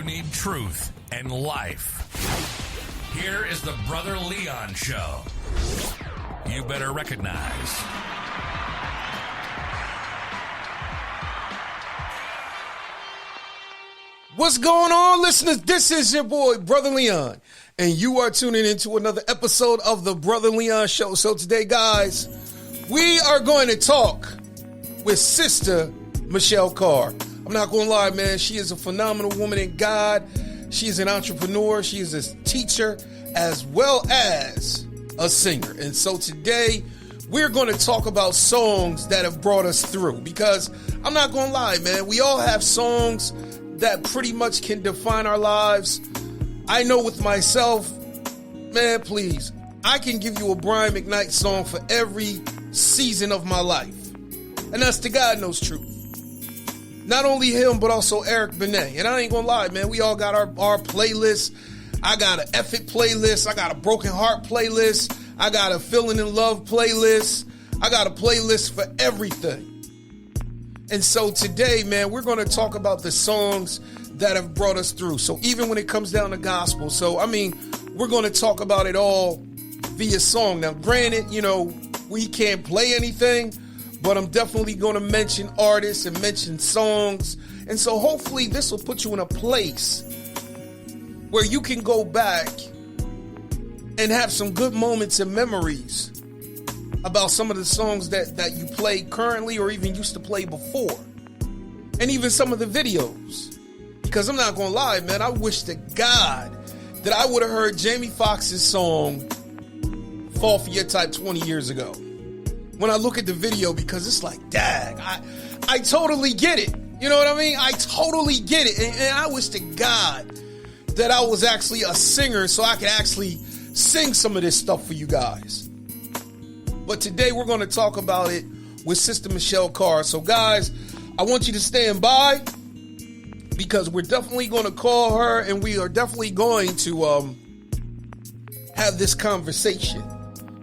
need truth and life. Here is the Brother Leon Show. You better recognize. What's going on, listeners? This is your boy, Brother Leon, and you are tuning into another episode of the Brother Leon Show. So today, guys, we are going to talk with Sister Michelle Carr. I'm not going to lie, man. She is a phenomenal woman in God. She is an entrepreneur. She is a teacher as well as a singer. And so today, we're going to talk about songs that have brought us through. Because I'm not going to lie, man. We all have songs that pretty much can define our lives. I know with myself, man, please, I can give you a Brian McKnight song for every season of my life. And that's the God knows truth. Not only him, but also Eric Benet. And I ain't gonna lie, man, we all got our playlists. I got an Epic playlist. I got a Broken Heart playlist. I got a Feeling in Love playlist. I got a playlist for everything. And so today, man, we're going to talk about the songs that have brought us through. So even when it comes down to gospel, we're going to talk about it all via song. Now, granted, we can't play anything, but I'm definitely going to mention artists and mention songs. And so hopefully this will put you in a place where you can go back and have some good moments and memories about some of the songs that you play currently or even used to play before. And even some of the videos. Because I'm not going to lie, man, I wish to God that I would have heard Jamie Foxx's song, Fall for Your Type 20 years ago. When I look at the video, because it's like, dang, I totally get it. You know what I mean? I totally get it. And I wish to God that I was actually a singer so I could actually sing some of this stuff for you guys. But today we're going to talk about it with Sister Michelle Carr. So guys, I want you to stand by because we're definitely going to call her and we are definitely going to have this conversation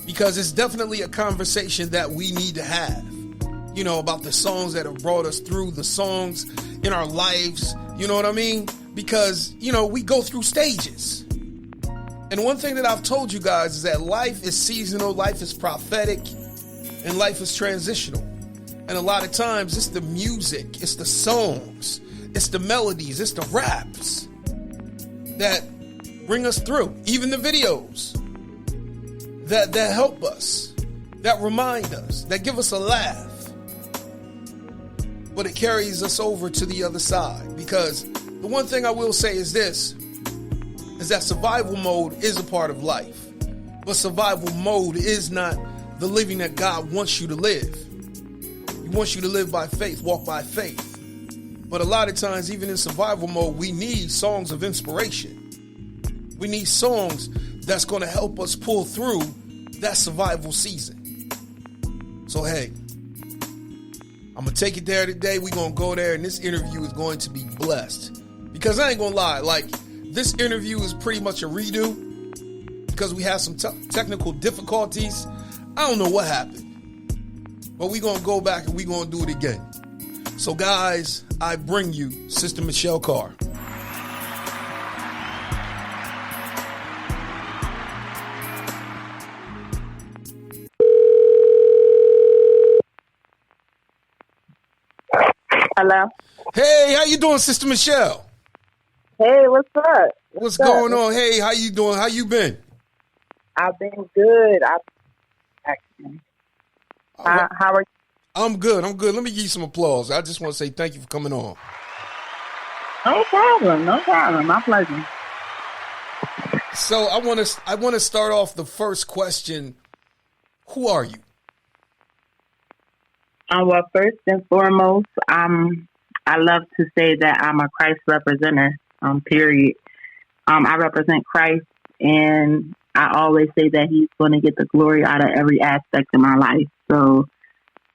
because it's definitely a conversation that we need to have, about the songs that have brought us through, the songs in our lives, you know what I mean? Because, we go through stages. And one thing that I've told you guys is that life is seasonal, life is prophetic, and life is transitional. And a lot of times it's the music, it's the songs, it's the melodies, it's the raps that bring us through. Even the videos that help us, that remind us, that give us a laugh. But it carries us over to the other side. Because the one thing I will say is this, is that survival mode is a part of life. But survival mode is not the living that God wants you to live. He wants you to live by faith, walk by faith. But a lot of times, even in survival mode, we need songs of inspiration. We need songs that's going to help us pull through that survival season. So, hey, I'm going to take it there today. We're going to go there, and this interview is going to be blessed. Because I ain't going to lie, this interview is pretty much a redo because we had some technical difficulties. I don't know what happened, but we're going to go back and we're going to do it again. So guys, I bring you Sister Michelle Carr. Hello. Hey, how you doing, Sister Michelle? Hey, what's up? What's going on? Hey, how you doing? How you been? I've been good. How are you? I'm good. Let me give you some applause. I just want to say thank you for coming on. No problem. My pleasure. So I want to start off the first question. Who are you? Well, first and foremost, I love to say that I'm a Christ representative. Period. I represent Christ, and I always say that He's going to get the glory out of every aspect of my life. So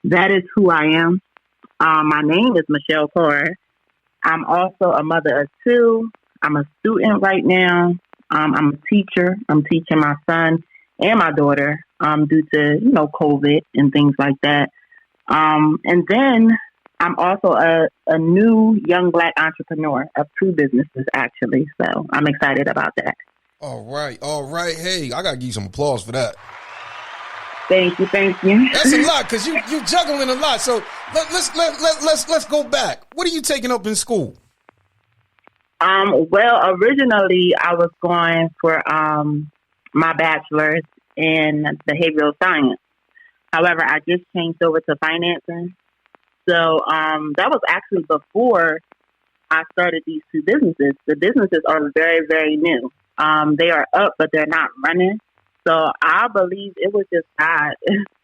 that is who I am. My name is Michelle Carr. I'm also a mother of two. I'm a student right now. I'm a teacher. I'm teaching my son and my daughter due to, COVID and things like that. And then I'm also a new young Black entrepreneur of 2 businesses, actually. So I'm excited about that. All right. Hey, I gotta give you some applause for that. Thank you. That's a lot because you juggling a lot. So let's go back. What are you taking up in school? Well, originally I was going for my bachelor's in behavioral science. However, I just changed over to financing. So that was actually before I started these 2 businesses. The businesses are very, very new. They are up, but they're not running. So I believe it was just God.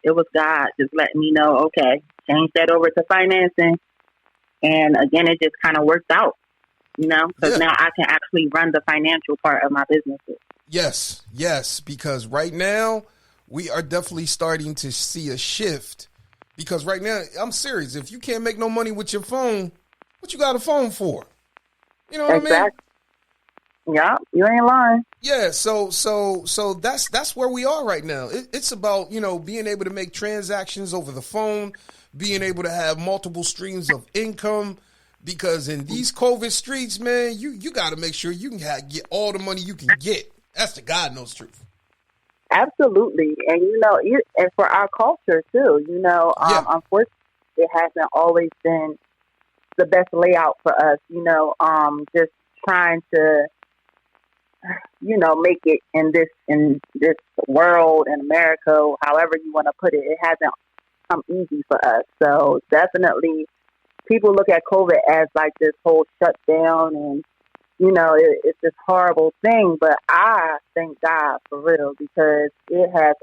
It was God just letting me know, okay, change that over to financing. And again, it just kind of worked out, because now I can actually run the financial part of my businesses. Yes, because right now we are definitely starting to see a shift. Because right now, I'm serious. If you can't make no money with your phone, what you got a phone for? You know what I mean? Yeah, you ain't lying. Yeah, so that's where we are right now. It's about, being able to make transactions over the phone, being able to have multiple streams of income, because in these COVID streets, man, you got to make sure you can get all the money you can get. That's the God knows truth. Absolutely. And, and for our culture, too, unfortunately, it hasn't always been the best layout for us, just trying to, make it in this world, in America, however you want to put it. It hasn't come easy for us. So definitely people look at COVID as like this whole shutdown and, it's this horrible thing, but I thank God for real, because it has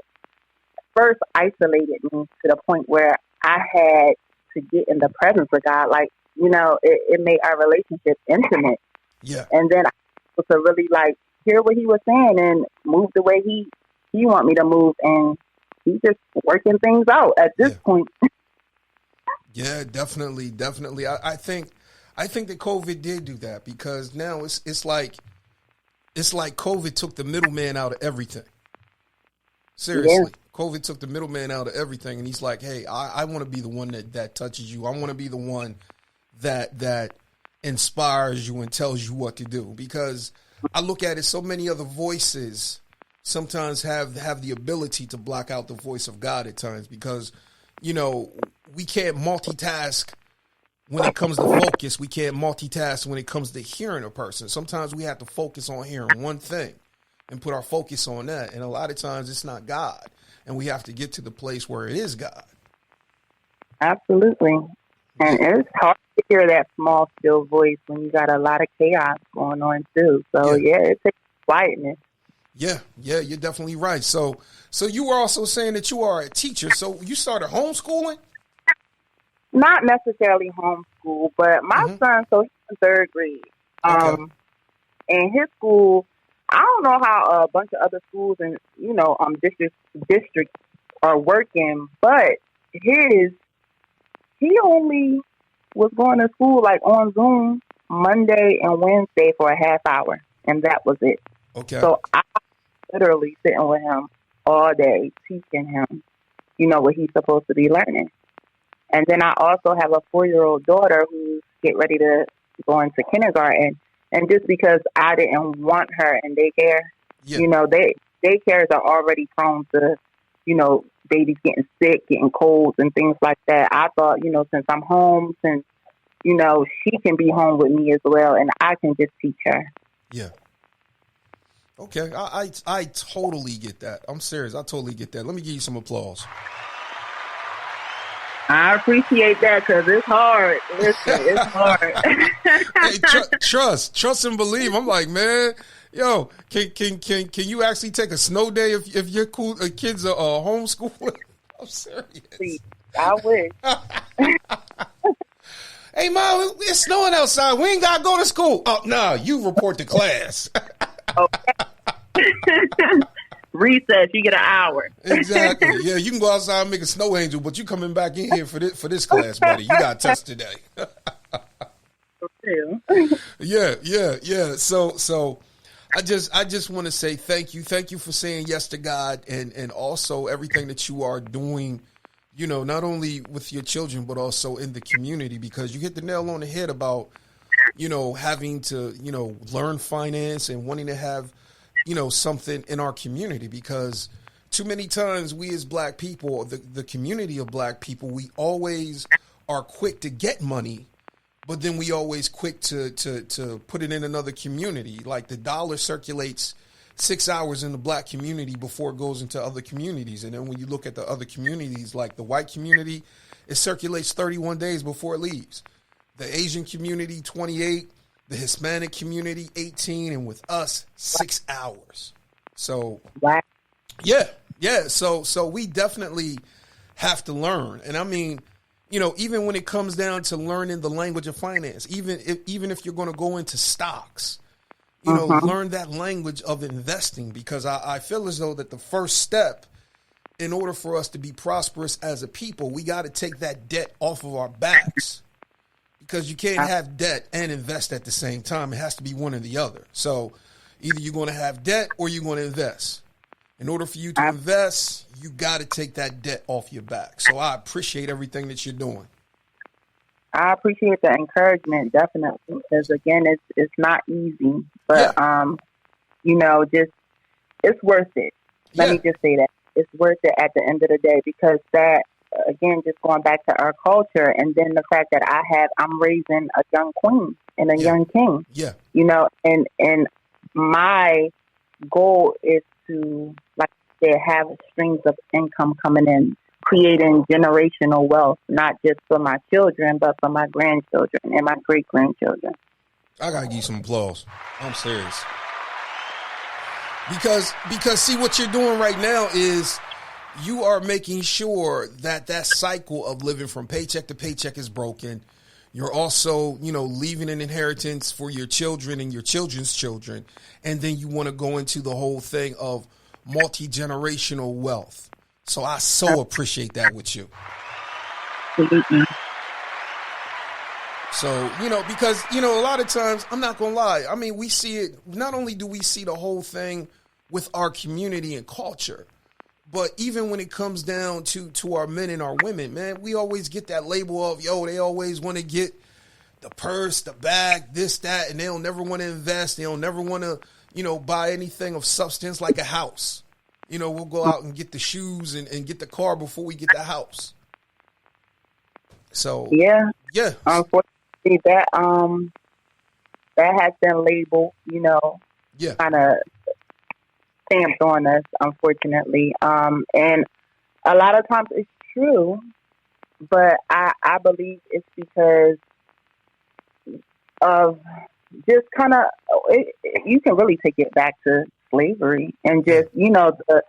first isolated me to the point where I had to get in the presence of God. Like, it made our relationship intimate. Yeah. And then I was to really hear what he was saying and move the way he want me to move. And he's just working things out at this point. Yeah, definitely. I think that COVID did do that, because now it's like COVID took the middleman out of everything. Seriously, yeah. COVID took the middleman out of everything, and he's like, "Hey, I want to be the one that touches you. I want to be the one that inspires you and tells you what to do." Because I look at it, so many other voices sometimes have the ability to block out the voice of God at times, because we can't multitask. When it comes to focus, we can't multitask when it comes to hearing a person. Sometimes we have to focus on hearing one thing and put our focus on that. And a lot of times it's not God. And we have to get to the place where it is God. Absolutely. And it's hard to hear that small, still voice when you got a lot of chaos going on too. So, it takes quietness. Yeah, you're definitely right. So you were also saying that you are a teacher. So you started homeschooling? Not necessarily homeschool, but my son, so he's in 3rd grade. Okay. And his school, I don't know how a bunch of other schools and, districts are working, but he only was going to school on Zoom Monday and Wednesday for a half hour, and that was it. Okay. So I literally sitting with him all day, teaching him, what he's supposed to be learning. And then I also have a 4-year-old daughter who's getting ready to go into kindergarten. And just because I didn't want her in daycare, daycares are already prone to, babies getting sick, getting colds and things like that. I thought, since I'm home, since, she can be home with me as well, and I can just teach her. Yeah. Okay. I totally get that. I'm serious. I totally get that. Let me give you some applause. I appreciate that, because it's hard. Listen, it's hard. Hey, trust and believe. I'm like, man, yo, can you actually take a snow day if your kids are homeschooling? I'm serious. Please, I wish. Hey, Mom, it's snowing outside. We ain't got to go to school. Oh, no, you report to class. Okay. Recess, you get an hour. Exactly. Yeah, you can go outside and make a snow angel, but you coming back in here for this class, buddy. You got a test today. Yeah. So I just want to say thank you for saying yes to God, and also everything that you are doing not only with your children, but also in the community, because you hit the nail on the head about, having to, learn finance and wanting to have, something in our community, because too many times we as black people, the community of black people, we always are quick to get money, but then we always quick to put it in another community. Like the dollar circulates 6 hours in the black community before it goes into other communities. And then when you look at the other communities, like the white community, it circulates 31 days before it leaves. The Asian community, 28, the Hispanic community, 18, and with us, 6 hours. So, yeah. So we definitely have to learn. And I mean, even when it comes down to learning the language of finance, even if you're going to go into stocks, learn that language of investing, because I feel as though that the first step in order for us to be prosperous as a people, we got to take that debt off of our backs, because you can't have debt and invest at the same time. It has to be one or the other. So either you're going to have debt or you're going to invest. In order for you to invest, you got to take that debt off your back. So I appreciate everything that you're doing. I appreciate the encouragement, definitely, because again, it's not easy, but just it's worth it. Let me just say that it's worth it at the end of the day, because that, again, just going back to our culture, and then the fact that I'm raising a young queen and a young king. Yeah, and my goal is to, like I said, have streams of income coming in, creating generational wealth, not just for my children, but for my grandchildren and my great-grandchildren. I got to give you some applause. I'm serious. Because see, what you're doing right now is you are making sure that cycle of living from paycheck to paycheck is broken. You're also, leaving an inheritance for your children and your children's children. And then you want to go into the whole thing of multi-generational wealth. So I so appreciate that with you. Mm-hmm. So, because, a lot of times, I'm not going to lie. I mean, we see it. Not only do we see the whole thing with our community and culture, but even when it comes down to our men and our women, man, we always get that label of, they always want to get the purse, the bag, this, that, and they'll never want to invest. They'll never want to, buy anything of substance like a house. We'll go out and get the shoes and get the car before we get the house. So, yeah. Unfortunately, that has been labeled, kind of stamped on us, unfortunately. And a lot of times it's true, but I believe it's because of just kind of, you can really take it back to slavery and just, the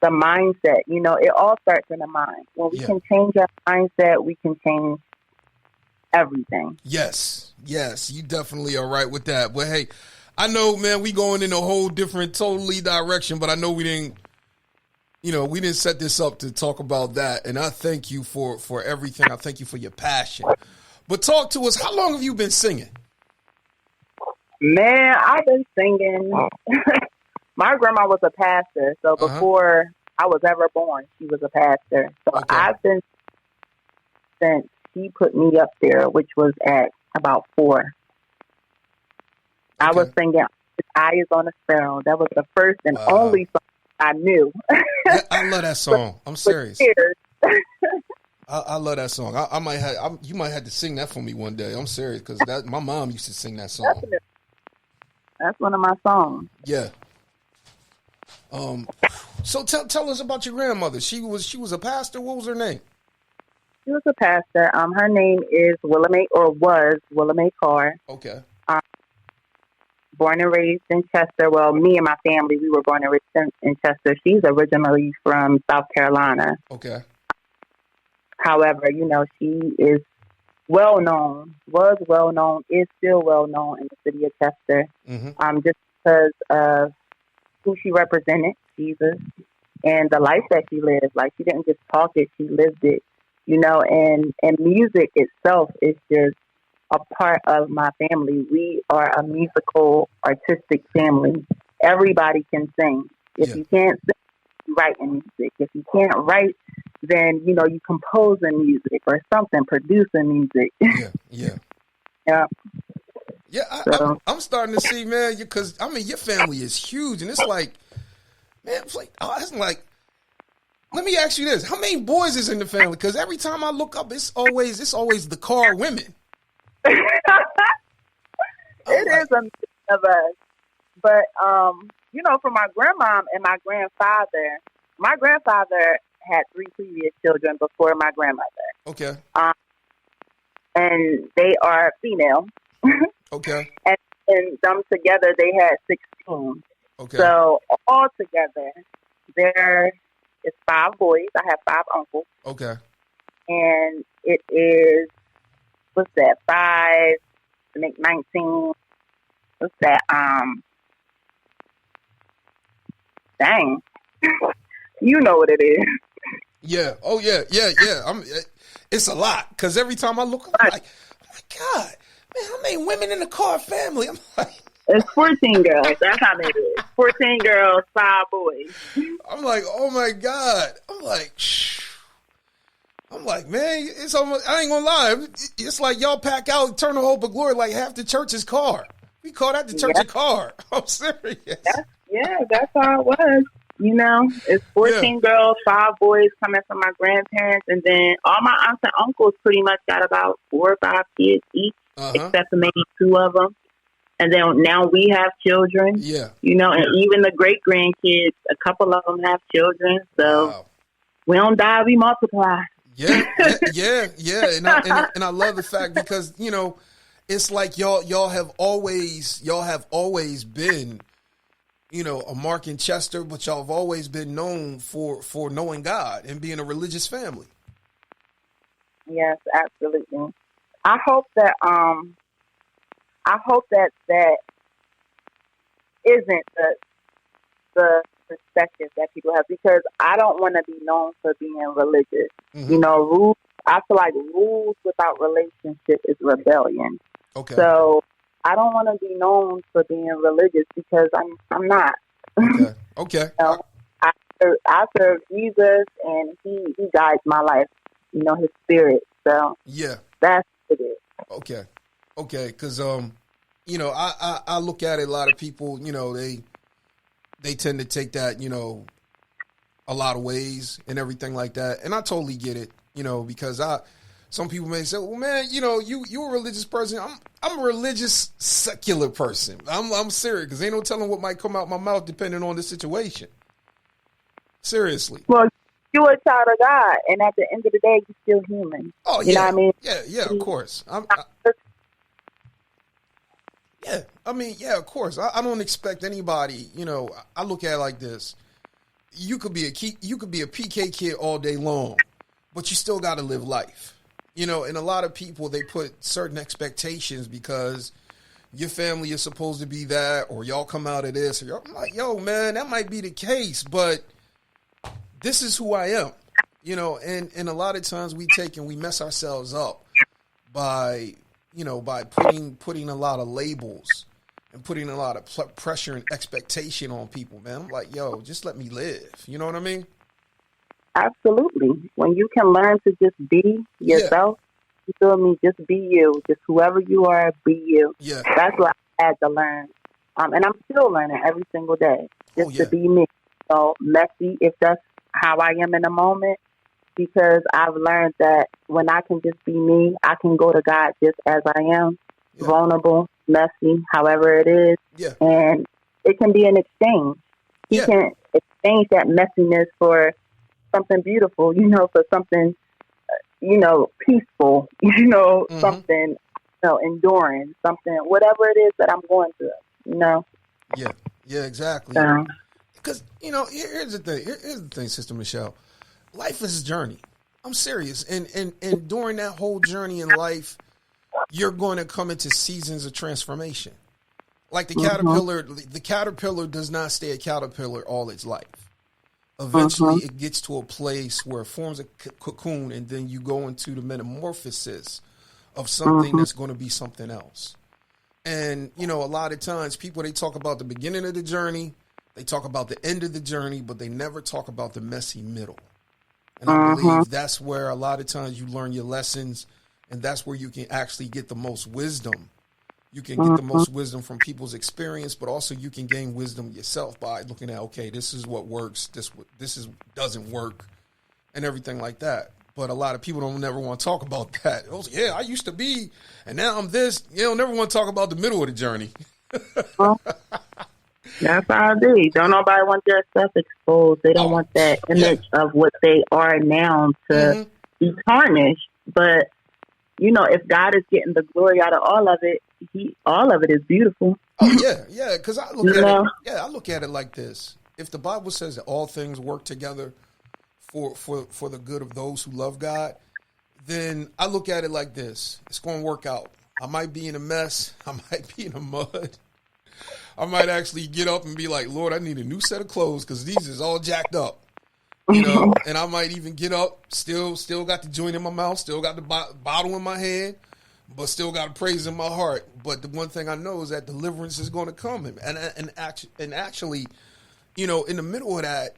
mindset, it all starts in the mind. When we can change our mindset, we can change everything. Yes, you definitely are right with that. But hey, I know, man, we going in a whole different, totally direction, but I know we didn't set this up to talk about that. And I thank you for everything. I thank you for your passion. But talk to us. How long have you been singing? Man, I've been singing. My grandma was a pastor, so before I was ever born, she was a pastor. So I've been since she put me up there, which was at about 4. I was singing "Eye Is on a Sparrow." That was the first and only song I knew. I love that song. I'm serious. I love that song. You might have to sing that for me one day. I'm serious, because my mom used to sing that song. Definitely. That's one of my songs. Yeah. So tell us about your grandmother. She was a pastor. What was her name? She was a pastor. Her name is was Michelle Carr. Okay. Born and raised in Chester. Well, me and my family, we were born and raised in Chester. She's originally from South Carolina. Okay. However, she is was well known, is still well known in the city of Chester. Mm-hmm. Just because of who she represented, Jesus, and the life that she lived. Like, she didn't just talk it, she lived it. And music itself is just a part of my family. We are a musical, artistic family. Everybody can sing. If you can't sing, write in music. If you can't write, than, you composing music or something, producing music. Yeah. Yeah. Yeah, So, I'm starting to see, man, because, your family is huge. And it's like, man, it's like, let me ask you this. How many boys is in the family? Because every time I look up, it's always the Carr women. it is a mix of us. But, for my grandmom and my grandfather had 3 previous children before my grandmother. Okay. And they are female. Okay. And them together, they had 16. Okay. So all together, there is 5 boys. I have 5 uncles. Okay. And it is, what's that, 5 to make 19. What's that? Dang. You know what it is. Yeah. Oh, yeah. It's a lot. Because every time I look, I'm like, oh, my God. Man, how many women in the Carr family? I'm like... It's 14 girls. That's how many it is. 14 girls, 5 boys. I'm like, oh, my God. I'm like, man, it's almost, I ain't gonna lie. It's like y'all pack out Eternal Hope of Glory like half the church is Carr. We call that the Church of Carr. I'm serious. That's how it was. It's 14 girls, 5 boys coming from my grandparents, and then all my aunts and uncles pretty much got about 4 or 5 kids each, except for maybe 2 of them. And then now we have children. Yeah. And even the great grandkids, a couple of them have children. So we don't die, we multiply. Yeah. And I love the fact because, it's like y'all have always been, a Mark and Chester, but y'all have always been known for knowing God and being a religious family. Yes, absolutely. I hope that that isn't the perspective that people have, because I don't want to be known for being religious. Mm-hmm. Rules. I feel like rules without relationship is rebellion. Okay. So I don't want to be known for being religious because I'm not. Okay. I serve Jesus, and he guides my life. His spirit. So yeah, that's what it is. Okay. Because I look at it. A lot of people, they tend to take that, a lot of ways and everything like that, and I totally get it. Because some people may say, well, man, you're a religious person. I'm a religious secular person. I'm serious, because ain't no telling what might come out my mouth depending on the situation. Seriously. Well, you're a child of God, and at the end of the day, you're still human. Oh, yeah. You know what I mean? Yeah, of course. Of course. I don't expect anybody, I look at it like this. You could be a PK kid all day long, but you still got to live life. And a lot of people, they put certain expectations because your family is supposed to be that, or y'all come out of this. Or I'm like, yo, man, that might be the case, but this is who I am. And a lot of times we mess ourselves up by putting a lot of labels and putting a lot of pressure and expectation on people, man. I'm like, yo, just let me live. You know what I mean? Absolutely. When you can learn to just be yourself, you feel me? Just be you. Just whoever you are, be you. Yeah. That's what I had to learn. And I'm still learning every single day. Just to be me. So messy, if that's how I am in a moment, because I've learned that when I can just be me, I can go to God just as I am, vulnerable, messy, however it is. Yeah. And it can be an exchange. He can exchange that messiness for something beautiful, for something, peaceful, something, enduring, something, whatever it is that I'm going through, Yeah, exactly. Because, here's the thing. Here's the thing, Sister Michelle. Life is a journey. I'm serious. And during that whole journey in life, you're going to come into seasons of transformation. Like the caterpillar does not stay a caterpillar all its life. Eventually, it gets to a place where it forms a cocoon, and then you go into the metamorphosis of something that's going to be something else. And, a lot of times people, they talk about the beginning of the journey, they talk about the end of the journey, but they never talk about the messy middle. And I believe that's where a lot of times you learn your lessons, and that's where you can actually get the most wisdom. You can get the most wisdom from people's experience, but also you can gain wisdom yourself by looking at, okay, this is what works, doesn't work, and everything like that. But a lot of people don't never want to talk about that. Oh, yeah, I used to be, and now I'm this. You don't never want to talk about the middle of the journey. That's how it be. Don't nobody want their stuff exposed. They don't want that image of what they are now to be tarnished. But, you know, if God is getting the glory out of all of it, all of it is beautiful. Oh, yeah, because I look at it like this. If the Bible says that all things work together for the good of those who love God, then I look at it like this. It's going to work out. I might be in a mess. I might be in a mud. I might actually get up and be like, Lord, I need a new set of clothes because these is all jacked up. You know, and I might even get up, still got the joint in my mouth, still got the bottle in my hand, but still got a praise in my heart. But the one thing I know is that deliverance is going to come. And actually, you know, in the middle of that,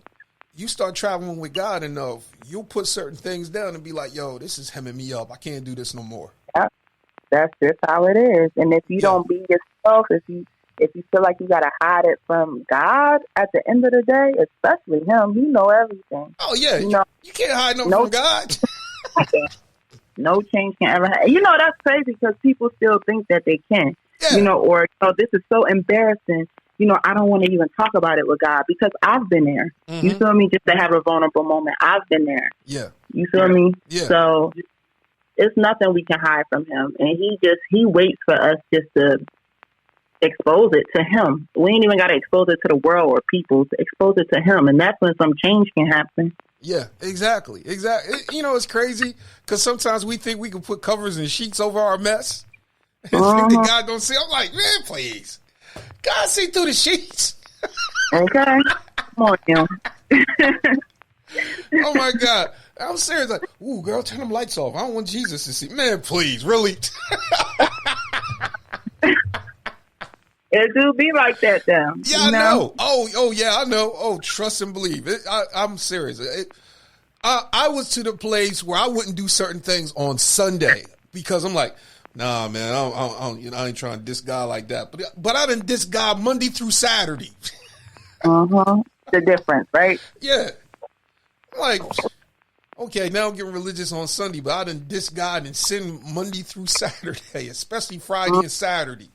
you start traveling with God enough, you'll put certain things down and be like, yo, this is hemming me up. I can't do this no more. Yeah, that's just how it is. And if you don't be yourself, if you feel like you got to hide it from God at the end of the day, especially him, he know everything. Oh, yeah. You can't hide nothing from God. No change can ever happen. You know, that's crazy because people still think that they can. Yeah. You know, or this is so embarrassing. You know, I don't want to even talk about it with God because I've been there. You feel me? Just to have a vulnerable moment. I've been there. Yeah. You feel me? Yeah. So it's nothing we can hide from him. And he waits for us just to expose it to him. We ain't even got to expose it to the world or people, to expose it to him. And that's when some change can happen. Yeah, exactly. You know, it's crazy because sometimes we think we can put covers and sheets over our mess. And think that God don't see. I'm like, man, please. God see through the sheets. Okay. Come on, you. Oh, my God. I'm serious. Like, ooh, girl, turn them lights off. I don't want Jesus to see. Man, please, really? It do be like that, though. Yeah, I know. Oh, yeah, I know. Oh, trust and believe. I'm serious. I was to the place where I wouldn't do certain things on Sunday because I'm like, nah, man, I ain't trying to diss God like that. But I done diss God Monday through Saturday. The difference, right? Yeah. I'm like, okay, now I'm getting religious on Sunday, but I done diss God and sin Monday through Saturday, especially Friday and Saturday.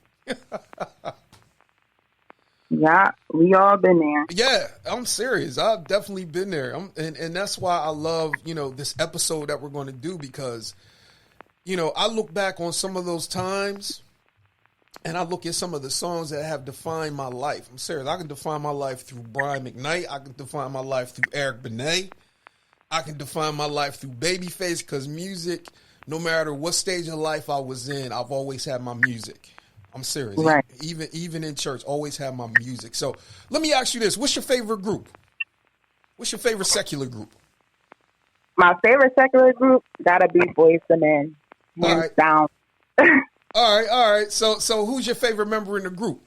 Yeah, we all been there. Yeah, I'm serious. I've definitely been there. And that's why I love, you know, this episode that we're going to do because, you know, I look back on some of those times and I look at some of the songs that have defined my life. I'm serious. I can define my life through Brian McKnight. I can define my life through Eric Benet. I can define my life through Babyface because music, no matter what stage of life I was in, I've always had my music. I'm serious. Right. Even in church, always have my music. So let me ask you this. What's your favorite group? What's your favorite secular group? My favorite secular group gotta be Boyz II Men. Hands down. All right. So who's your favorite member in the group?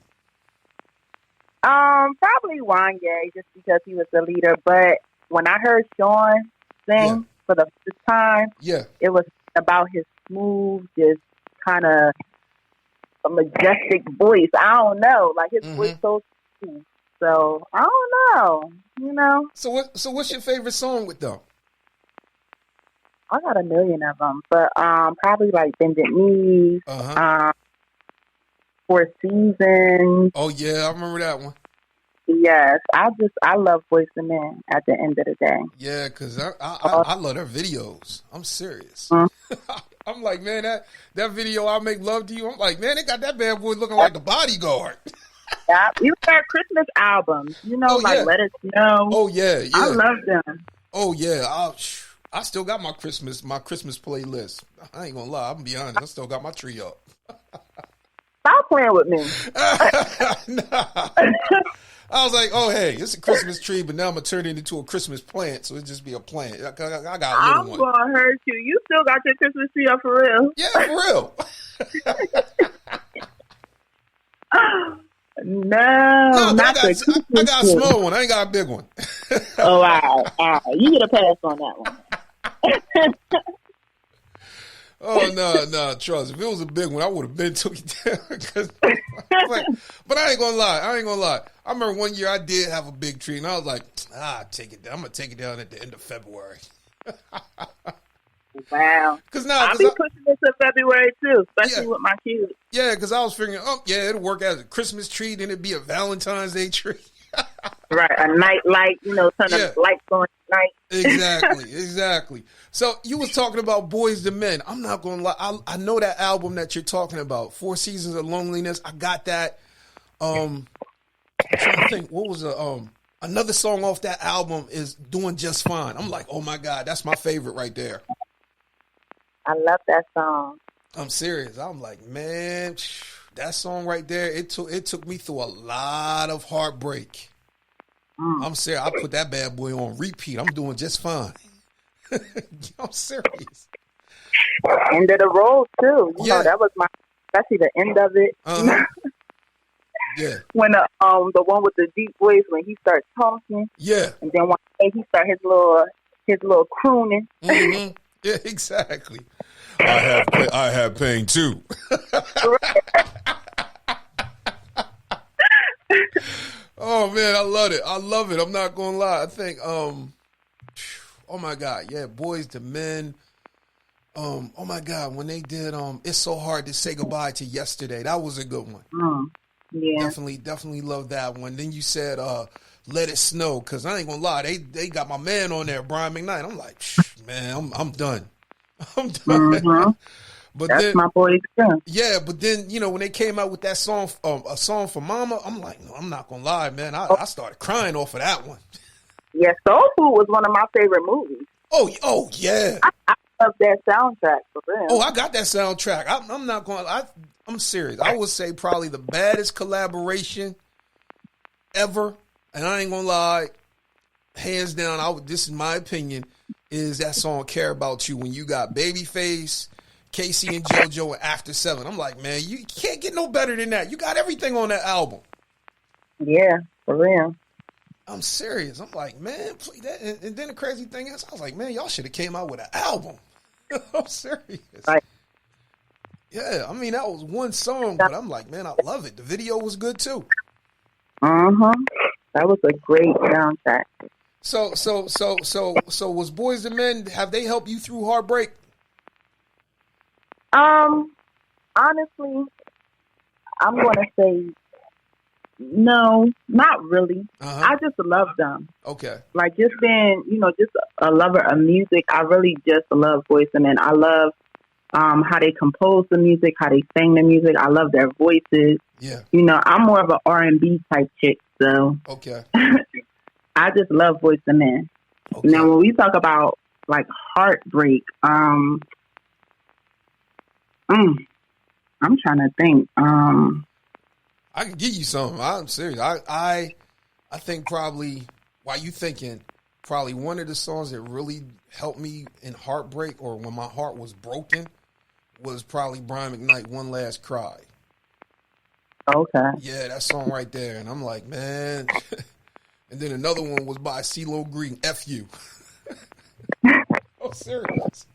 Probably Wanye, just because he was the leader. But when I heard Sean sing for the first time, it was about his smooth, just kind of a majestic voice. I don't know, like his voice so smooth. So I don't know, you know. So what's your favorite song with them? I got a million of them, but probably like Bended Knee, Four Seasons. Oh yeah, I remember that one. Yes, I love Boyz II Men at the end of the day. Yeah, because I love their videos. I'm serious. I'm like, man, that video, I'll Make Love to You. I'm like, man, they got that bad boy looking like the Bodyguard. Yeah, even their Christmas albums, you know, Let Us Know. Oh yeah. I love them. Oh yeah, I still got my Christmas playlist. I ain't gonna lie, I'm gonna be honest. I still got my tree up. Stop playing with me. Nah. I was like, oh, hey, it's a Christmas tree, but now I'm going to turn it into a Christmas plant, so it just be a plant. I got a little one. I'm going to hurt you. You still got your Christmas tree up for real? Yeah, for real. No, not I got a small one. I ain't got a big one. Oh, wow. You get a pass on that one. Oh no, trust. If it was a big one, I would have been took it down. But I ain't gonna lie. I remember one year I did have a big tree, and I was like, take it down. I'm gonna take it down at the end of February. Wow. Because now I'll be pushing it to February too, especially with my kids. Yeah, because I was figuring, it'll work as a Christmas tree, then it'd be a Valentine's Day tree. Right, a night light, turn the lights on at night. Exactly. So you was talking about Boys to Men. I'm not going to lie. I know that album that you're talking about, 4 Seasons of Loneliness. I got that. I'm trying to think, what was another song off that album is Doing Just Fine. I'm like, oh my God, that's my favorite right there. I love that song. I'm serious. I'm like, man, that song right there, it took me through a lot of heartbreak. I'm serious. I put that bad boy on repeat. I'm doing just fine. I'm serious. End of the road too. You know, that was especially the end of it. Yeah. When the one with the deep voice, when he starts talking. Yeah. And then one day he start his little crooning. Mm-hmm. Yeah, exactly. I have pain too. Oh man, I love it. I'm not gonna lie. I think, oh my God, yeah, Boys to Men. Oh my God, when they did It's So Hard to Say Goodbye to Yesterday, that was a good one. Yeah, definitely love that one. Then you said Let It Snow, because I ain't gonna lie, they got my man on there, Brian McKnight. I'm like, man, I'm done. I'm done. Mm-hmm. But that's then, my boys too. Yeah, but then when they came out with that song, a song for Mama, I'm like, no, I'm not gonna lie, man. I started crying off of that one. Yeah, Soul Food was one of my favorite movies. Oh yeah. I love that soundtrack for real. Oh, I got that soundtrack. I'm not going. I'm serious. I would say probably the baddest collaboration ever, and I ain't gonna lie, hands down. This is my opinion. Is that song "Care About You" when you got Babyface, Casey and JoJo, and After 7? I'm like, man, you can't get no better than that. You got everything on that album. Yeah, for real. I'm serious. I'm like, man, please, that. And then the crazy thing is, I was like, man, y'all should have came out with an album. I'm serious. Right. Yeah, I mean, that was one song, but I'm like, man, I love it. The video was good too. That was a great soundtrack. So was Boys to Men, have they helped you through heartbreak? Honestly, I'm gonna say no, not really. I just love them. Okay. Like just being, just a lover of music. I really just love Boys to Men. I love how they compose the music, how they sing the music. I love their voices. Yeah. I'm more of an R&B type chick, so okay. I just love Boys to Men. Okay. Now, when we talk about like heartbreak, I'm trying to think. I can give you some. I'm serious. I think probably, while you thinking, probably one of the songs that really helped me in heartbreak or when my heart was broken was probably Brian McKnight, One Last Cry. Okay. Yeah, that song right there. And I'm like, man. And then another one was by CeeLo Green, F You. I'm serious.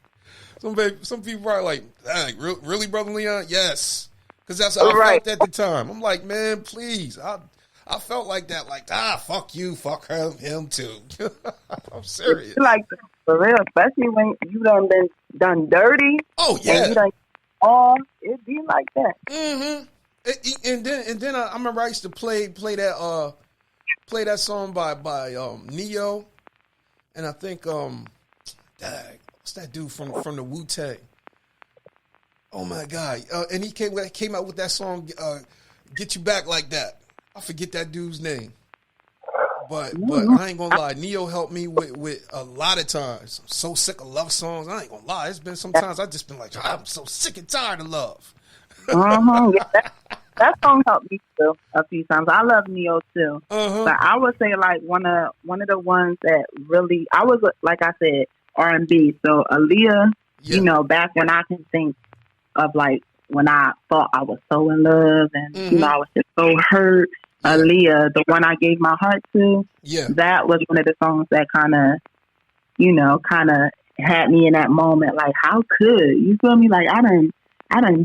Some people are like, dang, really, Brother Leon? Yes. Because that's how I felt at the time. I'm like, man, please. I felt like that. Like, fuck you. Fuck him too. I'm serious. It's like, for real, especially when you done dirty. Oh, yeah. And it'd be like that. Mm-hmm. And then I remember I used to play that song by Neo. And I think, what's that dude from the Wu-Tang? Oh my God! And he came out with that song, "Get You Back Like That." I forget that dude's name, but I ain't gonna lie. Neo helped me with a lot of times. I'm so sick of love songs. I ain't gonna lie. It's been sometimes I just been like, I'm so sick and tired of love. Yeah, that song helped me too a few times. I love Neo too, but I would say like one of the ones that really I was like I said R&B. So Aaliyah, back when I can think of like when I thought I was so in love and I was just so hurt. Aaliyah, the one I gave my heart to, that was one of the songs that kind of had me in that moment. Like, how could you feel me? Like, I done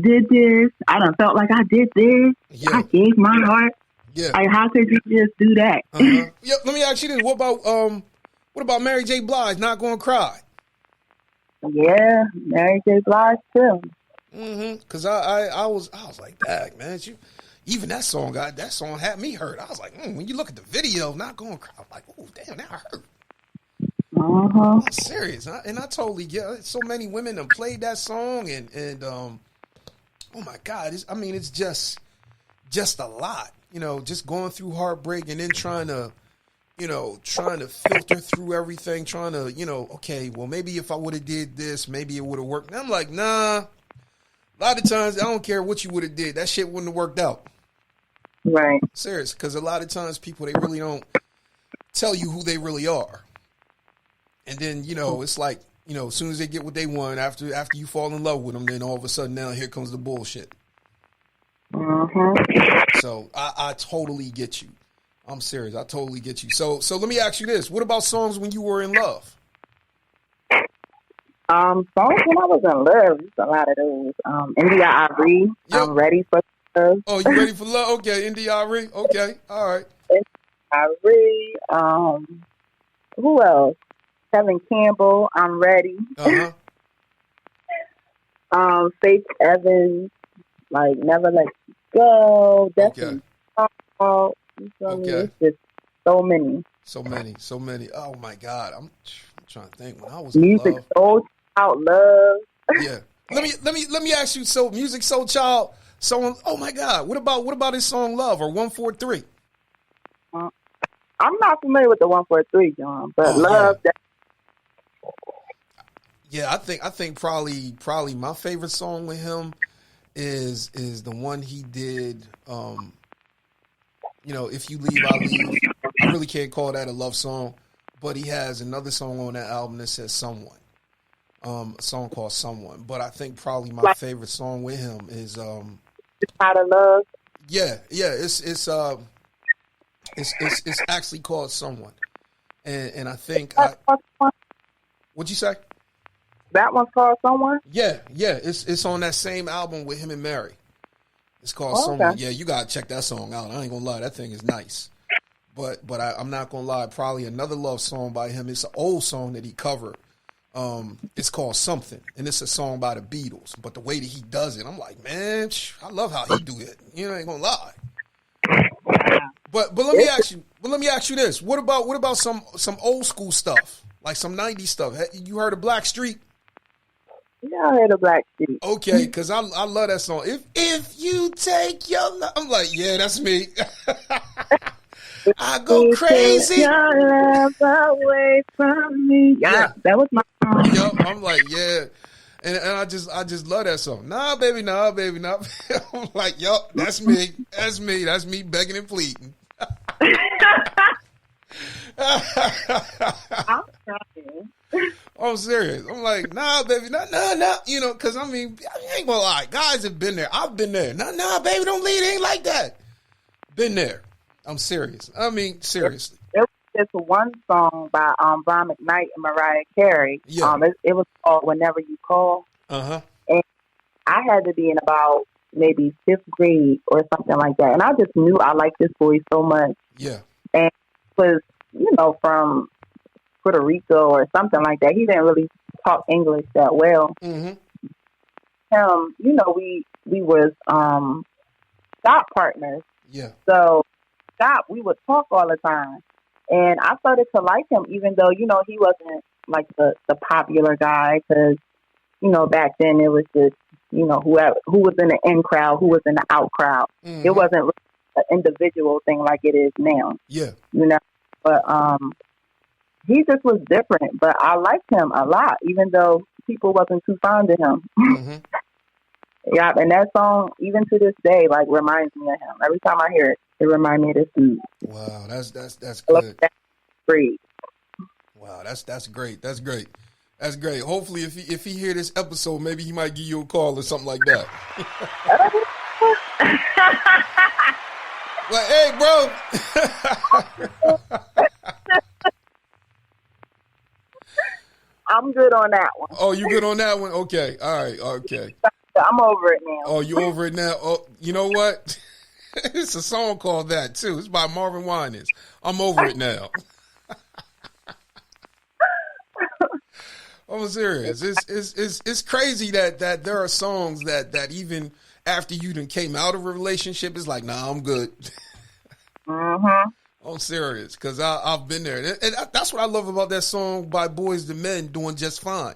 did this. I done felt like I did this. Yeah. I gave my heart. Yeah. Like, how could you just do that? Yeah. Let me ask you this: what about Mary J. Blige? Not Gonna Cry? Yeah, Mary J. Blige too. Because I was like, dang, man, even that song had me hurt. I was like, when you look at the video, Not Gonna Cry, I'm like, oh damn, that hurt. I'm serious, and I totally get it. So many women have played that song, and oh my God, it's just a lot, just going through heartbreak and then trying to filter through everything, trying to, okay, well, maybe if I would have did this, maybe it would have worked. And I'm like, nah. A lot of times, I don't care what you would have did. That shit wouldn't have worked out. Right. Serious, because a lot of times people, they really don't tell you who they really are. And then, it's like, as soon as they get what they want, after you fall in love with them, then all of a sudden now here comes the bullshit. So I totally get you. I'm serious. I totally get you. So let me ask you this. What about songs when you were in love? Songs when I was in love, there's a lot of those. NDIRE, Yep. I'm ready for love. Oh, you ready for love? Okay, NDIRE. Okay, all right. NDIRE, who else? Kevin Campbell, I'm ready. Faith Evans, like Never Let You Go. Definitely. Okay. It's just so many. So many. Oh my God, I'm trying to think. When I was Music in love. Soul Child, Love. Yeah. Let me ask you. So Music Soul Child. So oh my God, what about his song Love or 143? I'm not familiar with the 143, John, but Love. Yeah, I think probably my favorite song with him is the one he did. If You Leave, I Leave. I really can't call that a love song, but he has another song on that album that says Someone. A song called Someone. But I think probably my favorite song with him is It's Out of Love. Yeah, it's actually called Someone. And I think what'd you say? That one's called Someone? Yeah, it's on that same album with him and Mary. It's called Someone. Okay. Yeah, you gotta check that song out. I ain't gonna lie, that thing is nice. But I'm not gonna lie, probably another love song by him. It's an old song that he covered. It's called Something, and it's a song by the Beatles. But the way that he does it, I'm like, man, I love how he do it. I ain't gonna lie. But let me ask you this: what about some old school stuff, like some '90s stuff? You heard of Blackstreet? Yeah, I heard of Blackstreet. Okay, because I love that song. If you take your love, I'm like, yeah, that's me. I go crazy. Take your love away from me. Yeah, that was my song. Yup, I'm like, yeah. And I just love that song. Nah, baby, nah. I'm like, yup, that's me. That's me begging and pleading. I'm trying. I'm serious. I'm like, nah, baby, nah. Because I ain't gonna lie. Guys have been there. I've been there. Nah, baby, don't leave. It ain't like that. Been there. I'm serious. Seriously. There was this one song by Brian McKnight and Mariah Carey. Yeah. It was called Whenever You Call. Uh-huh. And I had to be in about maybe 5th grade or something like that. And I just knew I liked this boy so much. Yeah. And it was, from Puerto Rico or something like that. He didn't really talk English that well. Mm-hmm. We was shop partners. Yeah. So we would talk all the time. And I started to like him, even though, he wasn't like the popular guy, because, back then it was just, whoever, who was in the in crowd, who was in the out crowd. Mm-hmm. It wasn't really an individual thing like it is now. Yeah. But he just was different. But I liked him a lot, even though people wasn't too fond of him. Mm-hmm. Yeah, and that song, even to this day, like, reminds me of him. Every time I hear it, it reminds me of this dude. Wow, that's good. Great. Wow, that's great. That's great. That's great. Hopefully, if he hear this episode, maybe he might give you a call or something like that. Like, hey, bro. I'm good on that one. Oh, you good on that one? Okay. All right. Okay. I'm over it now. Oh, you over it now? Oh, you know what? It's a song called that too. It's by Marvin Winans. I'm over it now. I'm serious. It's crazy that there are songs that even after you done came out of a relationship, it's like, nah, I'm good. Mm-hmm. I'm serious because I've been there, and that's what I love about that song by Boys II Men, "Doing Just Fine."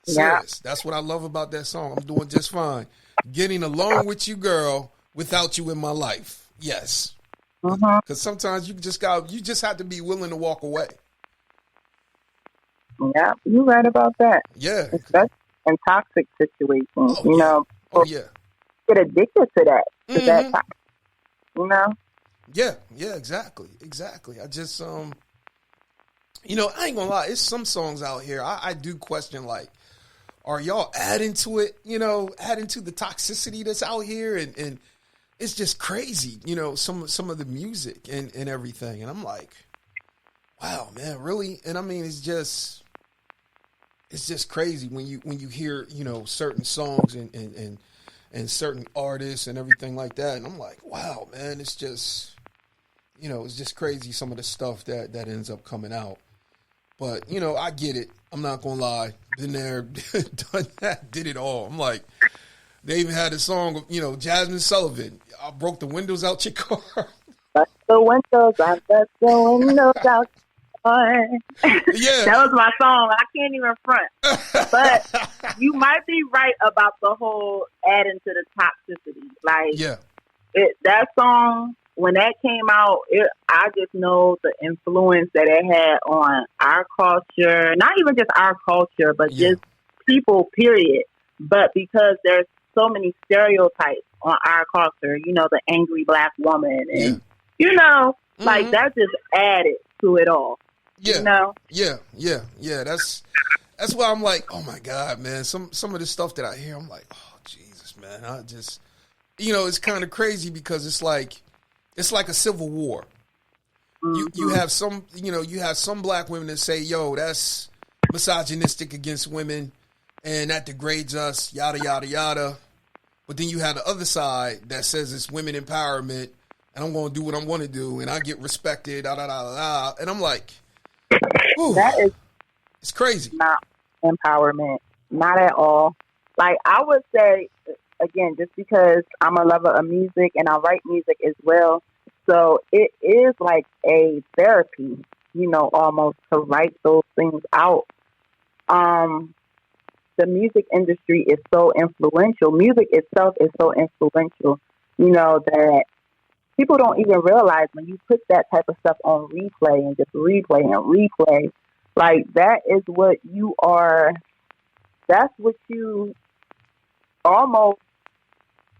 Serious. Yeah. That's what I love about that song. I'm doing just fine. Getting along with you, girl, without you in my life. Yes. Because sometimes you just have to be willing to walk away. Yeah, you're right about that. Yeah. Especially in toxic situations, you know. Oh, yeah. Get addicted to that. To that, you know? Yeah, exactly. I just, I ain't gonna lie. It's some songs out here I do question, like, are y'all adding to it, adding to the toxicity that's out here? And it's just crazy, some of the music and everything. And I'm like, wow, man, really? And I mean, it's just crazy when you hear, certain songs and certain artists and everything like that. And I'm like, wow, man, it's just, it's just crazy some of the stuff that ends up coming out. But, I get it. I'm not going to lie. Been there, done that, did it all. I'm like, they even had a song of, Jasmine Sullivan. I broke the windows out your car. Bust the windows, I bust the windows out. Yeah. That was my song. I can't even front. But you might be right about the whole adding to the toxicity. Like, yeah. That song, when that came out, I just know the influence that it had on our culture. Not even just our culture, but just people, period. But because there's so many stereotypes on our culture, the angry black woman. And, like that just added to it all. Yeah. Yeah. That's why I'm like, oh my God, man. Some of the stuff that I hear, I'm like, oh Jesus, man. I just, it's kind of crazy because it's like a civil war. You have some, you have some black women that say, yo, that's misogynistic against women and that degrades us, yada, yada, yada. But then you have the other side that says it's women empowerment and I'm going to do what I'm going to do and I get respected, da, da, da, da, da. And I'm like, whew, that is it's crazy. Not empowerment. Not at all. Like, I would say, again, just because I'm a lover of music and I write music as well, so it is like a therapy, almost to write those things out. The music industry is so influential. Music itself is so influential, that people don't even realize when you put that type of stuff on replay and just replay and replay, like that is what you are, that's what you almost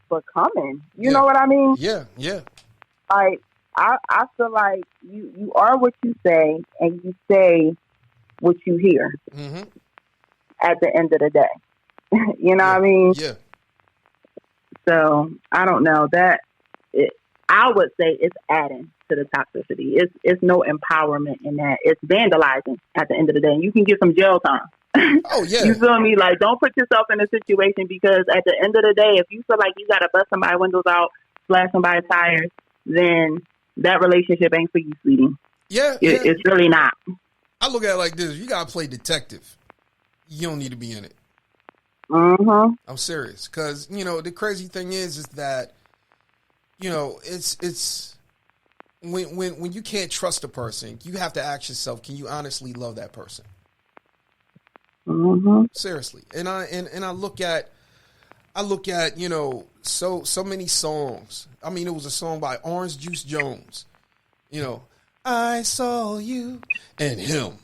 becoming. You know what I mean? Yeah. Like, I feel like you are what you say and you say what you hear at the end of the day. You know what I mean? Yeah. So, I don't know. I would say it's adding to the toxicity. It's no empowerment in that. It's vandalizing at the end of the day. And you can get some jail time. Oh, yeah. You feel me? Like, don't put yourself in a situation because at the end of the day, if you feel like you got to bust somebody's windows out, slash somebody's tires, then that relationship ain't for you, sweetie. Yeah. It's really not. I look at it like this. You got to play detective. You don't need to be in it. I'm serious. Because, the crazy thing is that, it's when you can't trust a person, you have to ask yourself, can you honestly love that person? Seriously. And I look at so many songs. I mean, it was a song by Orange Juice Jones. I saw you and him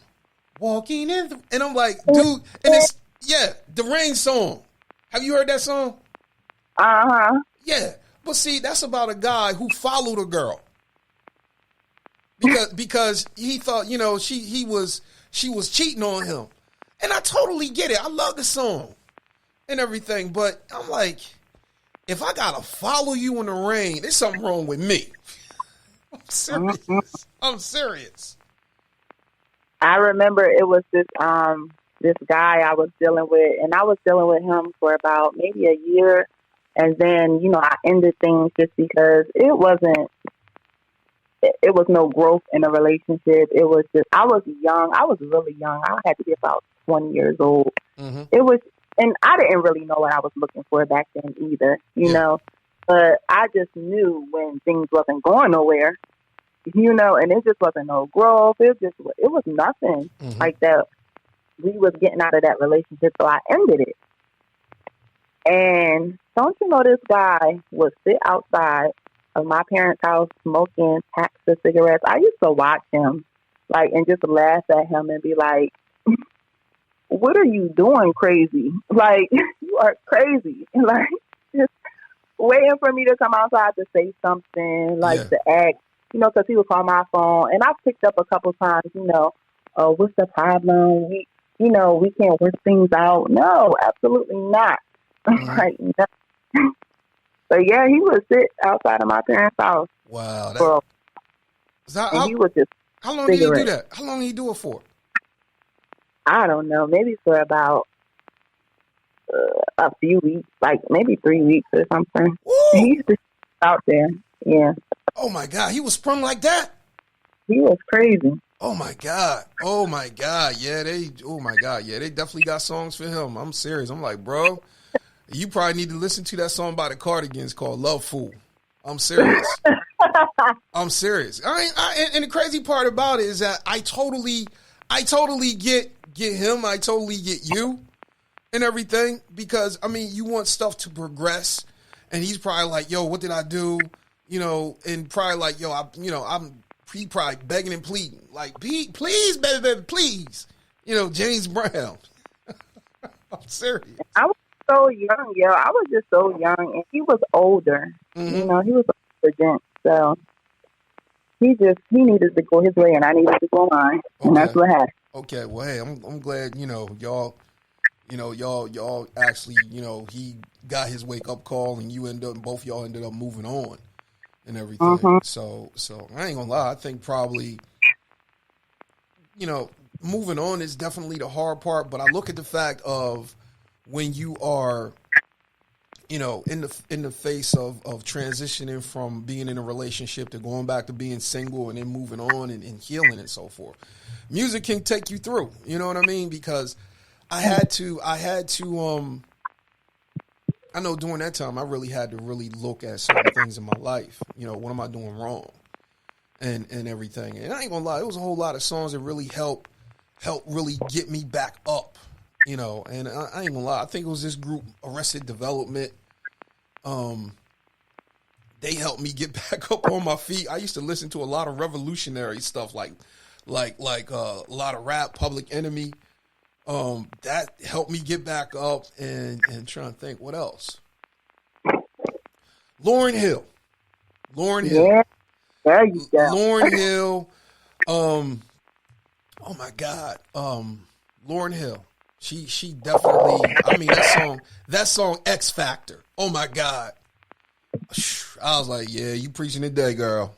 walking in, and I'm like, dude, and it's the Rain song. Have you heard that song? Yeah. But see, that's about a guy who followed a girl because he thought, she was cheating on him. And I totally get it. I love the song and everything. But I'm like, if I got to follow you in the rain, there's something wrong with me. I'm serious. I remember it was this guy I was dealing with, and I was dealing with him for about maybe a year, and then I ended things just because it was no growth in a relationship. It was just I was young. I was really young. I had to be about 20 years old. Mm-hmm. It was, and I didn't really know what I was looking for back then either, you know. But I just knew when things wasn't going nowhere, and it just wasn't no growth. It was nothing like that. We was getting out of that relationship, so I ended it. And don't you know, this guy would sit outside of my parents' house smoking packs of cigarettes. I used to watch him, and just laugh at him and be like, "What are you doing, crazy? You are crazy!" Just waiting for me to come outside to say something, to act, because he would call my phone, and I picked up a couple times, what's the problem? We can't work things out. No, absolutely not. No. But yeah, he would sit outside of my parents' house. Wow. He was just how long did he do that? How long did he do it for? I don't know. Maybe for about a few weeks, maybe 3 weeks or something. Woo! He used to sit out there. Yeah. Oh my God, he was sprung like that? He was crazy. Oh my God. Oh my God. Yeah, they definitely got songs for him. I'm serious. I'm like, bro, you probably need to listen to that song by the Cardigans called Love Fool. I'm serious. I'm serious. And the crazy part about it is that I totally get him. I totally get you and everything, because you want stuff to progress, and he's probably like, yo, what did I do? And probably like, yo, he probably begging and pleading, like, please, baby, please. James Brown. I'm serious. I was so young, yo. I was just so young, and he was older. Mm-hmm. He was older gent, so he needed to go his way, and I needed to go mine, and that's what happened. Okay, well, hey, I'm glad y'all actually he got his wake up call, and both y'all ended up moving on and everything. Mm-hmm. So I ain't gonna lie, I think probably moving on is definitely the hard part, but I look at the fact of when you are in the face of transitioning from being in a relationship to going back to being single and then moving on and healing and so forth. Music can take you through, you know what I mean? Because I had to I know during that time I really had to really look at certain things in my life. What am I doing wrong? And everything. And I ain't gonna lie, it was a whole lot of songs that really helped really get me back up. And I ain't gonna lie, I think it was this group, Arrested Development. They helped me get back up on my feet. I used to listen to a lot of revolutionary stuff, like a lot of rap, Public Enemy. That helped me get back up, and trying to think what else. Lauryn Hill. Yeah, there you go. Lauryn Hill. Oh my God. Lauryn Hill. She definitely. That song X Factor. Oh my God. I was like, yeah, you preaching today, girl.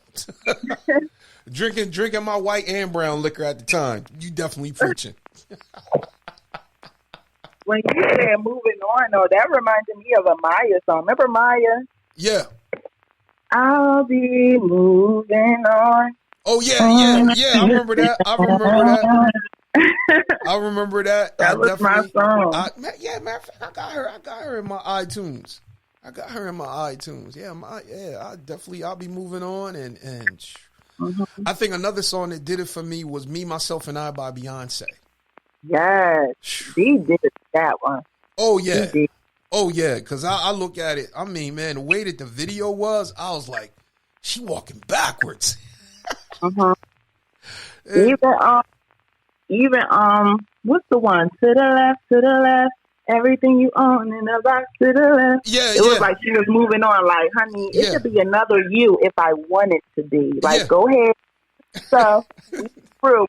drinking my white and brown liquor at the time. You definitely preaching. When you said moving on, though, that reminded me of a Maya song. Remember Maya? Yeah. I'll be moving on. Oh yeah. I remember that. That was my song. Matter of fact, I got her in my iTunes. Yeah, I'll be moving on, and mm-hmm. I think another song that did it for me was Me, Myself, and I by Beyonce. Yes, he did that one. Oh yeah, because I look at it. Man, the way that the video was, I was like, she walking backwards. Mm-hmm. Even what's the one? To the left, everything you own in the box to the left. Yeah, it was like she was moving on. Like, honey, it could be another you if I want it to be. Like, go ahead. So, through.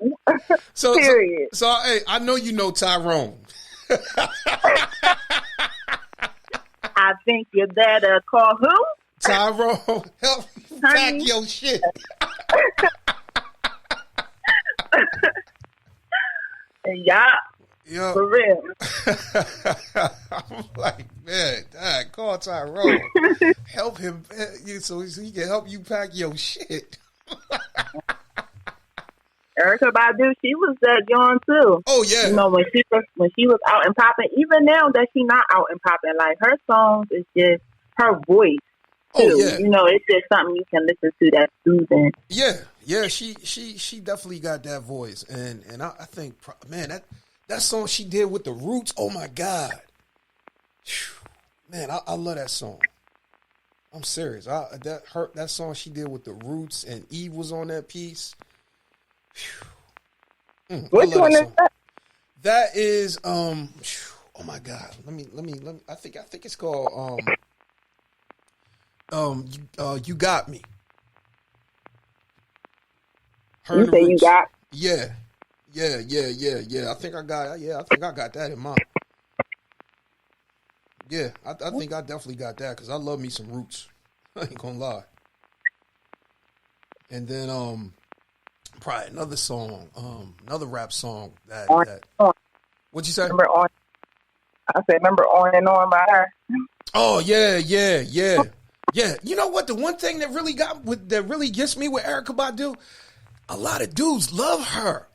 Period. So, hey, I know you know Tyrone. I think you better call who? Tyrone, help me pack your shit. Yeah. Yeah. For real. I'm like, man, Dad, call Tyrone. Help him so he can help you pack your shit. Erykah Badu, she was that young too. Oh yeah. You know, when she was out and popping, even now that she not out and popping, like her songs is just her voice too. Oh yeah. You know, it's just something you can listen to that's soothing. Yeah. She definitely got that voice, and I think, man, that song she did with the Roots. Oh my God, man, I love that song. I'm serious. That song she did with the Roots, and Eve was on that piece. Which one is that? That is oh my God. Let me I think it's called You Got Me. You say You Got? Yeah. I think I got that in mind. Yeah, I think I definitely got that because I love me some Roots. I ain't gonna lie. And then probably another song, another rap song that what'd you say? Remember On and On by her. Oh yeah. You know what? The one thing that really gets me with Erykah Badu, a lot of dudes love her.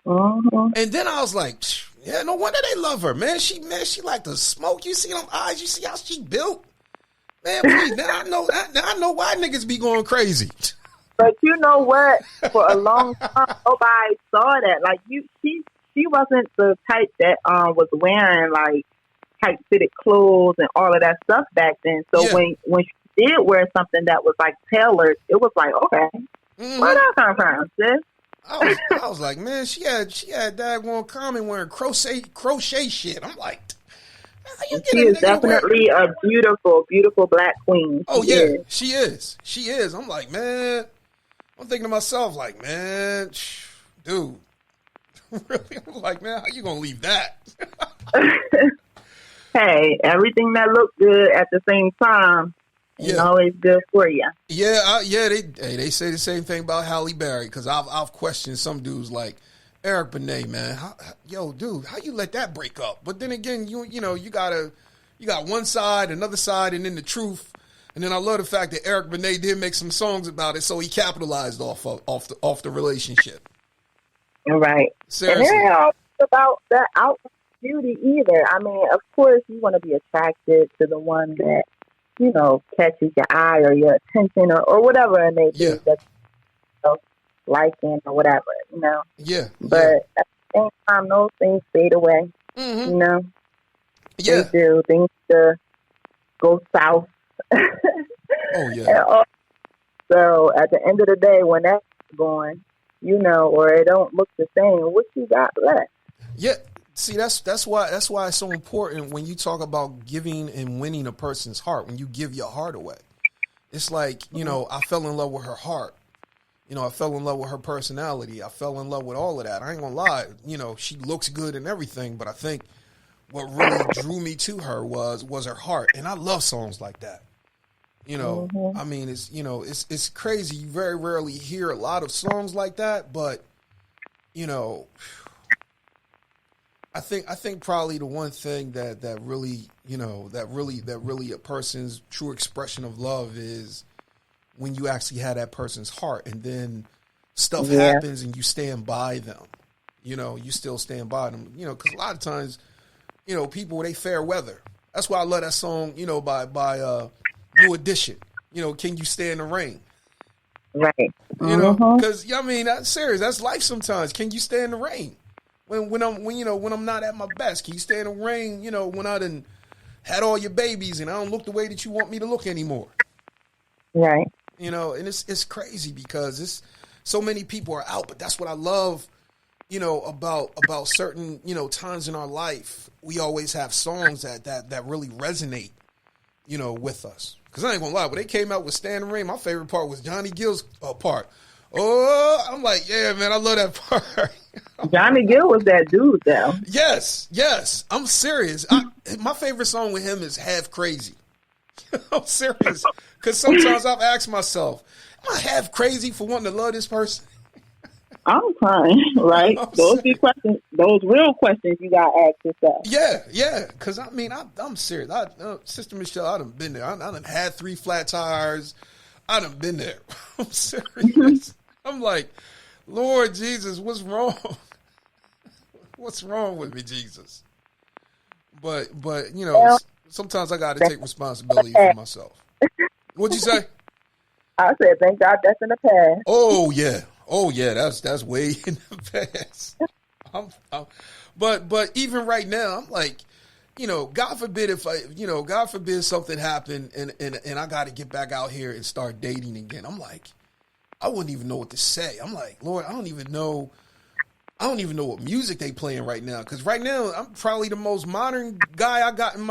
Mm-hmm. And then I was like, yeah, no wonder they love her, man. She like to smoke. You see them eyes? You see how she built? Man, please, now I know why niggas be going crazy. But you know what? For a long time, nobody saw that. Like she wasn't the type that was wearing like tight fitted clothes and all of that stuff back then. So when she did wear something that was like tailored, it was like, okay, where that come from, sis? I was like, man, she had daggone Common wearing crochet shit. I'm like, how you she is definitely a beautiful, beautiful black queen. Oh yeah, she is. I'm like, man, I'm thinking to myself, like, man, dude, really? I'm like, man, how you gonna leave that? Hey, everything that looked good at the same time is always good for you. Yeah, they say the same thing about Halle Berry because I've questioned some dudes like Eric Benet, man. Dude, how you let that break up? But then again, you got one side, another side, and then the truth. And then I love the fact that Eric Benet did make some songs about it, so he capitalized off the relationship. Right. Seriously. And it ain't all about that outward beauty either. I mean, of course, you want to be attracted to the one that, you know, catches your eye or your attention or whatever it may be that you liking or whatever, you know. Yeah. But at the same time, those things fade away. Mm-hmm. You know. Yeah. They do. Things to go south. Oh yeah. So at the end of the day, when that's going, you know, or it don't look the same, what you got left? Yeah. See, that's why it's so important when you talk about giving and winning a person's heart. When you give your heart away, it's like, you know, I fell in love with her heart. You know, I fell in love with her personality. I fell in love with all of that. I ain't gonna lie. You know, she looks good and everything, but I think what really drew me to her was her heart, and I love songs like that. You know, I mean, it's crazy. You very rarely hear a lot of songs like that, but you know, I think probably the one thing that really, you know, that really a person's true expression of love is when you actually have that person's heart, and then stuff happens and you stand by them. You know, you still stand by them. You know, because a lot of times, you know, people, they fair weather. That's why I love that song, you know, by New Edition. You know, Can You Stand the Rain? Right. You know, because I mean, that's serious. That's life sometimes. Can you stand the rain? When I'm not at my best, can you stand the rain? You know, when I done had all your babies and I don't look the way that you want me to look anymore. Right. You know, and it's crazy because so many people are out, but that's what I love. You know, about certain, you know, times in our life, we always have songs that really resonate, you know, with us. Because I ain't gonna lie, when they came out with Stand the Rain, my favorite part was Johnny Gill's part. Oh, I'm like, yeah, man, I love that part. Johnny Gill was that dude, though. Yes, I'm serious. My favorite song with him is Half Crazy. I'm serious. Because sometimes I've asked myself, am I half crazy for wanting to love this person? I'm crying, right? I'm Those serious. be questions, those real questions you got to ask yourself. Yeah. Because I mean, I'm serious. Sister Michelle, I done been there. I done had 3 flat tires. I done been there. I'm serious. I'm like, Lord Jesus, what's wrong? What's wrong with me, Jesus? But you know, Well, sometimes I got to take responsibility for myself. What'd you say? I said, thank God that's in the past. Oh yeah. That's way in the past. But even right now, I'm like, you know, God forbid God forbid something happened and I got to get back out here and start dating again. I'm like, I wouldn't even know what to say. I'm like, Lord, I don't even know what music they playing right now. Because right now, I'm probably the most modern guy I got in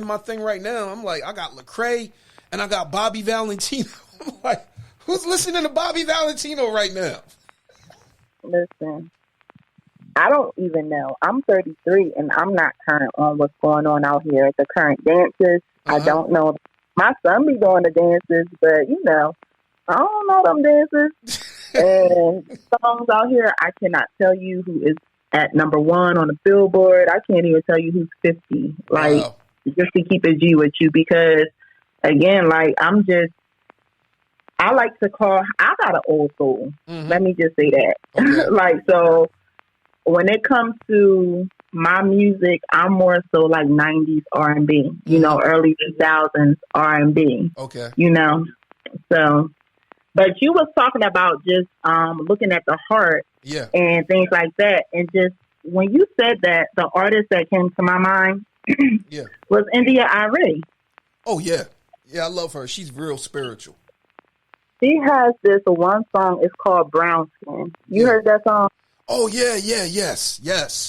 my thing right now. I'm like, I got Lecrae and I got Bobby Valentino. I'm like, who's listening to Bobby Valentino right now? Listen, I don't even know. I'm 33 and I'm not current on what's going on out here at the current dances. I don't know. My son be doing the dances, but you know, I don't know them dances. And songs out here, I cannot tell you who is at number 1 on the Billboard. I can't even tell you who's 50. Like, Wow. just to keep it G with you, because again, like I like to call. I got an old soul. Let me just say that. Okay. Like, so when it comes to my music, I'm more so like 90s R&B. You know, early 2000s R&B. Okay. You know, so. But you was talking about just looking at the heart and things like that. And just when you said that, the artist that came to my mind was India Arie. Oh, yeah. Yeah, I love her. She's real spiritual. She has this one song. It's called Brown Skin. You heard that song? Oh, yes.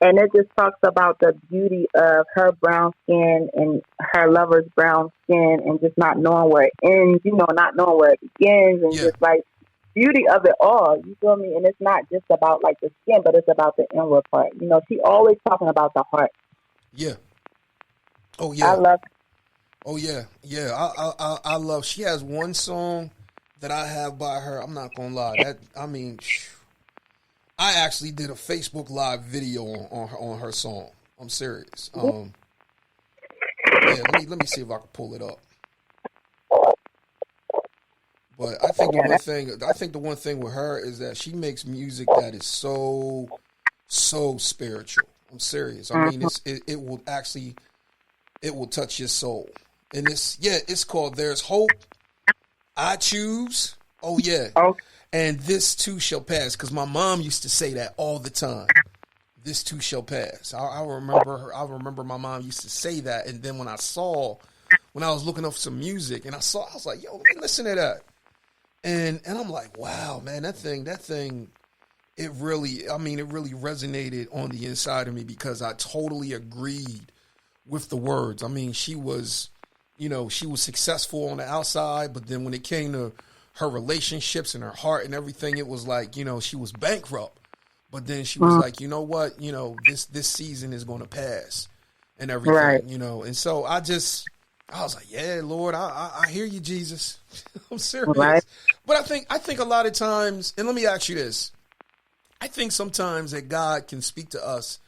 And it just talks about the beauty of her brown skin and her lover's brown skin and just not knowing where it ends, you know, not knowing where it begins, and just like beauty of it all. You feel me? And it's not just about like the skin, but it's about the inward part. You know, she always talking about the heart. Yeah. Oh, yeah. I love. Oh, yeah. Yeah. I love. She has one song that I have by her. I'm not gonna lie. I actually did a Facebook Live video on her song. I'm serious. Let me see if I can pull it up. But I think the one thing with her is that she makes music that is so spiritual. I'm serious. I mean, it will touch your soul. And it's called "There's Hope." I choose. Oh yeah. And this too shall pass, because my mom used to say that all the time. This too shall pass. I remember her. I remember my mom used to say that. And then when I was looking up some music, and I was like, yo, let me listen to that. And I'm like, wow, man, that thing, it really resonated on the inside of me, because I totally agreed with the words. I mean, she was successful on the outside, but then when it came to her relationships and her heart and everything, it was like, you know, she was bankrupt. But then she was like, you know what, you know, this season is going to pass and everything, you know. And so I was like, yeah, Lord, I hear you, Jesus. I'm serious. Right. But I think a lot of times, and let me ask you this, I think sometimes that God can speak to us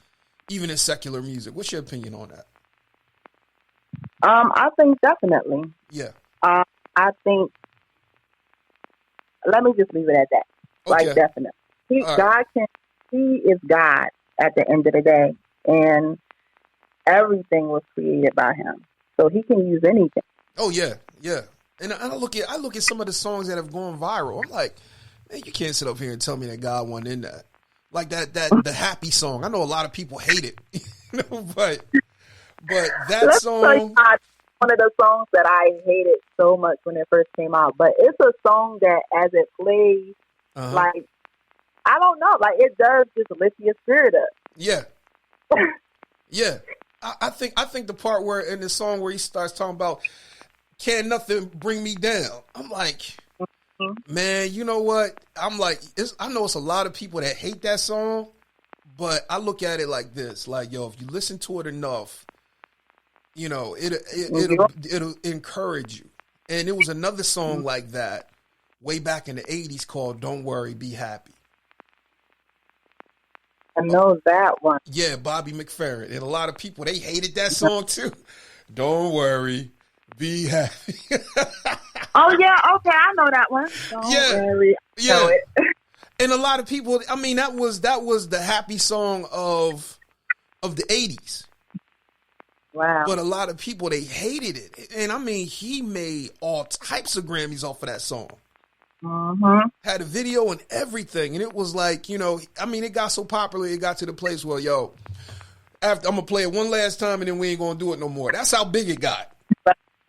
even in secular music. What's your opinion on that? I think definitely. Yeah. I think, let me just leave it at that. Okay. Like, definitely. He is God at the end of the day. And everything was created by him. So he can use anything. Oh, yeah. Yeah. And I look at some of the songs that have gone viral. I'm like, man, you can't sit up here and tell me that God wasn't in that. Like that the happy song. I know a lot of people hate it, you know, but that song. One of the songs that I hated so much when it first came out, but it's a song that as it plays, like, I don't know, like it does just lift your spirit up. Yeah, yeah. I think the part where in the song where he starts talking about "Can't nothing bring me down," I'm like, man, you know what? I'm like, I know it's a lot of people that hate that song, but I look at it like this: like, yo, if you listen to it enough, you know, it'll encourage you. And it was another song like that way back in the 80s called "Don't Worry, Be Happy." I know that one. Yeah, Bobby McFerrin. And a lot of people, they hated that song too. Don't worry, be happy. Oh yeah, okay, I know that one. Don't worry, I know it. And a lot of people, I mean, that was the happy song of the 80s. Wow. But a lot of people, they hated it. And I mean, he made all types of Grammys off of that song. Mm-hmm. Had a video and everything. And it was like, you know, I mean, it got so popular, it got to the place where, yo, after I'm going to play it one last time and then we ain't going to do it no more. That's how big it got.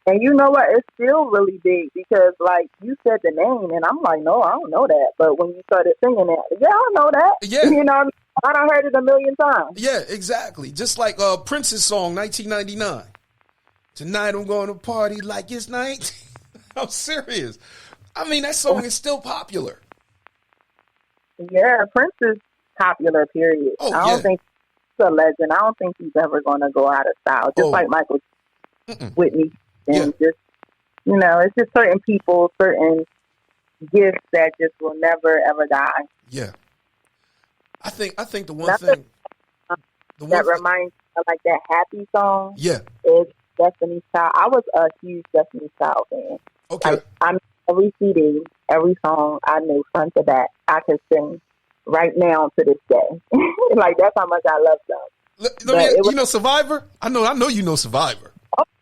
And you know what? It's still really big because, like, you said the name, and I'm like, no, I don't know that. But when you started singing it, yeah, I know that. Yeah. You know, I done heard it a million times. Yeah, exactly. Just like Prince's song, 1999. Tonight I'm going to party like it's night. I'm serious. I mean, that song is still popular. Yeah, Prince is popular, period. Oh, I don't think he's a legend. I don't think he's ever going to go out of style. Just like Michael Whitney. And just, you know, it's just certain people, certain gifts that just will never, ever die. Yeah. I think the one thing that reminds me of like that happy song. Yeah. Is Destiny's Child. I was a huge Destiny's Child fan. Okay. Like, I mean, every CD, every song I knew front to back, I could sing right now to this day. Like, that's how much I love them. You know Survivor? I know you know Survivor.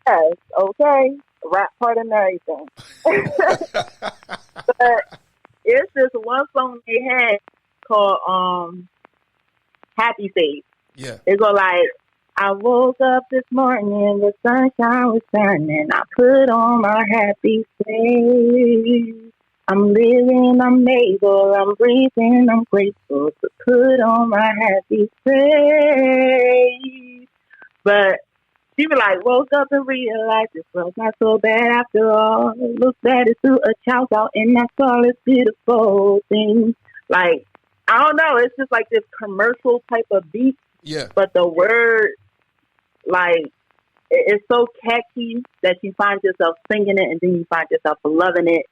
Yes, okay. Rap part and everything. But it's just one song they had called Happy Face. Yeah. It go like, I woke up this morning, the sunshine was shining, I put on my happy face. I'm living, I'm able, I'm breathing, I'm grateful to put on my happy face. But she be like, woke up and realized this was not so bad after all. Look better through a child out, and that's all it's beautiful thing. Like, I don't know, it's just like this commercial type of beat. Yeah. But the word, like, it's so catchy that you find yourself singing it, and then you find yourself loving it.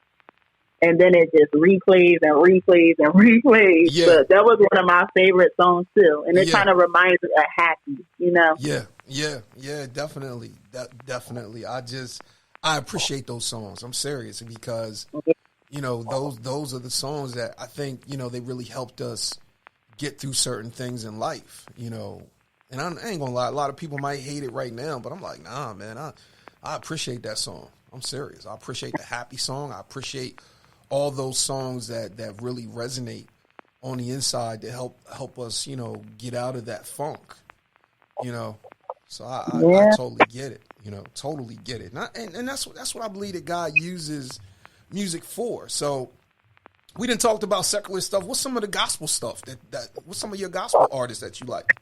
And then it just replays and replays and replays. Yeah. But that was one of my favorite songs too. And it kind of reminds me of Happy, you know? Yeah, definitely. Definitely. I appreciate those songs. I'm serious because, you know, those are the songs that I think, you know, they really helped us get through certain things in life, you know. And I ain't gonna lie, a lot of people might hate it right now, but I'm like, nah, man, I appreciate that song. I'm serious. I appreciate the happy song. I appreciate all those songs that really resonate on the inside to help us, you know, get out of that funk, you know. So I totally get it, you know, totally get it. And that's what I believe that God uses music for. So we done talked about secular stuff. What's some of the gospel stuff what's some of your gospel artists that you like?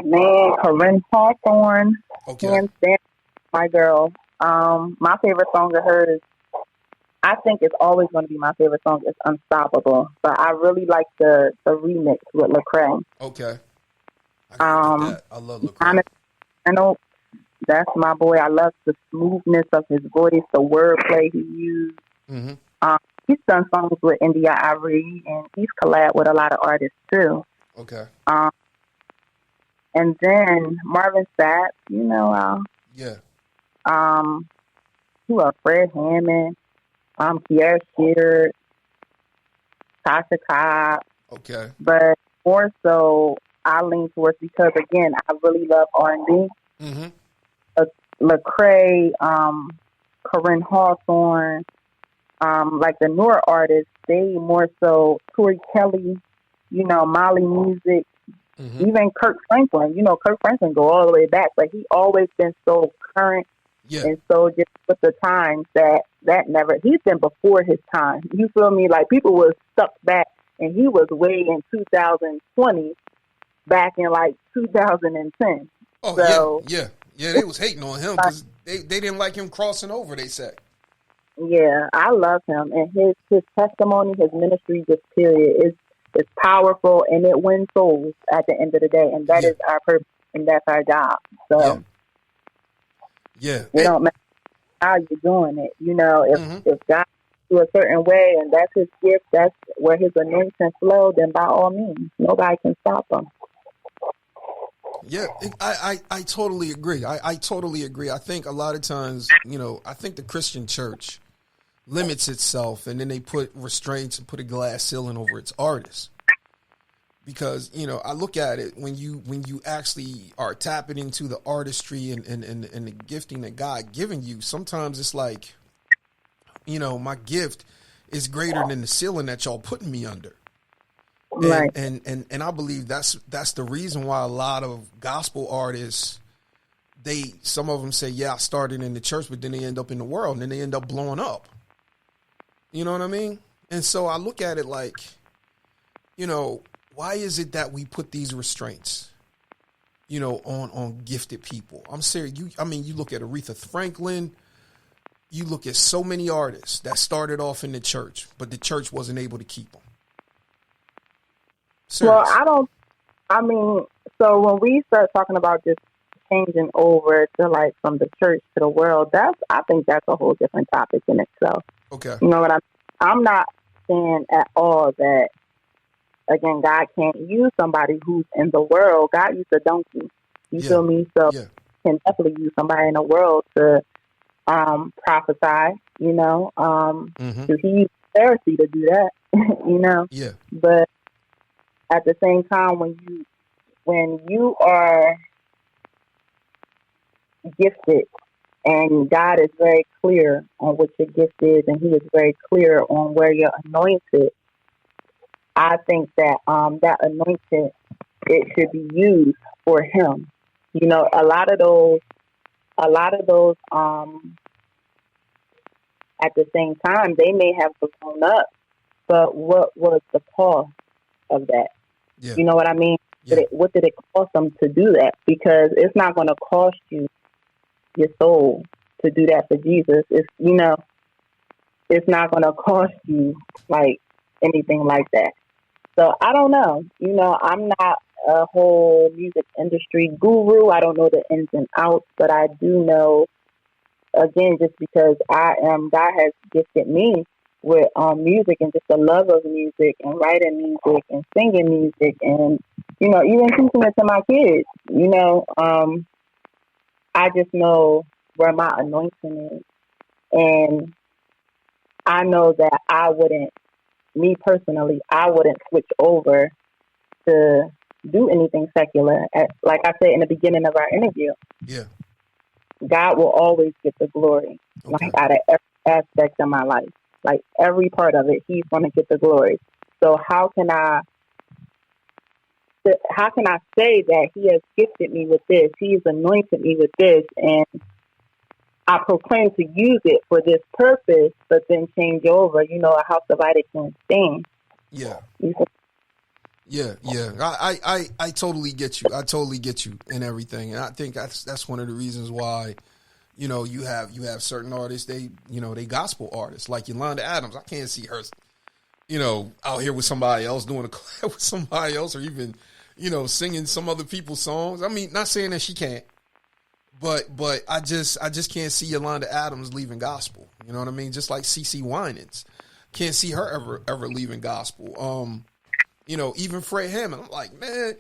Man, Corinne Hawthorne, okay, hands down, my girl. My favorite song of hers, I think it's always going to be my favorite song, is Unstoppable. But I really like the remix with Lecrae. Okay. I love Lecrae. I know that's my boy. I love the smoothness of his voice, the wordplay he used. Mm-hmm. He's done songs with India Ivory, and he's collabed with a lot of artists too. Okay. And then Marvin Sapp, you know. Yeah. Who else? Fred Hammond, Kiara Sheard, Tasha Cobb. Okay. But more so, I lean towards, because again, I really love R&B. Mm-hmm. Lecrae, Corinne Hawthorne, like the newer artists, they more so Tori Kelly, you know, Molly Music, even Kirk Franklin. You know, Kirk Franklin go all the way back, but he always been so current. Yeah. And so just with the times that never, he's been before his time. You feel me? Like, people was stuck back, and he was way in 2020, back in like 2010. Oh, so, yeah. They was hating on him because they didn't like him crossing over, they said. Yeah, I love him, and his testimony, his ministry, just period, is powerful, and it wins souls at the end of the day, and that is our purpose, and that's our job. So, yeah. It don't matter how you're doing it. You know, if God to a certain way, and that's his gift, that's where his anointing flows, then by all means, nobody can stop him. Yeah, I totally agree. I totally agree. I think a lot of times, I think the Christian church limits itself, and then they put restraints and put a glass ceiling over its artists. Because, I look at it when you actually are tapping into the artistry and the gifting that God given you, sometimes it's like, my gift is greater than the ceiling that y'all putting me under. Right. And I believe that's the reason why a lot of gospel artists, some of them say, yeah, I started in the church, but then they end up in the world and then they end up blowing up. You know what I mean? And so I look at it like, why is it that we put these restraints, on gifted people? I'm serious. You look at Aretha Franklin, you look at so many artists that started off in the church, but the church wasn't able to keep them. Serious. Well, so when we start talking about just changing over to like from the church to the world, I think that's a whole different topic in itself. Okay. You know what I'm not saying at all that, again, God can't use somebody who's in the world. God used a donkey. You feel me? So can definitely use somebody in the world to prophesy, So he used Pharisee to do that, Yeah. But at the same time, when you are gifted and God is very clear on what your gift is and he is very clear on where you're anointed, I think that that anointing, it should be used for him. A lot of those at the same time, they may have blown up, but what was the cost of that? Yeah. You know what I mean? Yeah. What did it cost them to do that? Because it's not going to cost you your soul to do that for Jesus. It's not going to cost you like anything like that. So I don't know. I'm not a whole music industry guru. I don't know the ins and outs, but I do know, again, just because God has gifted me with music and just the love of music and writing music and singing music and, even teaching it to my kids, I just know where my anointing is. And I know that I wouldn't switch over to do anything secular. Like I said in the beginning of our interview, God will always get the glory, like out of every aspect of my life, like every part of it, he's going to get the glory. So how can I say that he has gifted me with this, he has anointed me with this, and I proclaim to use it for this purpose, but then change over, a house divided can't stand. Yeah. I totally get you. I totally get you and everything. And I think that's one of the reasons why, you have certain artists, they gospel artists like Yolanda Adams. I can't see her, out here with somebody else doing a collab with somebody else or even, singing some other people's songs. I mean, not saying that she can't, but I just can't see Yolanda Adams leaving gospel. You know what I mean? Just like CeCe Winans. Can't see her ever leaving gospel. Even Fred Hammond. I'm like, man,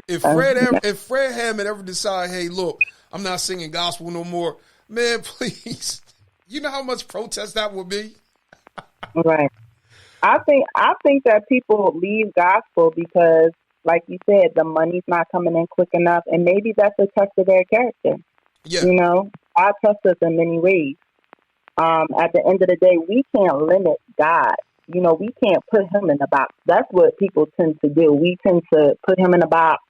if Fred Hammond ever decide, hey, look, I'm not singing gospel no more, man, please. You know how much protest that would be? Right. I think that people leave gospel because, like you said, the money's not coming in quick enough, and maybe that's a test of their character. Yeah. God tests us in many ways. At the end of the day, we can't limit God. We can't put him in a box. That's what people tend to do. We tend to put him in a box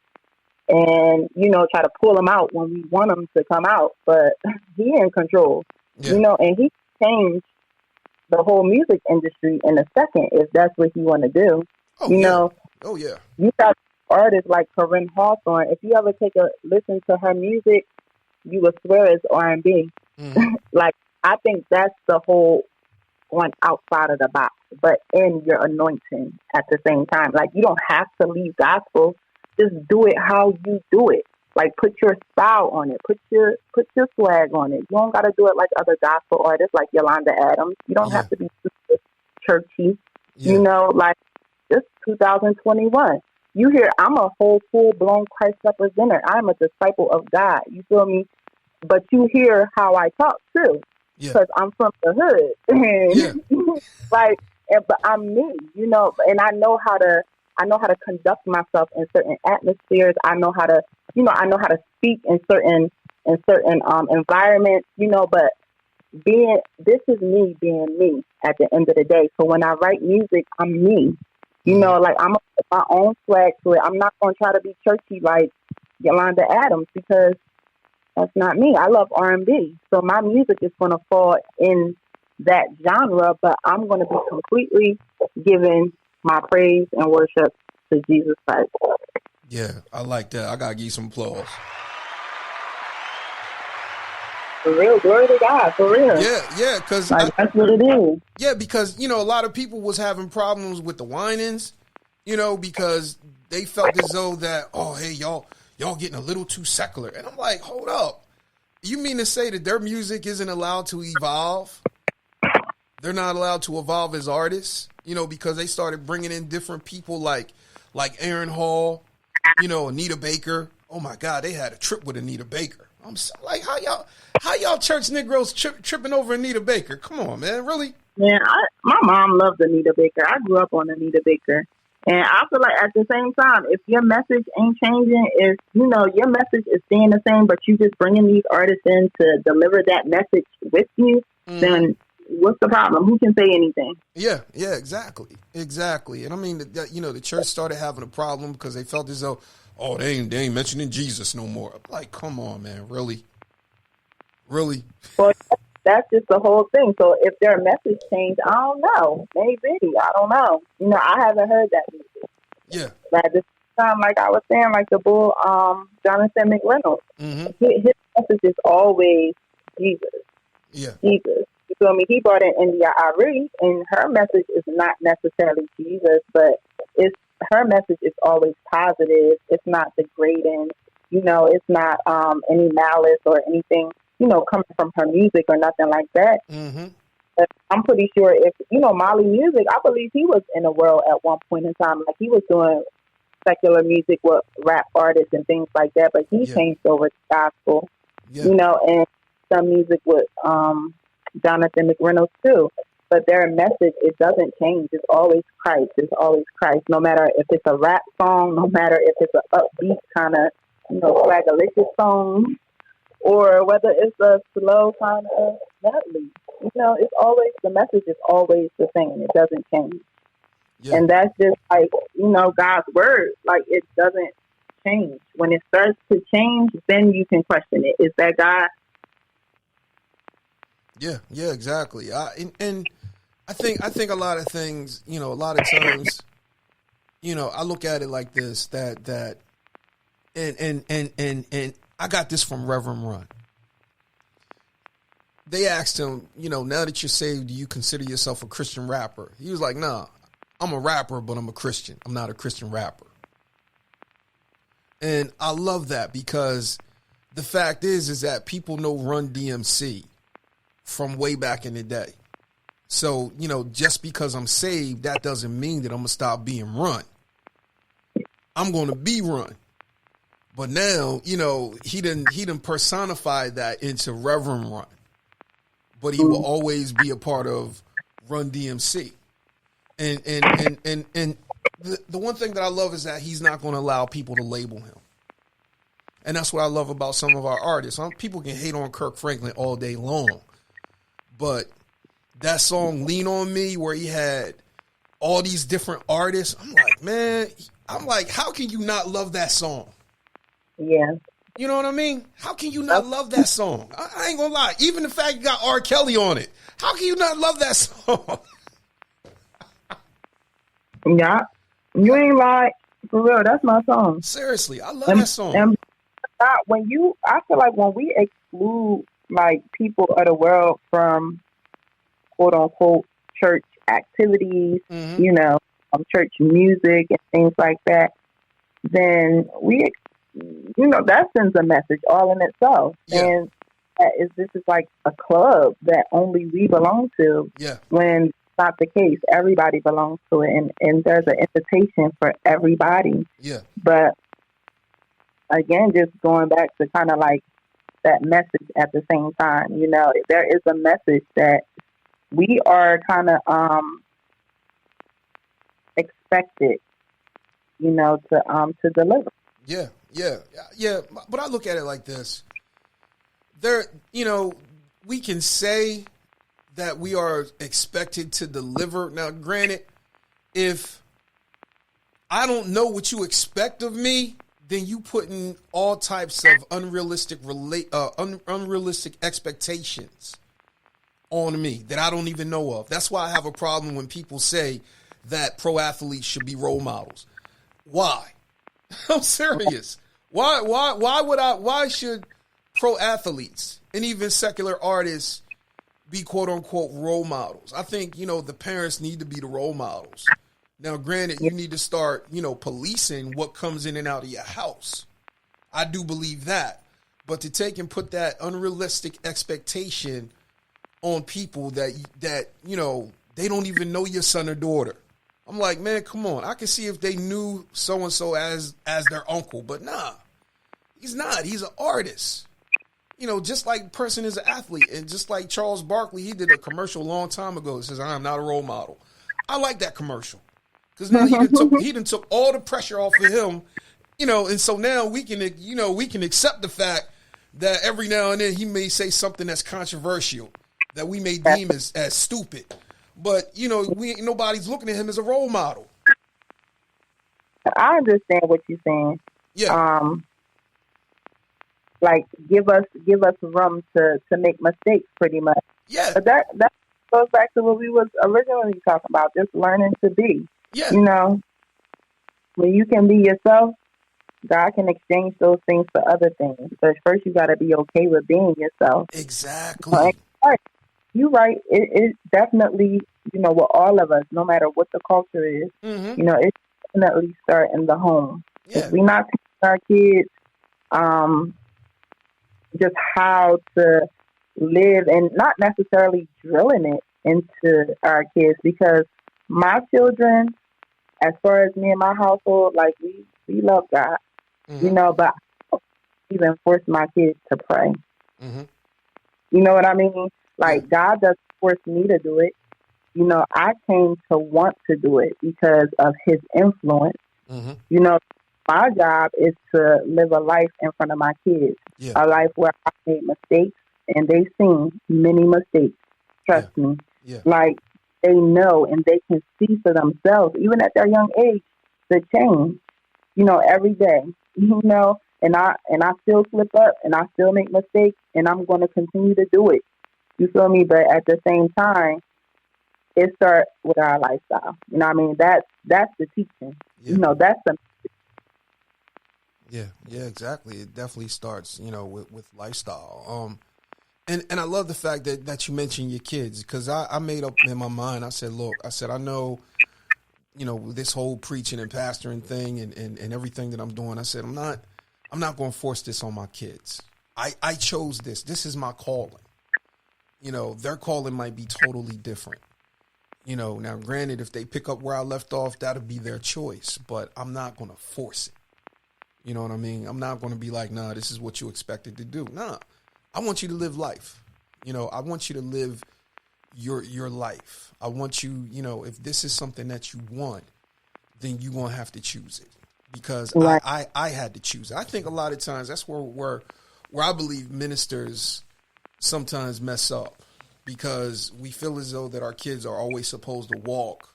and, try to pull him out when we want him to come out. But he in control, and he changed the whole music industry in a second if that's what he want to do. Oh, yeah. You got artists like Corinne Hawthorne. If you ever take a listen to her music, you would swear it's R&B. Mm-hmm. Like, I think that's the whole on outside of the box, but in your anointing at the same time. Like, you don't have to leave gospel. Just do it how you do it. Like, put your style on it. Put your swag on it. You don't got to do it like other gospel artists like Yolanda Adams. You don't have to be super churchy. Yeah. You know, like, this 2021. You hear, I'm a whole full-blown Christ representative. I'm a disciple of God. You feel me? But you hear how I talk, too. Yeah. Because I'm from the hood. And, Yeah. like, but I'm me, you know, and I know how to conduct myself in certain atmospheres. I know how to speak in certain environments, you know, but this is me being me at the end of the day. So when I write music, I'm me, you know, like, I'm going to put my own swag to it. I'm not going to try to be churchy like Yolanda Adams, because that's not me. I love R&B. So my music is going to fall in that genre, but I'm going to be completely giving my praise and worship to Jesus Christ. Yeah, I like that. I got to give you some applause. For real, glory to God, for real. Yeah, because like, that's what it is. Yeah, because, you know, a lot of people was having problems with the whinings, you know, because they felt as though that, oh, hey, y'all getting a little too secular. And I'm like, hold up. You mean to say that their music isn't allowed to evolve? They're not allowed to evolve as artists, you know, because they started bringing in different people like Aaron Hall, you know, Anita Baker. Oh, my God, they had a trip with Anita Baker. I'm so, like, how y'all church Negroes tripping over Anita Baker? Come on, man, really? Man, my mom loved Anita Baker. I grew up on Anita Baker. And I feel like at the same time, if your message ain't changing, if, you know, your message is staying the same, but you just bringing these artists in to deliver that message with you, then what's the problem? Who can say anything? Yeah, exactly. And I mean, you know, the church started having a problem because they felt as though, oh, they ain't mentioning Jesus no more. I'm like, come on, man, really? Well, that's just the whole thing. So if their message changed, I don't know. Maybe. I don't know. You know, I haven't heard that music. Yeah. But at this time, like I was saying, like the bull, Jonathan McReynolds, his message is always Jesus. Yeah. Jesus. You feel me? He brought in India Ari, and her message is not necessarily Jesus, but her message is always positive. It's not degrading. You know, it's not any malice or anything, you know, coming from her music or nothing like that. But I'm pretty sure if, you know, Mali Music, I believe he was in the world at one point in time. Like, he was doing secular music with rap artists and things like that, but he changed over to gospel, you know, and some music with Jonathan McReynolds too. But their message, it doesn't change. It's always Christ. It's always Christ. No matter if it's a rap song, no matter if it's an upbeat kind of, you know, swagalicious song, or whether it's a slow kind of medley. You know, it's always, the message is always the same. It doesn't change. Yeah. And that's just like, you know, God's word. Like, it doesn't change. When it starts to change, then you can question it. Is that God? Yeah, exactly. And I think a lot of things, you know, a lot of times, you know, I look at it like this, that and I got this from Reverend Run. They asked him, you know, now that you're saved, do you consider yourself a Christian rapper? He was like, nah, I'm a rapper, but I'm a Christian. I'm not a Christian rapper. And I love that, because the fact is that people know Run DMC from way back in the day. So, you know, just because I'm saved, that doesn't mean that I'm going to stop being Run. I'm going to be Run. But now, you know, he didn't personify that into Reverend Run. But he will always be a part of Run DMC. And the one thing that I love is that he's not going to allow people to label him. And that's what I love about some of our artists. People can hate on Kirk Franklin all day long, but that song Lean On Me, where he had all these different artists, I'm like, man, how can you not love that song? Yeah. You know what I mean? How can you not love that song? I ain't gonna lie. Even the fact you got R. Kelly on it, how can you not love that song? Yeah. You ain't like, for real, that's my song. Seriously, I love that song. And I feel like when we exclude, like, people of the world from quote unquote church activities, you know, church music and things like that, then we that sends a message all in itself. Yeah. And this is like a club that only we belong to. Yeah. When it's not the case, everybody belongs to it, and there's an invitation for everybody. Yeah. But again, just going back to kind of like that message at the same time, there is a message that we are kind of expected, to deliver. Yeah. But I look at it like this. We can say that we are expected to deliver. Now, granted, if I don't know what you expect of me, then you putting all types of unrealistic expectations on me that I don't even know of. That's why I have a problem when people say that pro athletes should be role models. Why? I'm serious. Why should pro athletes and even secular artists be quote unquote role models? I think, the parents need to be the role models. Now, granted, you need to start, policing what comes in and out of your house. I do believe that. But to take and put that unrealistic expectation on people that they don't even know your son or daughter. I'm like, man, come on. I can see if they knew so-and-so as their uncle, but nah, he's not. He's an artist. Just like person is an athlete. And just like Charles Barkley, he did a commercial a long time ago that says, I am not a role model. I like that commercial. Because now he done took all the pressure off of him, and so now we can accept the fact that every now and then he may say something that's controversial that we may deem as stupid. But, nobody's looking at him as a role model. I understand what you're saying. Yeah. Like give us room to make mistakes pretty much. Yeah. But that goes back to what we was originally talking about, just learning to be. Yeah. When you can be yourself, God can exchange those things for other things. But first you got to be okay with being yourself. Exactly. You're right. It definitely, with all of us, no matter what the culture is, it definitely start in the home. Yeah. If we're not teaching our kids just how to live and not necessarily drilling it into our kids, because my children, as far as me and my household, like we love God, but I don't even force my kids to pray. Mm-hmm. You know what I mean? Like, God doesn't force me to do it. I came to want to do it because of his influence. Mm-hmm. My job is to live a life in front of my kids, a life where I made mistakes and they've seen many mistakes. Trust me. Yeah. Like, they know and they can see for themselves, even at their young age, the change, every day, and I still slip up and I still make mistakes and I'm going to continue to do it. You feel me? But at the same time, it starts with our lifestyle. That's the teaching. Yeah. That's the. Yeah, exactly. It definitely starts, with lifestyle. And I love the fact that you mentioned your kids, because I made up in my mind. I said, look, I know, this whole preaching and pastoring thing and everything that I'm doing. I said, I'm not going to force this on my kids. I chose this. This is my calling. Their calling might be totally different. Now granted, if they pick up where I left off, that'll be their choice, but I'm not going to force it. You know what I mean? I'm not going to be like, nah, this is what you expected to do. Nah, I want you to live life. I want you to live your life. I want you, if this is something that you want, then you're going to have to choose it, because right. I had to choose it. I think a lot of times that's where I believe ministers sometimes mess up, because we feel as though that our kids are always supposed to walk,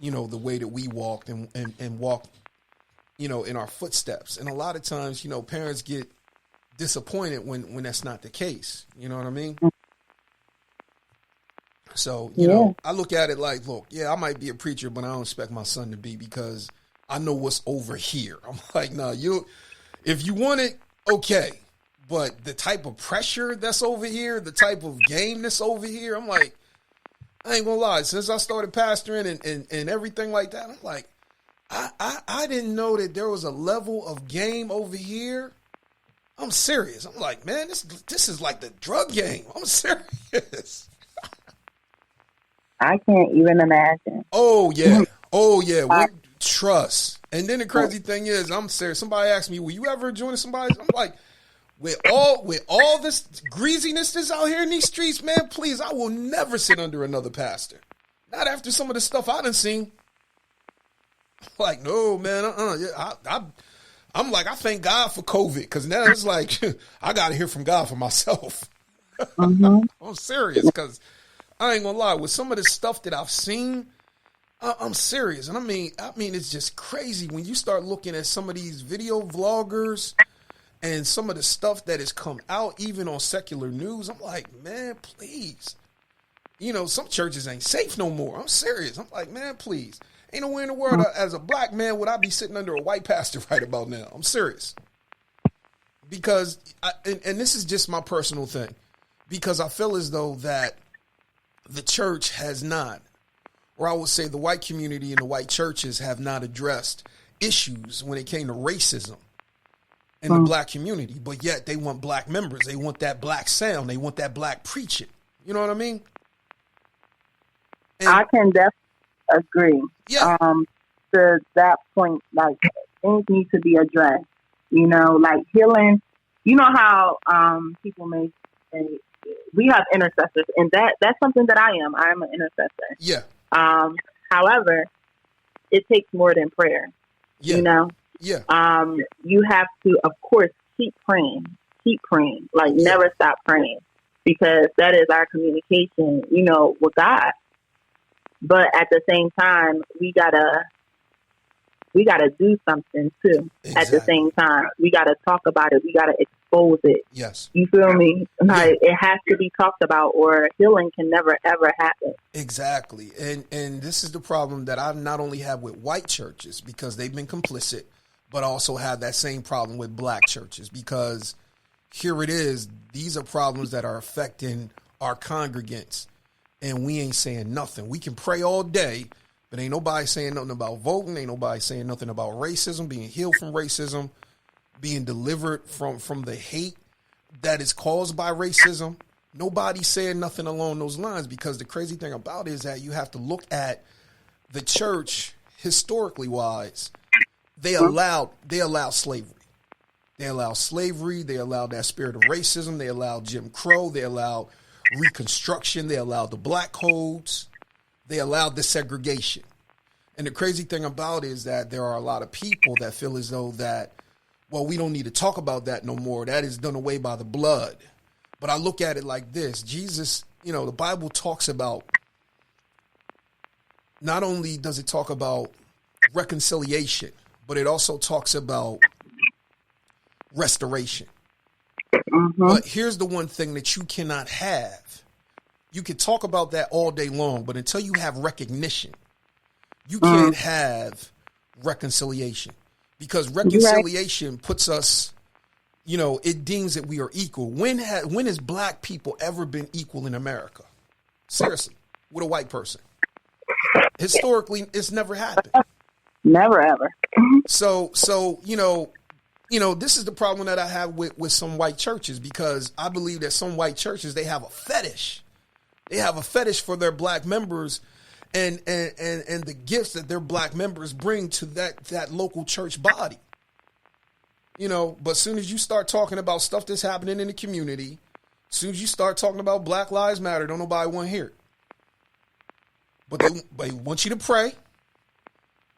the way that we walked and walk, in our footsteps. And a lot of times, parents get disappointed when that's not the case. You know what I mean? So, I look at it like, look, I might be a preacher, but I don't expect my son to be, because I know what's over here. I'm like, no, if you want it, okay. But the type of pressure that's over here, the type of game that's over here, I'm like, I ain't gonna lie. Since I started pastoring and everything like that, I'm like, I didn't know that there was a level of game over here. I'm serious. I'm like, man, this is like the drug game. I'm serious. I can't even imagine. Oh yeah. Oh yeah. Trust. And then the crazy thing is, I'm serious. Somebody asked me, will you ever join somebody? I'm like, with all this greasiness that's out here in these streets, man, please, I will never sit under another pastor. Not after some of the stuff I done seen. Like, no, man, I'm like, I thank God for COVID, because now it's like, I got to hear from God for myself. Mm-hmm. I'm serious, because I ain't gonna lie, with some of the stuff that I've seen, I'm serious. And I mean, it's just crazy when you start looking at some of these video vloggers and some of the stuff that has come out, even on secular news. I'm like, man, please. You know, some churches ain't safe no more. I'm serious. I'm like, man, please. Ain't nowhere in the world as a black man would I be sitting under a white pastor right about now. I'm serious. Because, and this is just my personal thing, because I feel as though that the church has not, or I would say the white community and the white churches have not addressed issues when it came to racism in the black community. But yet they want black members. They want that black sound. They want that black preaching. You know what I mean? And, I can definitely agree. Yeah. To that point, like, things need to be addressed. You know, like healing. You know how people may say we have intercessors, and that's something that I am. I am an intercessor. Yeah. However, it takes more than prayer. Yeah. You know. Yeah. You have to, of course, keep praying. Like, never stop praying, because that is our communication, you know, with God. But at the same time, we gotta do something too. Exactly. At the same time, we gotta talk about it. We gotta expose it. Yes. You feel me? Like, it has to be talked about, or healing can never ever happen. Exactly. And this is the problem that I not only have with white churches, because they've been complicit, but also have that same problem with black churches, because here it is. These are problems that are affecting our congregants, and we ain't saying nothing. We can pray all day, but ain't nobody saying nothing about voting. Ain't nobody saying nothing about racism, being healed from racism, being delivered from the hate that is caused by racism. Nobody's saying nothing along those lines, because the crazy thing about it is that you have to look at the church historically wise. They allowed slavery. They allowed slavery. They allowed that spirit of racism. They allowed Jim Crow. They allowed Reconstruction. They allowed the black codes. They allowed the segregation. And the crazy thing about it is that there are a lot of people that feel as though that, well, we don't need to talk about that no more. That is done away by the blood. But I look at it like this. Jesus, you know, the Bible talks about, not only does it talk about reconciliation, but it also talks about restoration. Mm-hmm. But here's the one thing that you cannot have. You can talk about that all day long, but until you have recognition, you can't have reconciliation, because reconciliation puts us, you know, it deems that we are equal. When has black people ever been equal in America? Seriously, with a white person? Historically, it's never happened. Never ever. So you know, this is the problem that I have with some white churches, because I believe that some white churches, they have a fetish. They have a fetish for their black members and the gifts that their black members bring to that local church body. You know, but as soon as you start talking about stuff that's happening in the community, as soon as you start talking about Black Lives Matter, don't nobody want to hear it. But they want you to pray.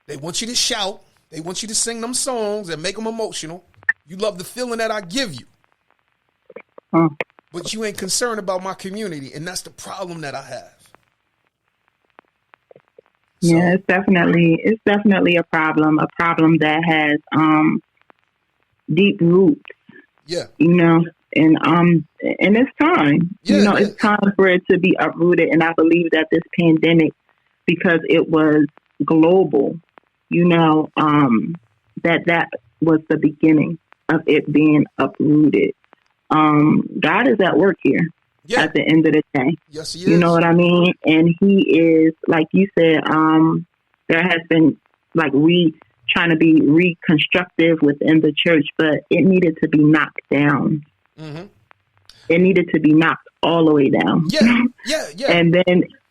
They want you to shout. They want you to sing them songs and make them emotional. You love the feeling that I give you. But you ain't concerned about my community, and that's the problem that I have. So, yeah, it's definitely a problem that has deep roots. Yeah. You know, and it's time. Yeah, you know, it's time for it to be uprooted, and I believe that this pandemic, because it was global, you know, that was the beginning of it being uprooted. God is at work here at the end of the day. Yes, he is. You know what I mean? And he is, like you said, there has been like trying to be reconstructive within the church, but it needed to be knocked down. Mm-hmm. It needed to be knocked all the way down. Yeah.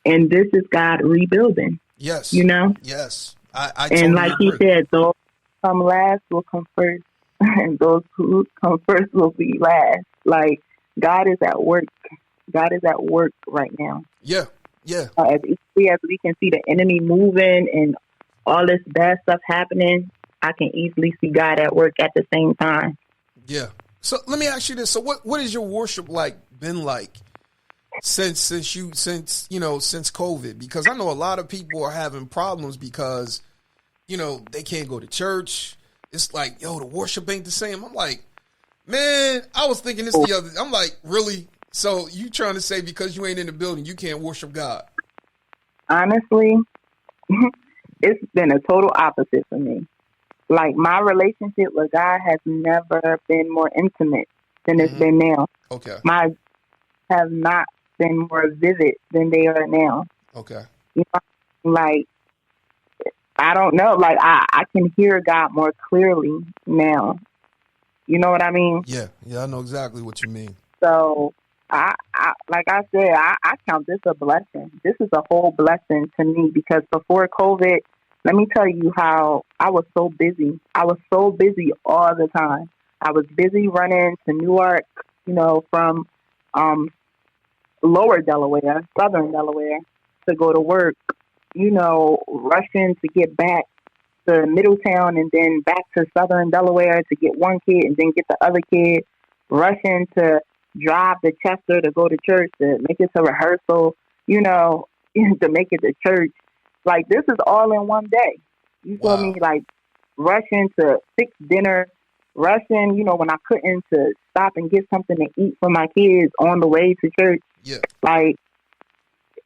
And this is God rebuilding. Yes. You know? Yes. I and totally like agree. he said, those who come last will come first, and those who come first will be last. Like, God is at work. God is at work right now. Yeah. As easily as we can see the enemy moving and all this bad stuff happening, I can easily see God at work at the same time. Yeah. So let me ask you this. So what is your worship been like since COVID? Because I know a lot of people are having problems because, they can't go to church. It's like, the worship ain't the same. I'm like, man, I was thinking this the other. I'm like, really? So you trying to say because you ain't in the building, you can't worship God? Honestly, it's been a total opposite for me. Like, my relationship with God has never been more intimate than it's been now. Okay. My have not been more vivid than they are now. Okay. Like, I don't know. Like, I can hear God more clearly now. You know what I mean? Yeah, I know exactly what you mean. So, I like I said, I count this a blessing. This is a whole blessing to me because before COVID, let me tell you how I was so busy. I was so busy all the time. I was busy running to Newark, from lower Delaware, southern Delaware, to go to work, rushing to get back to Middletown and then back to southern Delaware to get one kid and then get the other kid, rushing to drive to Chester to go to church, to make it to rehearsal, to make it to church. Like, this is all in one day. You feel me? Like, rushing to fix dinner, rushing, when I couldn't, to stop and get something to eat for my kids on the way to church. Yeah. Like,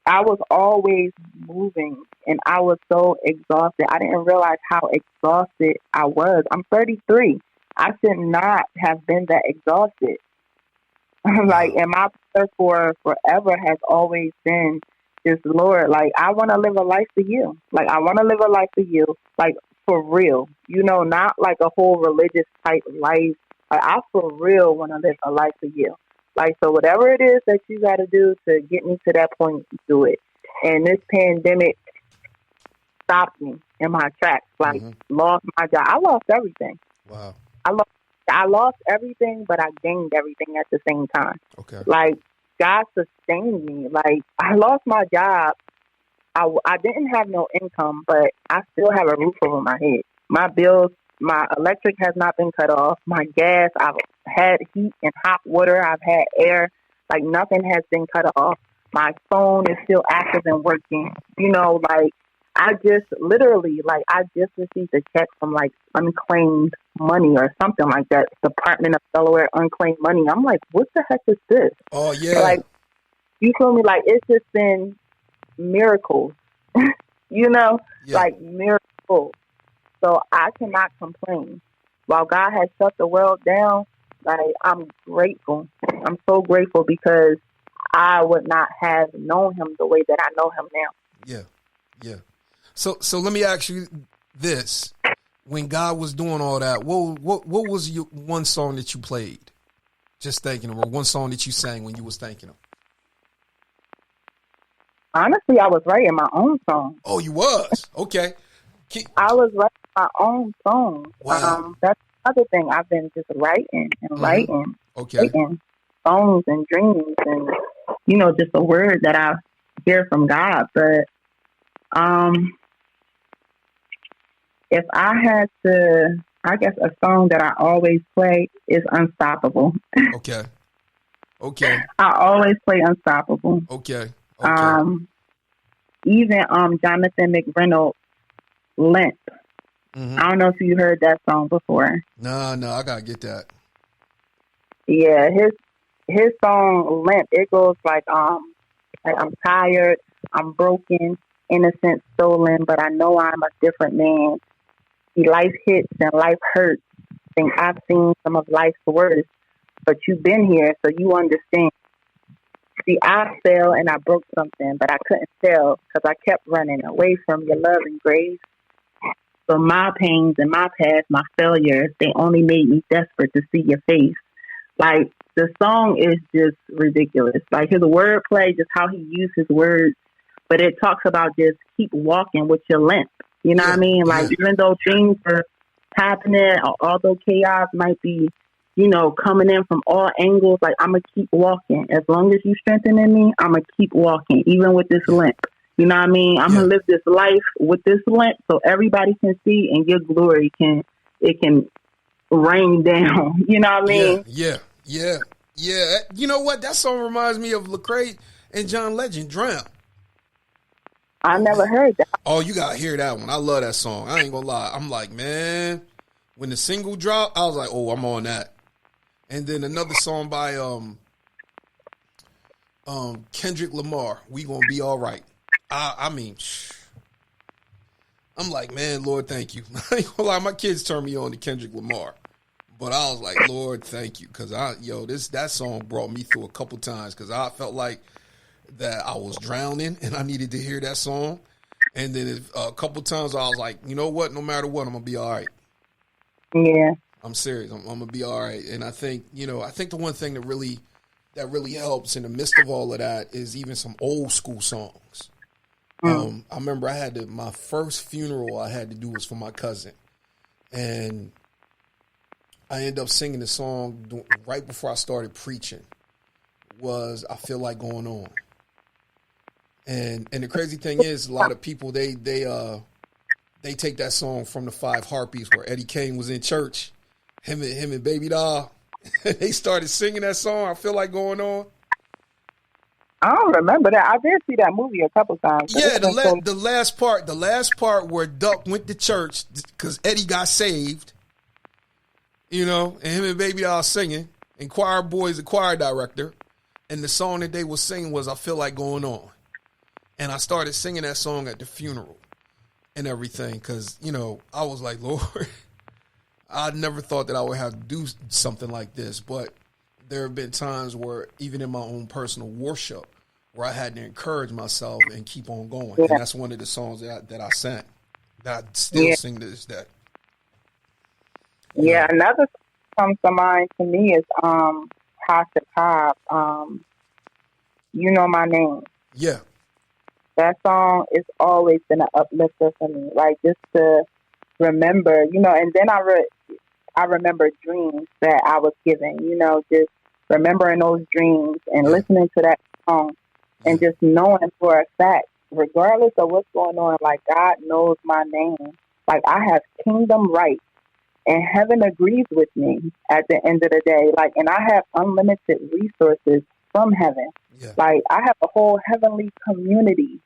I was always moving, and I was so exhausted. I didn't realize how exhausted I was. I'm 33. I should not have been that exhausted. Like, and my prayer for forever has always been just, Lord, like, I want to live a life for you. Like, I want to live a life for you, like, for real. Not like a whole religious type life. Like, I for real want to live a life for you. Like, so whatever it is that you got to do to get me to that point, do it. And this pandemic stopped me in my tracks. Like, lost my job. I lost everything. Wow. I lost everything, but I gained everything at the same time. Okay. Like, God sustained me. Like, I lost my job. I didn't have no income, but I still have a roof over my head. My bills, my electric has not been cut off. My gas, I've had heat and hot water. I've had air. Like, nothing has been cut off. My phone is still active and working. Like, I just received a check from, like, unclaimed money or something like that. Department of Delaware unclaimed money. I'm like, what the heck is this? Oh, yeah. Like, you feel me? Like, it's just been miracles, like miracles. So I cannot complain. While God has shut the world down, like, I'm grateful. I'm so grateful because I would not have known him the way that I know him now. Yeah. So let me ask you this: when God was doing all that, what was your one song that you played? Just thanking him, or one song that you sang when you was thanking him? Honestly, I was writing my own song. Oh, you was? Okay. I was writing my own songs. Wow. That's another thing. I've been just writing and writing. Okay. Writing songs and dreams and, just a word that I hear from God. But if I had to, I guess a song that I always play is Unstoppable. Okay. I always play Unstoppable. Okay. Even Jonathan McReynolds' Limp. I don't know if you heard that song before. No, I gotta get that. Yeah, his song Limp, it goes like I'm tired, I'm broken, innocent, stolen, but I know I'm a different man. See, life hits and life hurts. Think I've seen some of life's worst, but you've been here, so you understand. See, I fell and I broke something, but I couldn't tell because I kept running away from your love and grace. So my pains and my past, my failures, they only made me desperate to see your face. Like, the song is just ridiculous. Like, his wordplay, just how he used his words, but it talks about just keep walking with your limp. You know what I mean? Like, even though things are happening, or although chaos might be, you know, coming in from all angles, like, I'm going to keep walking. As long as you strengthening me, I'm going to keep walking, even with this limp. You know what I mean? I'm going to live this life with this limp so everybody can see and your glory can rain down. You know what I mean? Yeah. You know what? That song reminds me of Lecrae and John Legend, Drown. I never heard that. Oh, you got to hear that one. I love that song. I ain't going to lie. I'm like, man, when the single dropped, I was like, oh, I'm on that. And then another song by Kendrick Lamar, We Gonna Be All Right. I mean, I'm like, man, Lord, thank you. I ain't gonna lie, my kids turned me on to Kendrick Lamar. But I was like, Lord, thank you. Because that song brought me through a couple times because I felt like that I was drowning and I needed to hear that song. And then a couple times I was like, you know what? No matter what, I'm going to be all right. Yeah. I'm serious. I'm going to be all right. And I think the one thing that really helps in the midst of all of that is even some old school songs. I remember my first funeral I had to do was for my cousin. And I ended up singing the song right before I started preaching was I Feel Like Going On. And the crazy thing is a lot of people, they take that song from the Five Harpies where Eddie Kane was in church, him and Baby Doll. They started singing that song, I Feel Like Going On. I don't remember that. I did see that movie a couple times. Yeah, the last part where Duck went to church because Eddie got saved, you know, and him and Baby Doll singing, and Choir Boy's the choir director, and the song that they were singing was I Feel Like Going On. And I started singing that song at the funeral and everything because, you know, I was like, Lord, I never thought that I would have to do something like this, but there have been times where even in my own personal worship where I had to encourage myself and keep on going. Yeah. And that's one of the songs that I sang, that I still sing to this day. Yeah, another song comes to mind to me is Tasha Cobb, You Know My Name. Yeah. That song is always been an uplifter for me. Like, just to remember, you know, and then I remember dreams that I was given, you know, just remembering those dreams and listening to that song and just knowing for a fact, regardless of what's going on, like, God knows my name. Like, I have kingdom rights and heaven agrees with me at the end of the day. Like, and I have unlimited resources from heaven. Yeah. Like, I have a whole heavenly community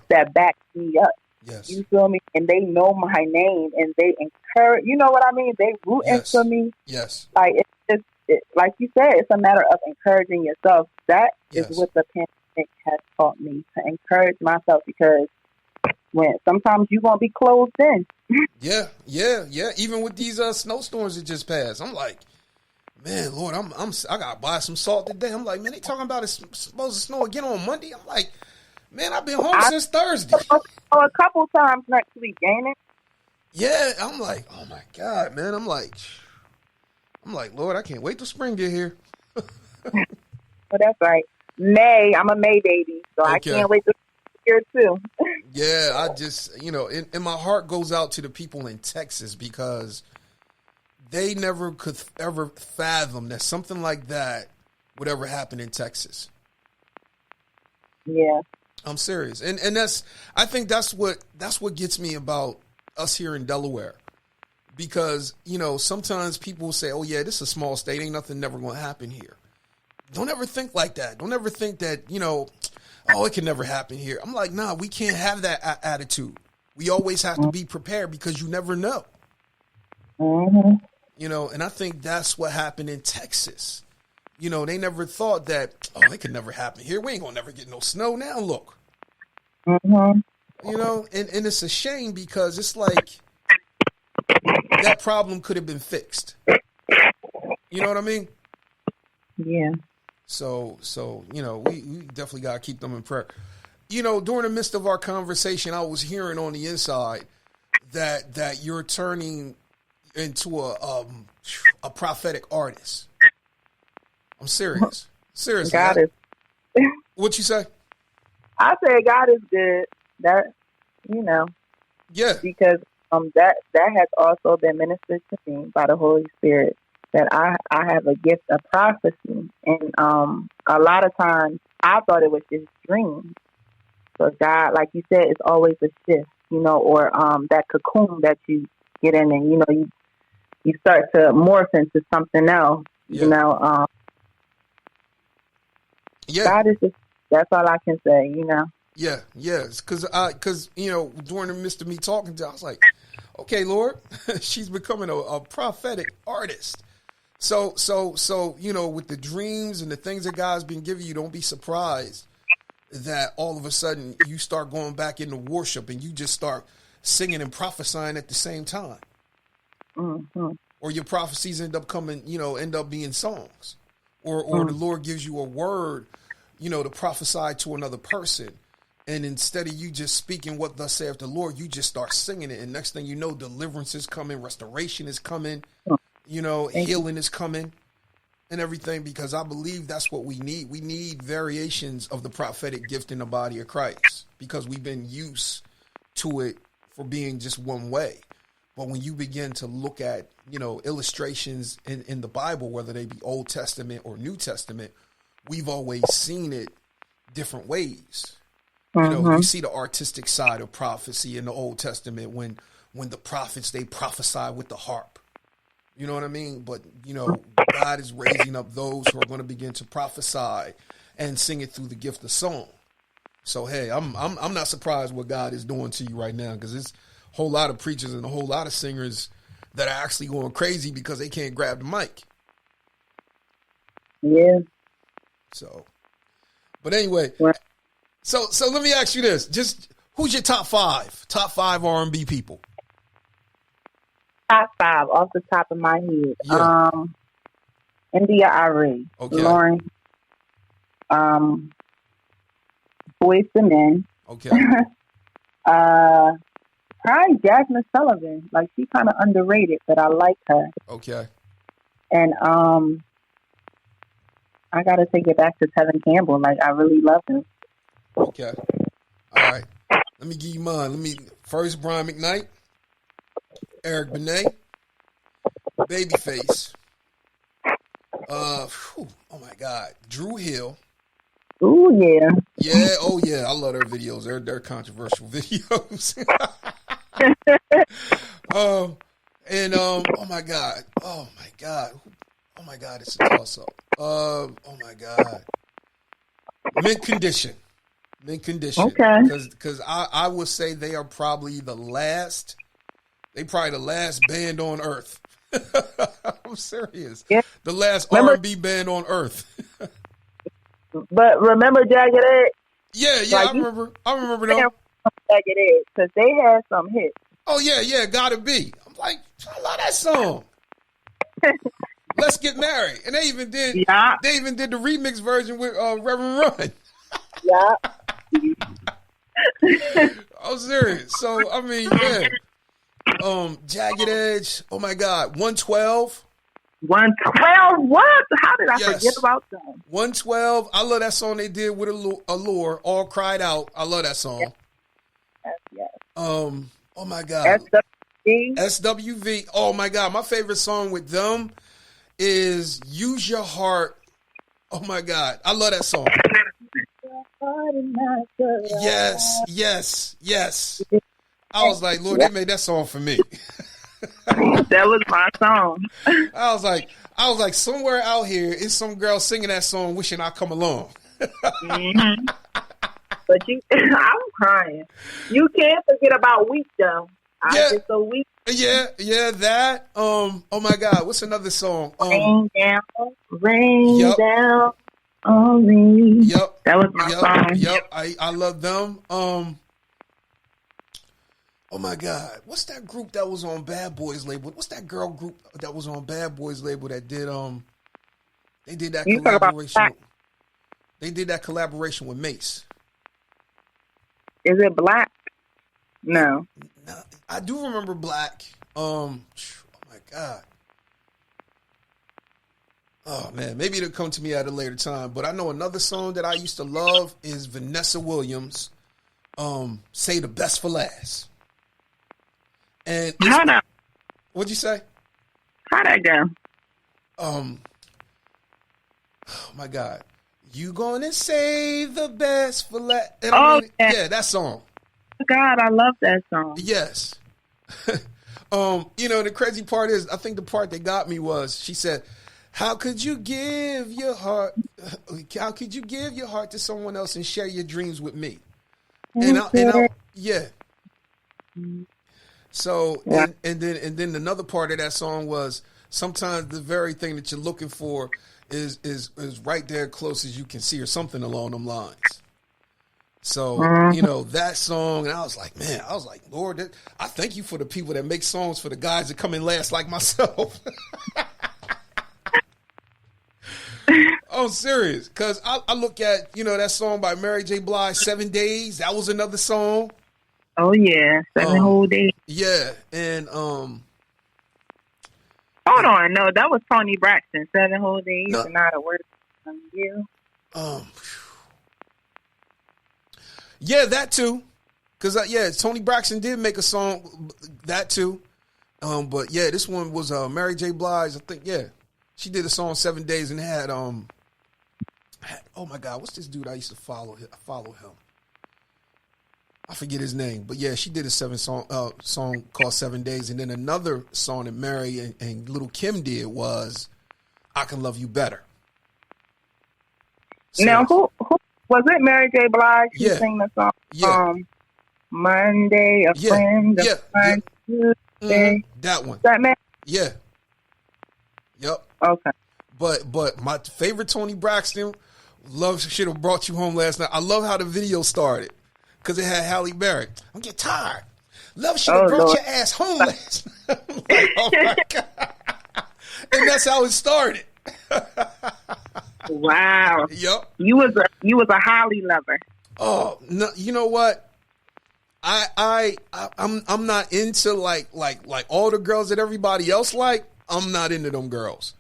that backs me up. Yes. You feel me? And they know my name and they encourage, you know what I mean? They rooting for me. Yes. Like, it's just, like you said, it's a matter of encouraging yourself. That is what the pandemic has taught me, to encourage myself, because when sometimes you're going to be closed in. Yeah. Even with these snowstorms that just passed, I'm like, man, Lord, I got to buy some salt today. I'm like, man, they talking about it's supposed to snow again on Monday. I'm like, man, I've been home since Thursday. A couple times next week, ain't it? Yeah, I'm like, oh my God, man. I'm like, Lord, I can't wait till spring get here. Well, that's right. May, I'm a May baby, so I can't wait to here too. Yeah, I just, you know, and my heart goes out to the people in Texas because they never could ever fathom that something like that would ever happen in Texas. Yeah. I'm serious. And I think that's what gets me about us here in Delaware. Because, you know, sometimes people say, oh yeah, this is a small state, ain't nothing never going to happen here. Don't ever think like that. Don't ever think that, you know, oh, it can never happen here. I'm like, nah, we can't have that attitude. We always have to be prepared because you never know. Mm-hmm. You know, and I think that's what happened in Texas. You know, they never thought that, oh, it could never happen here. We ain't going to never get no snow now. Look. Mm-hmm. You know, and it's a shame because it's like that problem could have been fixed. You know what I mean? Yeah. So you know, we definitely got to keep them in prayer. You know, during the midst of our conversation, I was hearing on the inside that you're turning into a prophetic artist. I'm serious. Seriously. God is. What you say? I said God is good. That Yeah. because that has also been ministered to me by the Holy Spirit, that I have a gift of prophecy, and a lot of times I thought it was just dreams. So God, like you said, it's always a shift, or that cocoon that you get in, and you start to morph into something else. Yeah. God is just, that's all I can say. Yeah, yes, because during the midst of me talking to her, I was like, okay, Lord, she's becoming a prophetic artist. So with the dreams and the things that God's been giving you, don't be surprised that all of a sudden you start going back into worship and you just start singing and prophesying at the same time. Mm-hmm. Or your prophecies end up being songs, or the Lord gives you a word, to prophesy to another person. And instead of you just speaking what thus saith the Lord, you just start singing it. And next thing you know, deliverance is coming, restoration is coming, healing is coming and everything, because I believe that's what we need. We need variations of the prophetic gift in the body of Christ, because we've been used to it for being just one way. But when you begin to look at, illustrations in the Bible, whether they be Old Testament or New Testament, we've always seen it different ways. You see the artistic side of prophecy in the Old Testament when the prophets, they prophesy with the harp. You know what I mean? But, God is raising up those who are going to begin to prophesy and sing it through the gift of song. So, hey, I'm not surprised what God is doing to you right now, because it's a whole lot of preachers and a whole lot of singers that are actually going crazy because they can't grab the mic. Yeah. So, but anyway, so let me ask you this: just who's your top five R&B people? Top five off the top of my head. Yeah. India Ari, Okay. Lauren, Boyz II Men. Okay. Probably Jasmine Sullivan. Like, she's kind of underrated, but I like her. Okay. And I gotta take it back to Tevin Campbell. Like, I really love him. Okay. All right. Let me give you mine. First, Brian McKnight, Eric Benet, Babyface. Oh my God, Drew Hill. Ooh, yeah. Yeah. Oh yeah. I love their videos. They're controversial videos. And oh my God. It's a toss up. Oh my God. Mint Condition. Okay. Because I would say they are probably the last band on earth. I'm serious. Yeah. The last R&B band on earth. But remember Jagged Edge? Yeah, Like, I remember them. Jagged Edge, because they had some hits. Oh yeah, Gotta Be. I'm like, I love that song. Let's Get Married. And they even did the remix version with Reverend Run. Yeah. I'm serious. So I mean, yeah. Jagged Edge. Oh my God. 112. 112. What? How did I forget about them? 112. I love that song they did with Allure. All Cried Out. I love that song. Yes. Oh my God. SWV. Oh my God. My favorite song with them is Use Your Heart. Oh my God. I love that song. Yes. I was like, Lord, they made that song for me. That was my song. I was like, somewhere out here is some girl singing that song, wishing I come along. Mm-hmm. But I'm crying. You can't forget about Weak though. I get so weak. Yeah, that. Oh my God, what's another song? Rain down on me. Yep. That was my song. Yep. I love them. Oh my God, what's that group that was on Bad Boys label? What's that girl group that was on Bad Boys label that did they did that collaboration? They did that collaboration with Mace. Is it Black? No. I do remember Black. Oh my God. Oh man, maybe it'll come to me at a later time. But I know another song that I used to love is Vanessa Williams. Say the Best for Last. And what'd you say? How'd that go? Oh my God. You gonna save the best for last. Yeah, that song. God, I love that song. Yes. The crazy part is, I think the part that got me was she said, how could you give your heart to someone else and share your dreams with me? Yeah. So, yeah. And then another part of that song was, sometimes the very thing that you're looking for is right there close as you can see, or something along them lines. So, that song, and I was like, Lord, I thank you for the people that make songs for the guys that come in last like myself. I'm serious, because I look at, that song by Mary J. Blige, 7 Days. That was another song. Oh, yeah, 7 whole days. Yeah, and hold on, no, that was Tony Braxton, 7 whole days, and not a word from you. Yeah, that too, because Tony Braxton did make a song, that too. But yeah, this one was Mary J. Blige. I think she did a song 7 Days, and had oh my God, what's this dude I used to follow him. I forget his name, but yeah, she did a song called 7 Days, and then another song that Mary and Little Kim did was I Can Love You Better. So, now, who was it? Mary J. Blige? She sang the song. Yeah. Monday, a friend, a friend, Tuesday. That one. That man. Yeah. Yep. Okay. But my favorite Tony Braxton, Love Should Have Brought You Home Last Night. I love how the video started. Because it had Halle Berry. I'm getting tired. Love should have brought your ass home last night. Like, oh my God. And that's how it started. Wow. Yep. You was a Holly lover. Oh no! You know what? I'm not into like all the girls that everybody else like. I'm not into them girls.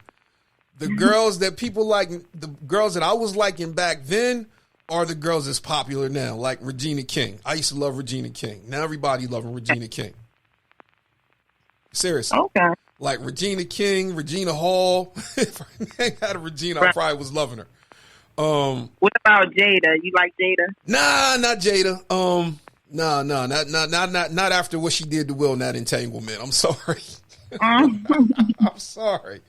The girls that people like, the girls that I was liking back then, are the girls that's popular now, like Regina King. I used to love Regina King. Now everybody loving Regina King. Seriously. Okay. Like Regina King, Regina Hall. If I had a Regina, I probably was loving her. What about Jada? You like Jada? Nah, not Jada. Not after what she did to Will in that entanglement. I'm sorry. I'm sorry.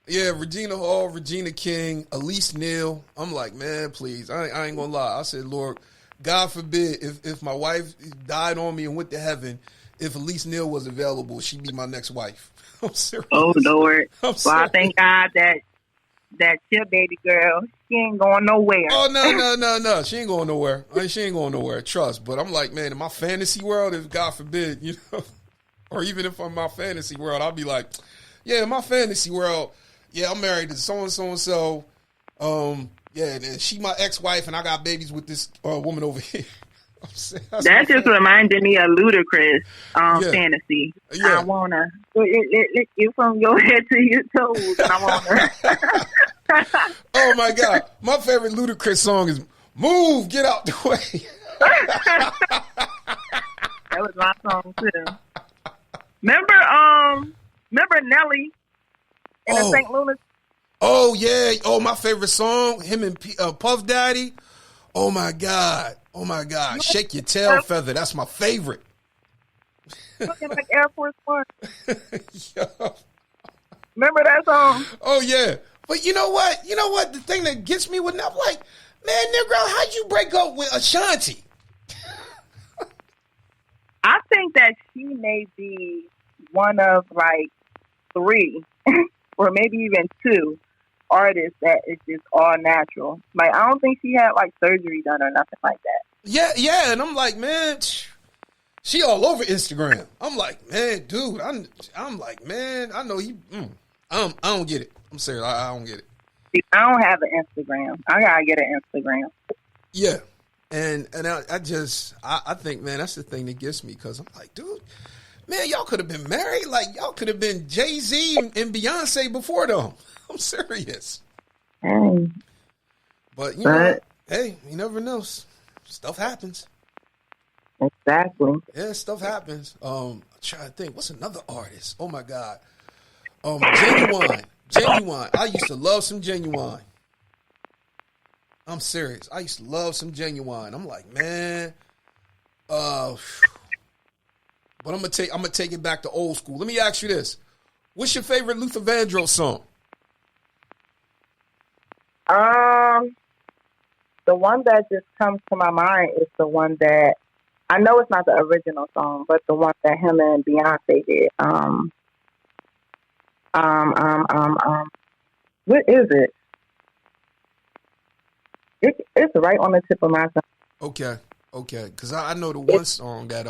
Yeah, Regina Hall, Regina King, Elise Neal. I'm like, man, please. I ain't gonna lie. I said, Lord, God forbid if my wife died on me and went to heaven, if Elise Neal was available, she'd be my next wife. I'm serious. Oh, Lord. Well, I thank God that your baby girl, she ain't going nowhere. Oh, no. She ain't going nowhere. She ain't going nowhere. Trust. But I'm like, man, in my fantasy world, if God forbid, or even if I'm in my fantasy world, I'll be like, yeah, in my fantasy world, yeah, I'm married to so-and-so. Yeah, and she my ex-wife, and I got babies with this woman over here. That just reminded me of Ludacris fantasy. Yeah. I want to lick you from your head to your toes. And I want to. Oh, my God. My favorite Ludacris song is Move, Get Out the Way. That was my song, too. Remember Nelly in the St. Louis? Oh, yeah. Oh, my favorite song, him and Puff Daddy. Oh, my God. Shake Your Tail Feather. That's my favorite. Looking like Air Force One. Yo. Remember that song? Oh, yeah. But you know what? The thing that gets me with, I'm like, man, Negro, how'd you break up with Ashanti? I think that she may be one of, like, 3 or maybe even 2 artist that is just all natural. Like, I don't think she had like surgery done or nothing like that. Yeah, and I'm like, man, she all over Instagram. I'm like, man, dude, I'm like, man, I know you. I don't get it. I'm serious, I don't get it. See, I don't have an Instagram. I gotta get an Instagram. Yeah, I think, man, that's the thing that gets me, because I'm like, dude, man, y'all could have been married. Like, y'all could have been Jay-Z and Beyonce before them. I'm serious. Hey. But, you know, hey, you never know. Stuff happens. Exactly. Yeah, stuff happens. I'm trying to think. What's another artist? Oh, my God. Genuine. Genuine. I used to love some Genuine. I'm serious. I used to love some Genuine. I'm like, man. But I'm gonna take it back to old school. Let me ask you this: what's your favorite Luther Vandross song? The one that just comes to my mind is the one that I know it's not the original song, but the one that him and Beyonce did. What is it? It's right on the tip of my tongue. Okay, because I know the one song that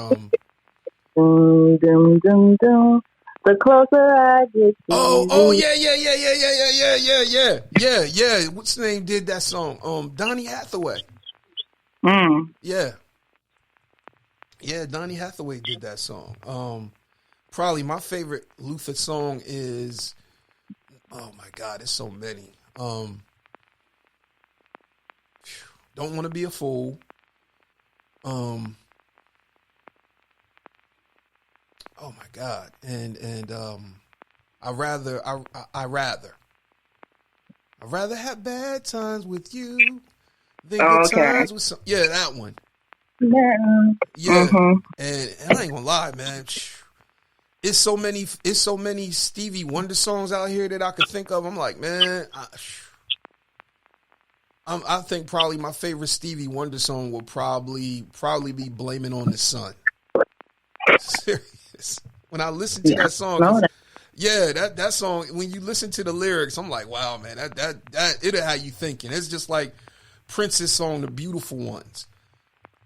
Dum, dum, dum, dum. The closer I get to Oh yeah. What's the name did that song? Donny Hathaway. Yeah, Donny Hathaway did that song. Probably my favorite Luther song is, oh my God, there's so many. Don't Want to Be a Fool. Oh my God. And I rather have bad times with you than good times with some. Yeah, that one. Yeah. And I ain't gonna lie, man. It's so many Stevie Wonder songs out here that I could think of. I'm like, man, I think probably my favorite Stevie Wonder song will probably be "Blame It on the Sun." Serious. When I listen to that song, that song. When you listen to the lyrics, I'm like, wow, man, that it'll have you thinking. It's just like Prince's song, "The Beautiful Ones."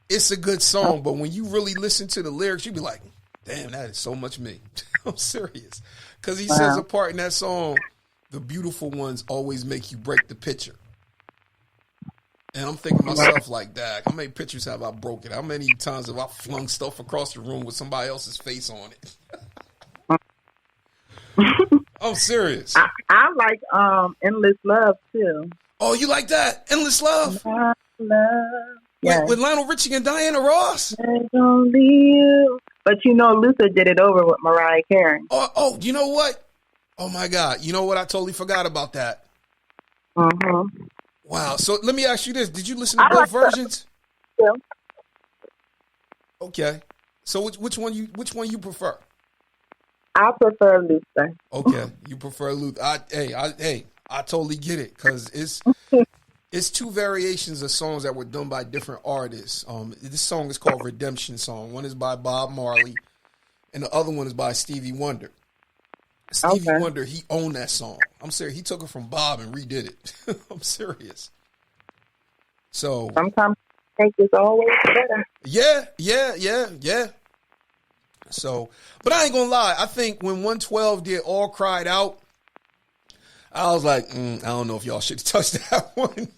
It's a good song, but when you really listen to the lyrics, you be like, damn, that is so much me. I'm serious, because he says a part in that song, "The beautiful ones always make you break the picture." And I'm thinking to myself like, that. How many pictures have I broken? How many times have I flung stuff across the room with somebody else's face on it? I'm serious. I like Endless Love too. Oh, you like that? Endless Love? Love. With Lionel Richie and Diana Ross? Only you. But you know, Luther did it over with Mariah Carey. Oh, you know what? Oh my God. You know what? I totally forgot about that. Wow. So let me ask you this. Did you listen to both versions? Yeah. Okay. So which one you prefer? I prefer Luther. Okay. You prefer Luther. I totally get it, because it's two variations of songs that were done by different artists. This song is called Redemption Song. One is by Bob Marley and the other one is by Stevie Wonder. Stevie Wonder, he owned that song. I'm serious. He took it from Bob and redid it. I'm serious. So sometimes I think it's always better. Yeah. So, but I ain't gonna lie. I think when 112 did All Cried Out, I was like, I don't know if y'all should touch that one.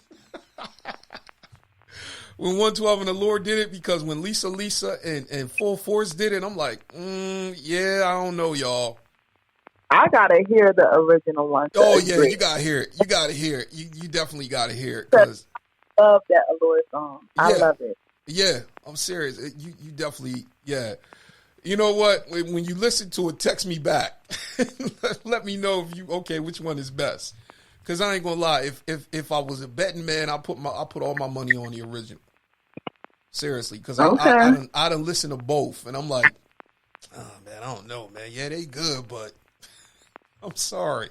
When 112 and the Lord did it, because when Lisa and Full Force did it, I'm like, yeah, I don't know, y'all. I gotta hear the original one. Oh yeah, you gotta hear it. You definitely gotta hear it, because I love that Allure song. I love it. Yeah, I'm serious. You definitely, yeah. You know what? When you listen to it, text me back. Let me know which one is best. Because I ain't gonna lie, if I was a betting man, I put all my money on the original. Seriously, because I done listen to both, and I'm like, oh man, I don't know, man. Yeah, they good, but I'm sorry.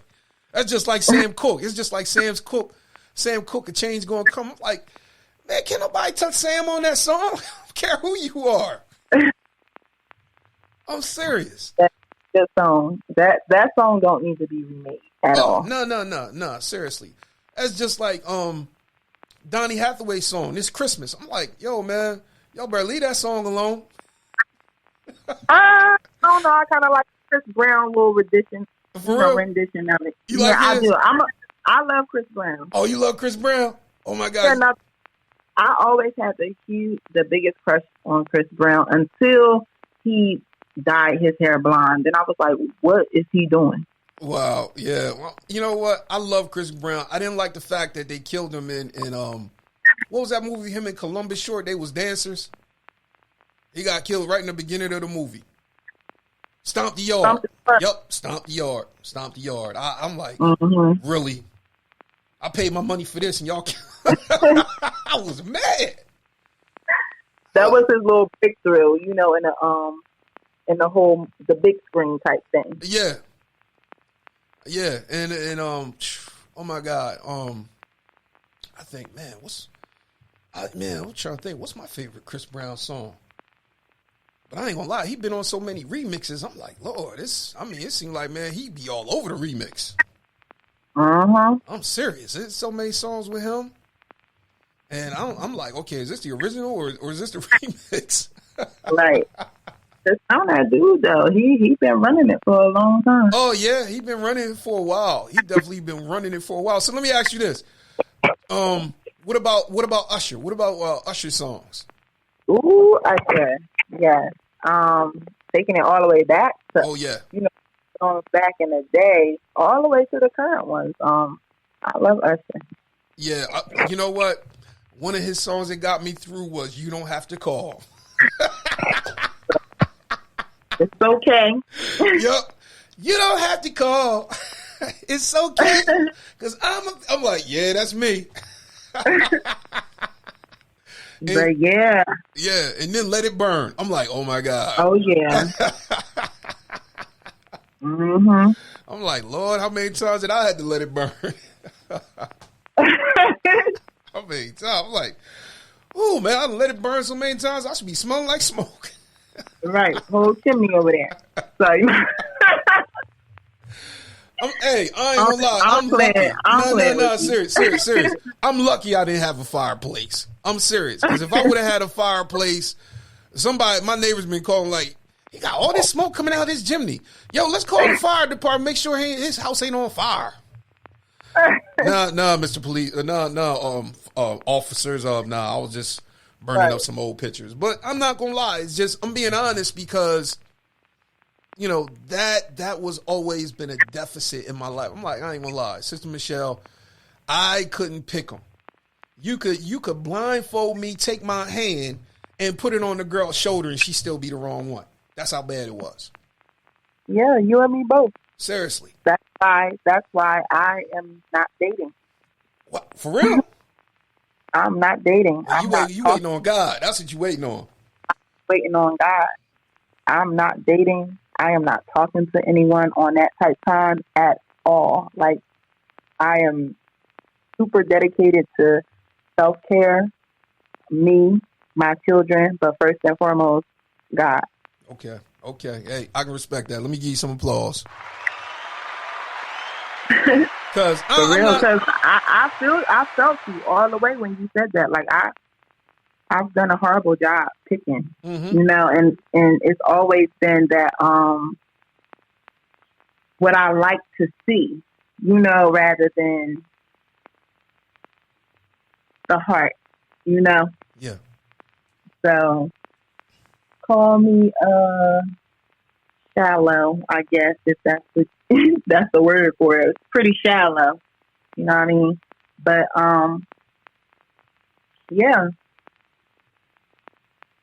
That's just like Sam Cooke. It's just like Sam Cooke, a change gonna come. I'm like, man, can't nobody touch Sam on that song? I don't care who you are. I'm serious. That's a good song. That song don't need to be remade at all. No. Seriously. That's just like Donny Hathaway's song, It's Christmas. I'm like, yo, man, y'all better leave that song alone. I don't know. I kind of like Chris Brown little rendition. For real? Rendition of it. You like I do. I love Chris Brown. Oh, you love Chris Brown? Oh my God. I always had the biggest crush on Chris Brown until he dyed his hair blonde. And I was like, what is he doing? Wow. Yeah. Well, you know what? I love Chris Brown. I didn't like the fact that they killed him in what was that movie? Him and Columbus Short. They was dancers. He got killed right in the beginning of the movie. Stomp the yard. Yep. Stomp the yard. Stomp the yard. I'm like, really? I paid my money for this and y'all I was mad. That was his little breakthrough, in the big screen type thing. Yeah. Yeah. And oh my God. I think, I'm trying to think, what's my favorite Chris Brown song? But I ain't gonna lie, he been on so many remixes. I'm like, Lord, it seemed like, man, he be all over the remix. I'm serious. There's so many songs with him. And I'm like, okay, is this the original or is this the remix? Right. That's not that dude, though. He been running it for a long time. Oh, yeah, he been running it for a while. He definitely been running it for a while. So let me ask you this. What about Usher? What about Usher songs? Ooh, Usher. Yes. Taking it all the way back to, songs back in the day, all the way to the current ones. I love Usher. Yeah, you know what? One of his songs that got me through was "You Don't Have to Call." It's okay. Yep, you don't have to call. It's okay, because I'm like, yeah, that's me. But yeah, and then "Let It Burn." I'm like, oh my God. Oh yeah. I'm like, Lord, how many times did I had to let it burn? How many times? I'm like, oh man, I let it burn so many times. I should be smelling like smoke. Right, whole chimney over there. So, hey, I ain't gonna lie. I'm lucky. No, serious. I'm lucky I didn't have a fireplace. I'm serious, because if I would have had a fireplace, my neighbor's been calling like, he got all this smoke coming out of his chimney. Yo, let's call the fire department. Make sure his house ain't on fire. Nah, Mr. Police. Officers. I was just burning up some old pictures. But I'm not gonna lie. It's just, I'm being honest, because that was always been a deficit in my life. I'm like, I ain't gonna lie, Sister Michelle, I couldn't pick them. You could blindfold me, take my hand, and put it on the girl's shoulder, and she still be the wrong one. That's how bad it was. Yeah, you and me both. Seriously. That's why I am not dating. What? For real? I'm not dating. You waiting on God. That's what you waiting on. I'm waiting on God. I'm not dating. I am not talking to anyone on that type time at all. Like, I am super dedicated to self-care, me, my children, but first and foremost, God. Okay. Hey, I can respect that. Let me give you some applause. Because I felt you all the way when you said that. Like, I've done a horrible job picking, and it's always been that what I like to see, rather than the heart, Yeah. So call me shallow, I guess, if that's that's the word for it. It's pretty shallow, you know what I mean? But yeah,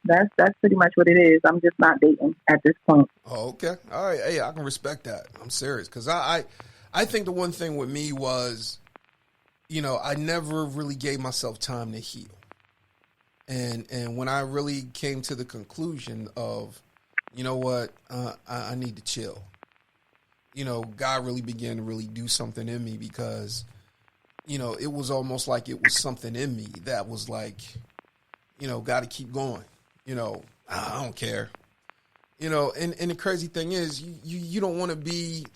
that's pretty much what it is. I'm just not dating at this point. Oh, okay, all right. Hey, I can respect that. I'm serious, because I think the one thing with me was, I never really gave myself time to heal. And when I really came to the conclusion of, you know what, I need to chill. God really began to really do something in me, because, it was almost like it was something in me that was like, got to keep going. I don't care. And the crazy thing is, you don't want to be,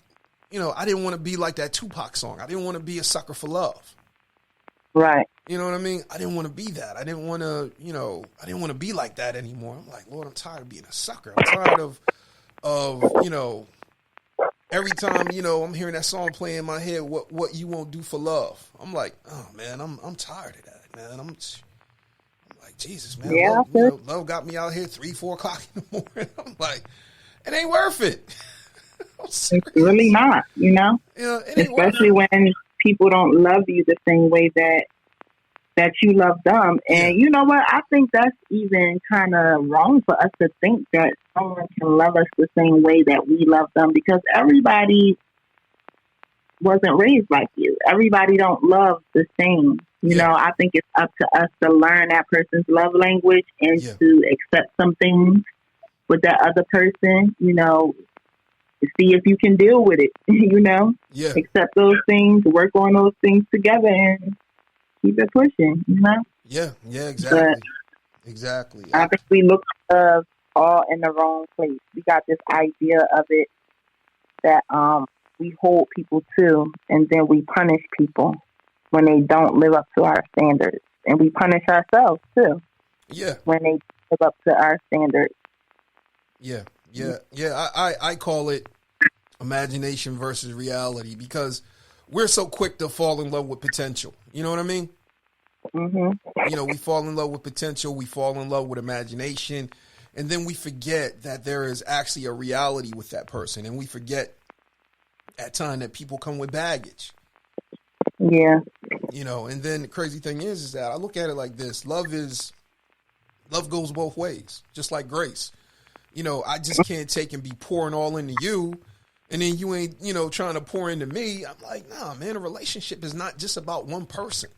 I didn't want to be like that Tupac song. I didn't want to be a sucker for love. Right. You know what I mean? I didn't want to be that. I didn't want to, I didn't want to be like that anymore. I'm like, Lord, I'm tired of being a sucker. I'm tired of every time, I'm hearing that song playing in my head, what you won't do for love. I'm like, oh man, I'm tired of that, man. Like, Jesus, man, Yeah, love got me out here 3, 4 o'clock in the morning. I'm like, it ain't worth it. it's really not, you know? Yeah, it ain't Especially worth it. when people don't love you the same way that you love them. And you know what? I think that's even kind of wrong for us to think that someone can love us the same way that we love them, because everybody wasn't raised like you. Everybody don't love the same. You know, I think it's up to us to learn that person's love language and to accept some things with that other person, you know, see if you can deal with it, you know, accept those things, work on those things together and keep it pushing, you know? Yeah, exactly. But exactly. I think we look all in the wrong place. We got this idea of it that we hold people to, and then we punish people when they don't live up to our standards. And we punish ourselves, too. Yeah. When they live up to our standards. Yeah. I call it imagination versus reality, because we're so quick to fall in love with potential. You know what I mean? Mm-hmm. You know, we fall in love with potential. We fall in love with imagination. And then we forget that there is actually a reality with that person. And we forget at times that people come with baggage. Yeah. You know, and then the crazy thing is that I look at it like this. Love goes both ways, just like grace. You know, I just can't take and be pouring all into you, and then you ain't, you know, trying to pour into me. I'm like, nah, man, a relationship is not just about one person.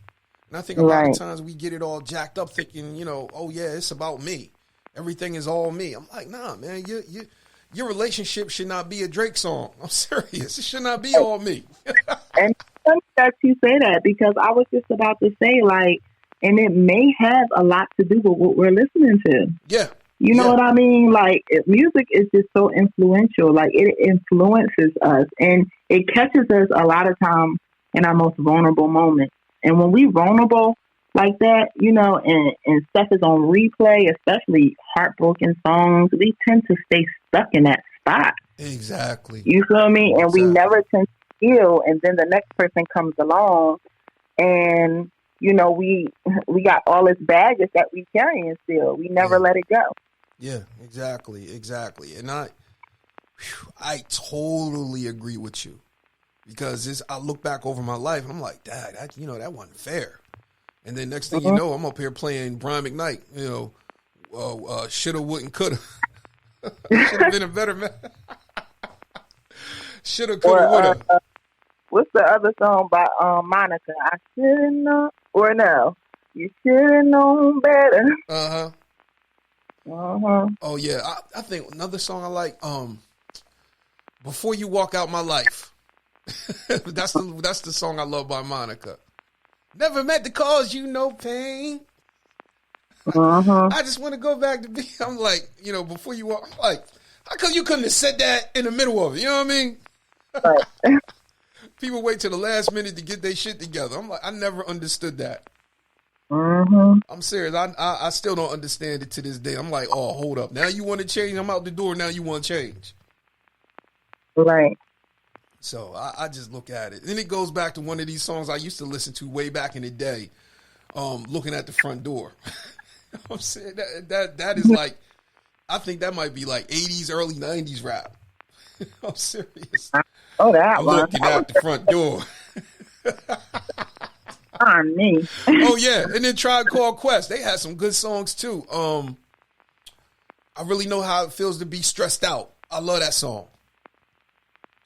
And I think a lot of times we get it all jacked up thinking, you know, oh, yeah, it's about me. Everything is all me. I'm like, nah, man, your relationship should not be a Drake song. I'm serious. It should not be all me. And funny that you say that, because I was just about to say, like, and it may have a lot to do with what we're listening to. Yeah. You know what I mean? Like, music is just so influential. Like, it influences us, and it catches us a lot of time in our most vulnerable moments. And when we vulnerable like that, you know, and stuff is on replay, especially heartbroken songs, we tend to stay stuck in that spot. Exactly. You feel me? And we never tend to heal. And then the next person comes along, and, you know, we got all this baggage that we carrying still. We never let it go. Yeah, exactly. And I totally agree with you, because I look back over my life and I'm like, Dad, that wasn't fair. And then next thing you know, I'm up here playing Brian McKnight, you know, shoulda, wouldn't, coulda. Should have been a better man. Shoulda, coulda, woulda. What's the other song by Monica? I should have known, or no, you should have known better. Uh-huh. Oh yeah, I think another song I like, Before You Walk Out My Life. that's the song I love by Monica. Never meant to cause you no pain. I just want to go back to be. I'm like, you know, before you walk, I'm like, how come you couldn't have said that in the middle of it? You know what I mean? Right. People wait till the last minute to get their shit together. I'm like, I never understood that. I'm serious. I still don't understand it to this day. I'm like, oh, hold up. Now you want to change? I'm out the door. Now you want to change. Right. So I just look at it. Then it goes back to one of these songs I used to listen to way back in the day, Looking at the Front Door. I'm saying that is like, I think that might be like 80s, early 90s rap. I'm serious. Oh, that I'm one. looking out the front door. On me. Oh yeah, and then Tribe Called Quest. They had some good songs too. I really know how it feels to be stressed out. I love that song.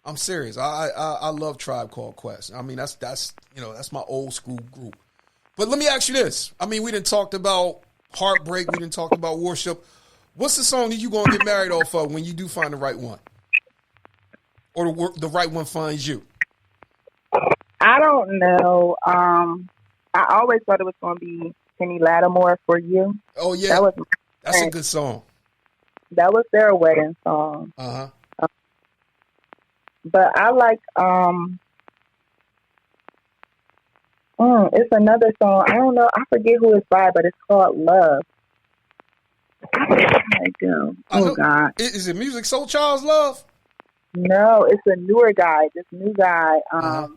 I'm serious. I love Tribe Called Quest. I mean, that's my old school group. But let me ask you this. I mean, we done talked about heartbreak. We done talked about worship. What's the song that you gonna get married off of when you do find the right one, or the right one finds you? I don't know. I always thought it was going to be Penny Lattimore, For You. Oh yeah, that's a good song. That was their wedding song. But I like it's another song. I don't know. I forget who it's by, but it's called Love. I do. Oh God, is it Music Soul Child's Love? No, it's a newer guy. This new guy. I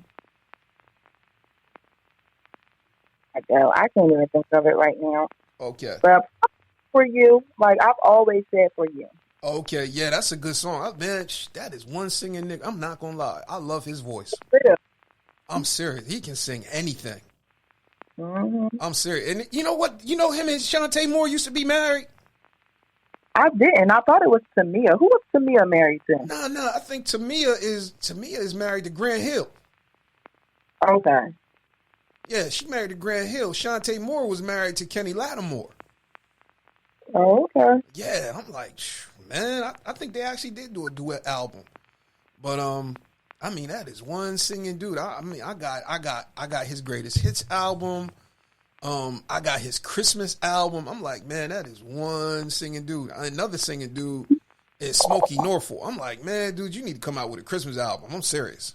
can't even think of it right now. Okay. But for you, like I've always said for you. Okay, yeah, that's a good song. Man, that is one singing nigga. I'm not gonna lie. I love his voice. I'm serious. He can sing anything. Mm-hmm. I'm serious. And you know what? You know him and Shantae Moore used to be married? I didn't. I thought it was Tamia. Who was Tamia married to? No. I think Tamia is married to Grant Hill. Okay. Yeah, she married to Grant Hill. Shantae Moore was married to Kenny Lattimore. Oh, okay. Yeah, I'm like, man, I think they actually did do a duet album. But I mean, that is one singing dude. I mean, I got his greatest hits album. I got his Christmas album. I'm like, man, that is one singing dude. Another singing dude is Smokey Norfolk. I'm like, man, dude, you need to come out with a Christmas album. I'm serious.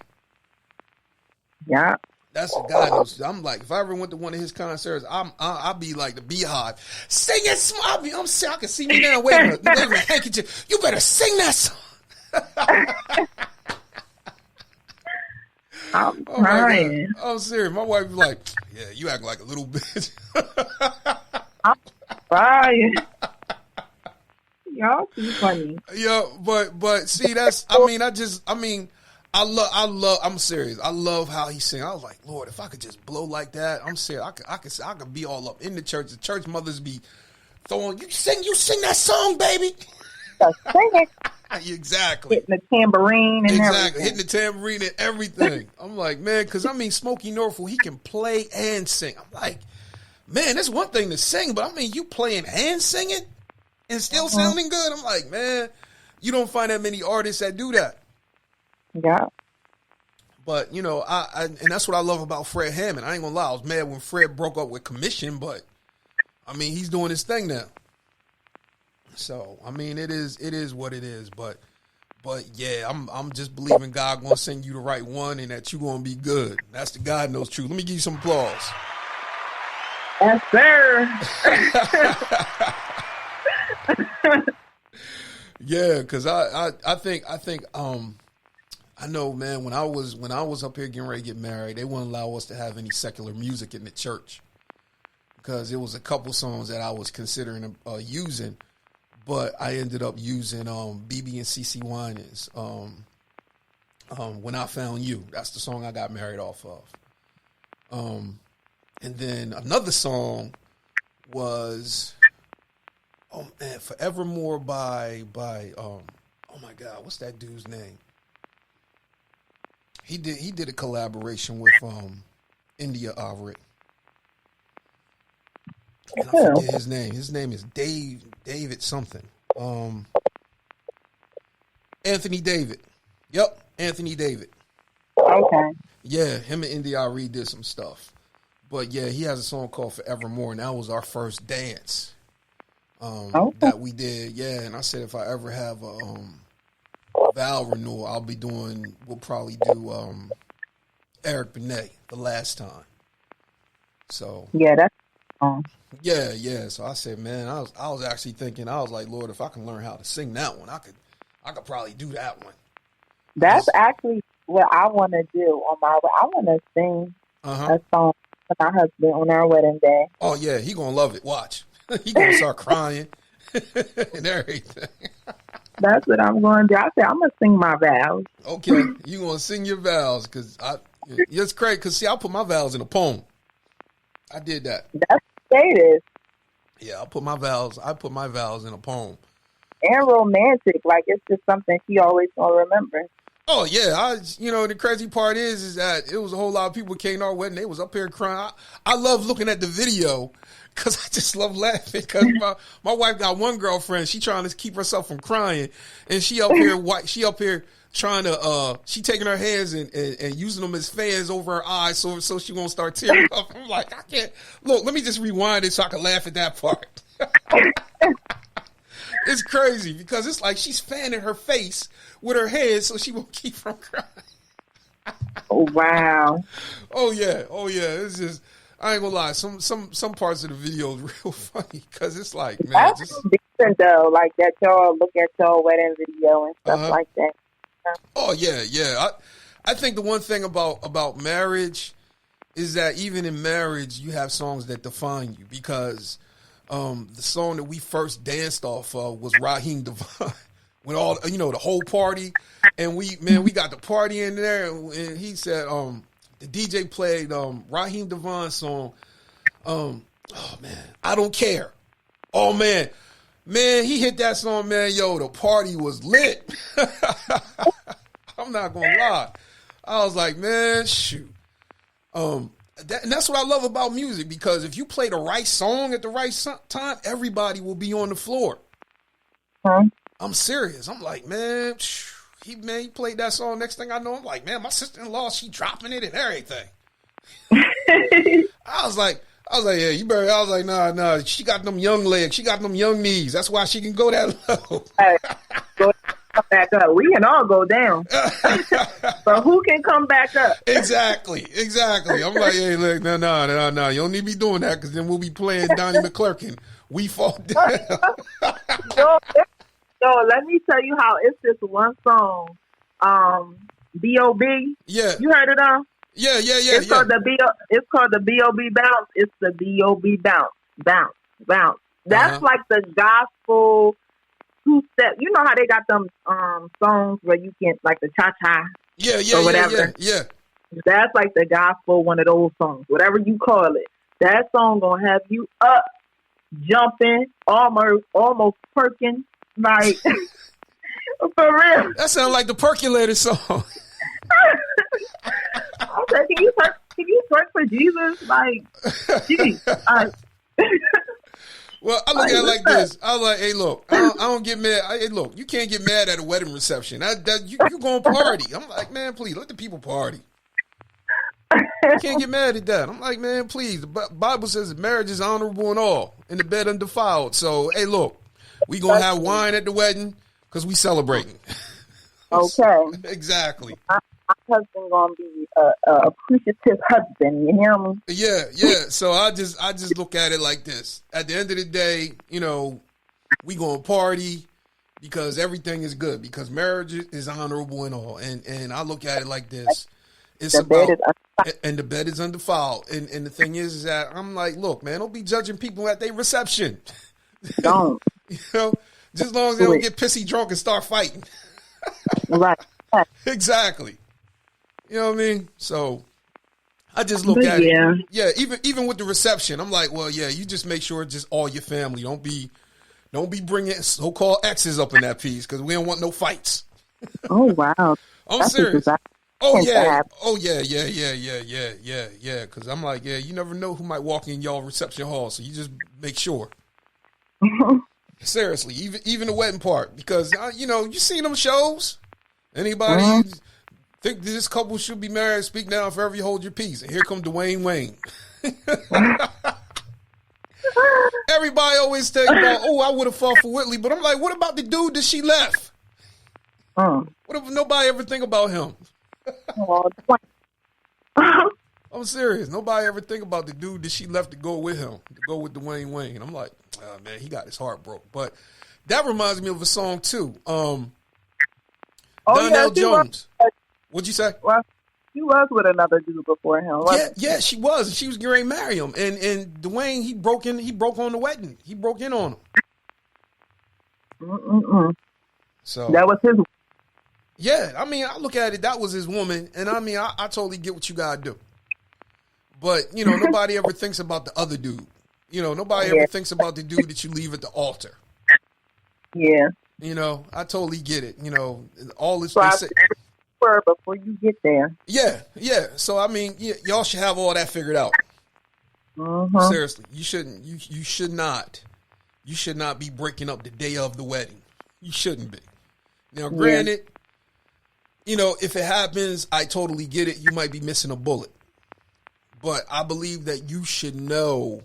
Yeah. That's a guy knows. I'm like, if I ever went to one of his concerts, I'll be like the Beehive. Sing it, I'm serious. I can see me now. Wait a minute, handkerchief. You better sing that song. I'm crying. I'm serious. My wife was like, yeah, you act like a little bitch. I'm crying. Y'all too funny. Yeah, but see, I'm serious. I love how he sings. I was like, Lord, if I could just blow like that, I'm serious. I could be all up in the church. The church mothers be throwing, you sing that song, baby. Just sing it. Exactly. Hitting the tambourine and everything. Hitting the tambourine and everything. I'm like, man, because I mean, Smokey Norfolk, he can play and sing. I'm like, man, that's one thing to sing, but I mean, you playing and singing and still sounding good. I'm like, man, you don't find that many artists that do that. Yeah. But, you know, and that's what I love about Fred Hammond. I ain't gonna lie, I was mad when Fred broke up with Commission, but I mean, he's doing his thing now. So, I mean, it is what it is, but yeah, I'm just believing God gonna send you the right one and that you gonna be good. That's the God knows truth. Let me give you some applause. Yes, sir. Yeah, because I think I know, man, when I was up here getting ready to get married, they wouldn't allow us to have any secular music in the church because it was a couple songs that I was considering using, but I ended up using BB and CeCe Winans. When I Found You, that's the song I got married off of. And then another song was, oh man, Forevermore by oh my God, what's that dude's name? He did a collaboration with India Averitt. And I forget his name. His name is David something. Anthony David. Yep, Anthony David. Okay. Yeah, him and India Averitt did some stuff. But yeah, he has a song called Forevermore, and that was our first dance that we did. Yeah, and I said if I ever have a vow renewal, we'll probably do Eric Benet, The Last Time. So yeah, that's yeah. So I said, man, I was actually thinking, I was like, Lord, if I can learn how to sing that one, I could probably do that one. That's actually what I want to do on my way. I want to sing a song for my husband on our wedding day. Oh yeah, he gonna love it. Watch, he gonna start crying and everything. That's what I'm going to do. I said I'm gonna sing my vows. Okay, you gonna sing your vows because it's crazy. Because see, I put my vows in a poem. I did that. That's status. Yeah, I put my vows in a poem. And romantic, like it's just something she always gonna remember. Oh yeah, the crazy part is that it was a whole lot of people came to our wedding. They was up here crying. I love looking at the video because I just love laughing. Because my wife got one girlfriend. She trying to keep herself from crying, and she up here trying to she taking her hands and using them as fans over her eyes so she won't start tearing up. I'm like, I can't look. Let me just rewind it so I can laugh at that part. It's crazy because it's like she's fanning her face with her hands so she won't keep from crying. Oh wow! Oh yeah! It's just, I ain't gonna lie. Some parts of the video is real funny because it's like, man, that's decent though. Like that, y'all look at y'all wedding video and stuff like that. Oh yeah. I think the one thing about marriage is that even in marriage you have songs that define you because the song that we first danced off of was Raheem Devon. With all, the whole party. And we got the party in there. And he said, the DJ played Raheem Devon's song. I Don't Care. Oh, man. Man, he hit that song, man. Yo, the party was lit. I'm not going to lie. I was like, man, shoot. And that's what I love about music, because if you play the right song at the right time, everybody will be on the floor. Huh? I'm serious. I'm like, man, he played that song. Next thing I know, I'm like, man, my sister-in-law, she dropping it and everything. I was like, yeah, you better. I was like, nah. She got them young legs. She got them young knees. That's why she can go that low. Hey, go back up. We can all go down, but who can come back up? Exactly. I'm like, hey, look, no. You don't need to be doing that, because then we'll be playing Donnie McClurkin. We fall down. No, let me tell you how it's this one song, B.O.B. Yeah. You heard it on? Yeah. It's called the B.O.B. bounce. It's the B.O.B. bounce. That's like the gospel two-step. You know how they got them songs where you can, like the cha-cha or whatever? Yeah. That's like the gospel, one of those songs, whatever you call it. That song gonna have you up, jumping, almost perking. Like, for real. That sounds like the Percolator song. I said, can you twerk for Jesus? Like, geez. Well, I look at it like this. I was like, hey, look, I don't get mad. Hey, look, you can't get mad at a wedding reception. You going to party. I'm like, man, please, let the people party. You can't get mad at that. I'm like, man, please. The Bible says that marriage is honorable and all, and the bed undefiled. So, hey, look. We gonna have wine at the wedding because we celebrating. Okay. Exactly. My husband gonna be a appreciative husband. You hear me? Yeah. So I just look at it like this. At the end of the day, we gonna party because everything is good, because marriage is honorable and all. And I look at it like this. It's the bed is undefiled. And the thing is that I'm like, look, man, don't be judging people at their reception. Don't. Just as long as they don't get pissy drunk and start fighting. Right. Exactly. You know what I mean? So I just look at it. Yeah, even with the reception, I'm like, well, yeah, you just make sure it's just all your family. Don't be bringing so-called exes up in that piece, because we don't want no fights. Oh, wow. I'm serious. Oh yeah. Because I'm like, yeah, you never know who might walk in y'all reception hall, so you just make sure. Seriously, even the wedding part, because you seen them shows. Anybody think this couple should be married? Speak now, if ever you hold your peace. And here come Dwayne Wayne. Everybody always think about, I would have fought for Whitley, but I'm like, what about the dude that she left? What if nobody ever think about him? I'm serious. Nobody ever think about the dude that she left to go with him, to go with Dwayne Wayne. I'm like, oh, man, he got his heart broke. But that reminds me of a song too. Donnell Jones. What'd you say? Well, she was with another dude before him. Yeah, she was. She was getting ready to marry him, and Dwayne, he broke on the wedding. He broke in on him. So that was his. Yeah, I mean, I look at it. That was his woman, and I mean, I totally get what you gotta do. But nobody ever thinks about the other dude. Nobody ever thinks about the dude that you leave at the altar. Yeah. I totally get it. All this. Before you get there. Yeah. So I mean, y'all should have all that figured out. Seriously, you shouldn't. You should not. You should not be breaking up the day of the wedding. You shouldn't be. Now, granted, if it happens, I totally get it. You might be missing a bullet, but I believe that you should know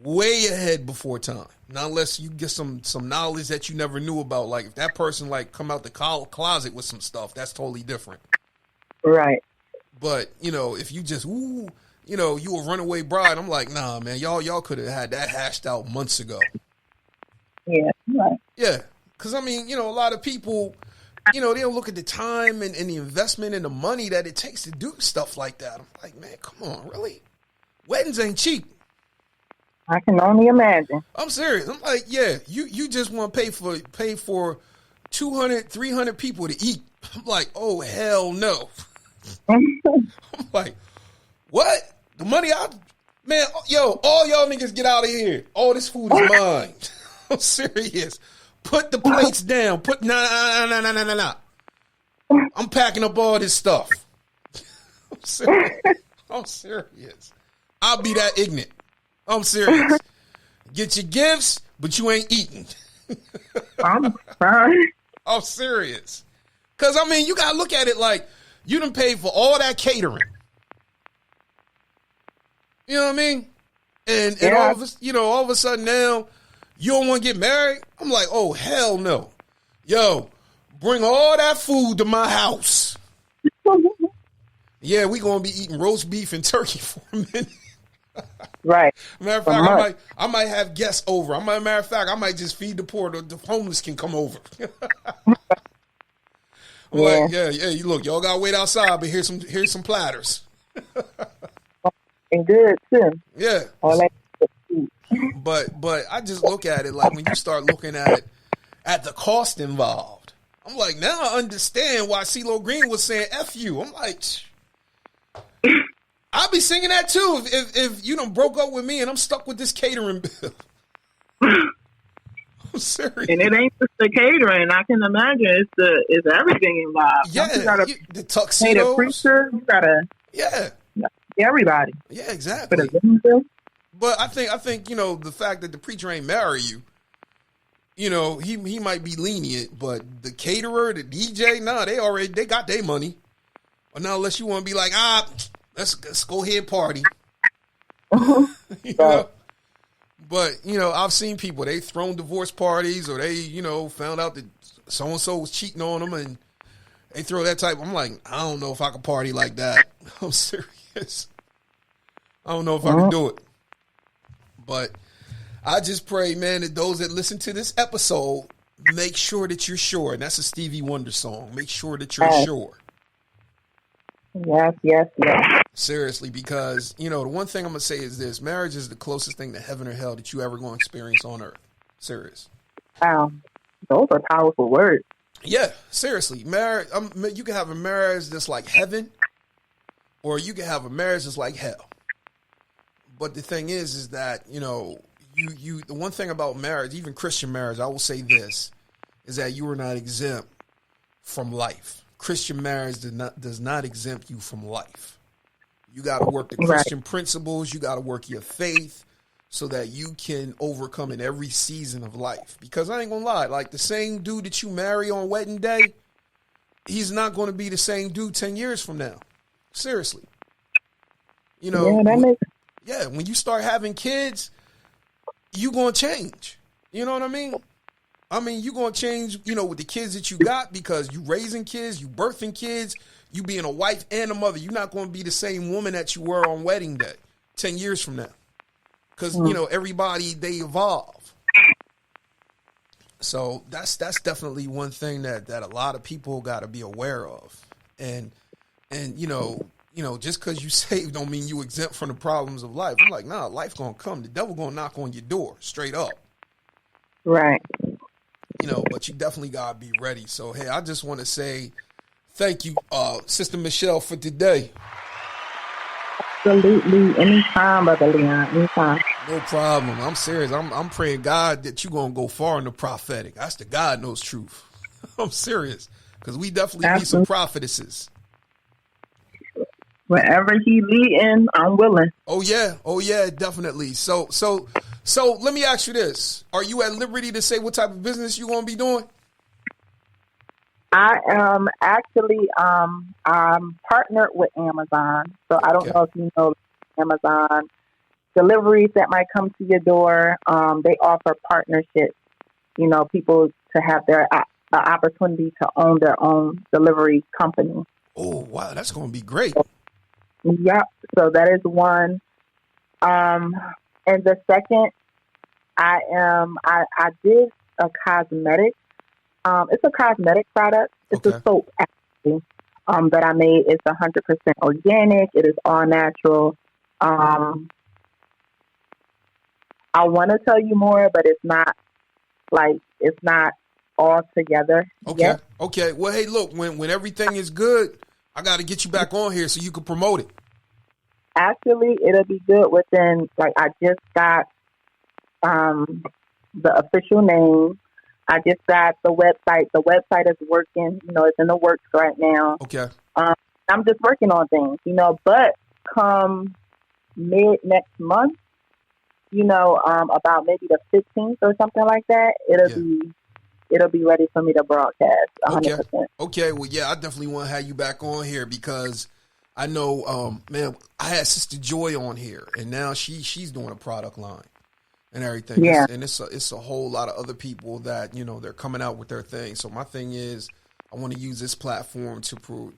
way ahead before time. Not unless you get some knowledge that you never knew about. Like if that person come out the closet with some stuff, that's totally different. Right. But if you just you a runaway bride, I'm like, nah, man, y'all could have had that hashed out months ago. Yeah. Right. Yeah, because I mean, a lot of people, they don't look at the time and the investment and the money that it takes to do stuff like that. I'm like, man, come on, really? Weddings ain't cheap. I can only imagine. I'm serious. I'm like, yeah, you just want to pay for 200, 300 people to eat. I'm like, oh, hell no. I'm like, what? The money man, yo, all y'all niggas get out of here. All this food is mine. I'm serious. Put the plates down. Nah. I'm packing up all this stuff. I'm serious. I'll be that ignorant. I'm serious. Get your gifts, but you ain't eating. I'm sorry. I'm serious. Because, I mean, you got to look at it like you done paid for all that catering. You know what I mean? And all of a sudden now, you don't want to get married? I'm like, oh, hell no. Yo, bring all that food to my house. Yeah, we going to be eating roast beef and turkey for a minute. Right. Matter of fact, I might have guests over. Matter of fact, I might just feed the poor. The homeless can come over. I'm like, yeah. You look, y'all gotta wait outside, but here's some platters. And good too. Yeah. All that. But I just look at it like when you start looking at the cost involved. I'm like, now I understand why CeeLo Green was saying F you. I'm like, I'll be singing that too if you done broke up with me and I'm stuck with this catering bill. I'm serious. And it ain't just the catering. I can imagine it's everything involved. Yeah, you gotta the tuxedos. Pay the preacher. You gotta everybody. Yeah, exactly. But I think the fact that the preacher ain't marry you, he might be lenient, but the caterer, the DJ, they got their money. Or now, unless you want to be like, let's go ahead party. But I've seen people, they thrown divorce parties, or they found out that so and so was cheating on them, and they throw that type. I'm like, I don't know if I can party like that. I'm serious. I don't know if I can do it. But I just pray, man, that those that listen to this episode, make sure that you're sure. And that's a Stevie Wonder song. Make sure that you're sure. Yes. Seriously, because, the one thing I'm going to say is this. Marriage is the closest thing to heaven or hell that you ever going to experience on earth. Serious. Wow. Those are powerful words. Yeah, seriously. Marriage, you can have a marriage that's like heaven, or you can have a marriage that's like hell. But the thing is that, the one thing about marriage, even Christian marriage, I will say this, is that you are not exempt from life. Christian marriage does not exempt you from life. You got to work the Christian principles. You got to work your faith so that you can overcome in every season of life. Because I ain't going to lie, like the same dude that you marry on wedding day, he's not going to be the same dude 10 years from now. Seriously. When you start having kids, you going to change. You know what I mean? You're going to change, with the kids that you got, because you raising kids, you birthing kids, you being a wife and a mother. You're not going to be the same woman that you were on wedding day 10 years from now. Because, everybody, they evolve. So that's definitely one thing that a lot of people got to be aware of. And just because you saved don't mean you exempt from the problems of life. I'm like, nah, life going to come. The devil going to knock on your door straight up. Right. But you definitely got to be ready. So, hey, I just want to say thank you, Sister Michelle, for today. Absolutely. Anytime, Brother Leon. Anytime. No problem. I'm serious. I'm praying God that you're going to go far in the prophetic. That's the God knows truth. I'm serious. Because we definitely need some prophetesses. Wherever he leading, I'm willing. Oh yeah, definitely. So let me ask you this: are you at liberty to say what type of business you gonna be doing? I am actually I'm partnered with Amazon, so I don't know if you know Amazon deliveries that might come to your door. They offer partnerships, people to have their opportunity to own their own delivery company. Oh wow, that's gonna be great. Yep. So that is one. And the second, I did a cosmetic. It's a cosmetic product. It's a soap actually, that I made. It's 100% organic. It is all natural. I want to tell you more, but it's not all together. Okay. Yet. Okay. Well, hey, look, when everything is good, I got to get you back on here so you can promote it. Actually, it'll be good within, I just got the official name. I just got the website. The website is working. It's in the works right now. Okay. I'm just working on things, but come mid next month, about maybe the 15th or something like that, it'll be ready for me to broadcast 100%. Okay. Well, yeah, I definitely want to have you back on here because I know, man, I had Sister Joy on here, and now she's doing a product line and everything. Yeah. And it's a whole lot of other people that, they're coming out with their thing. So my thing is, I want to use this platform to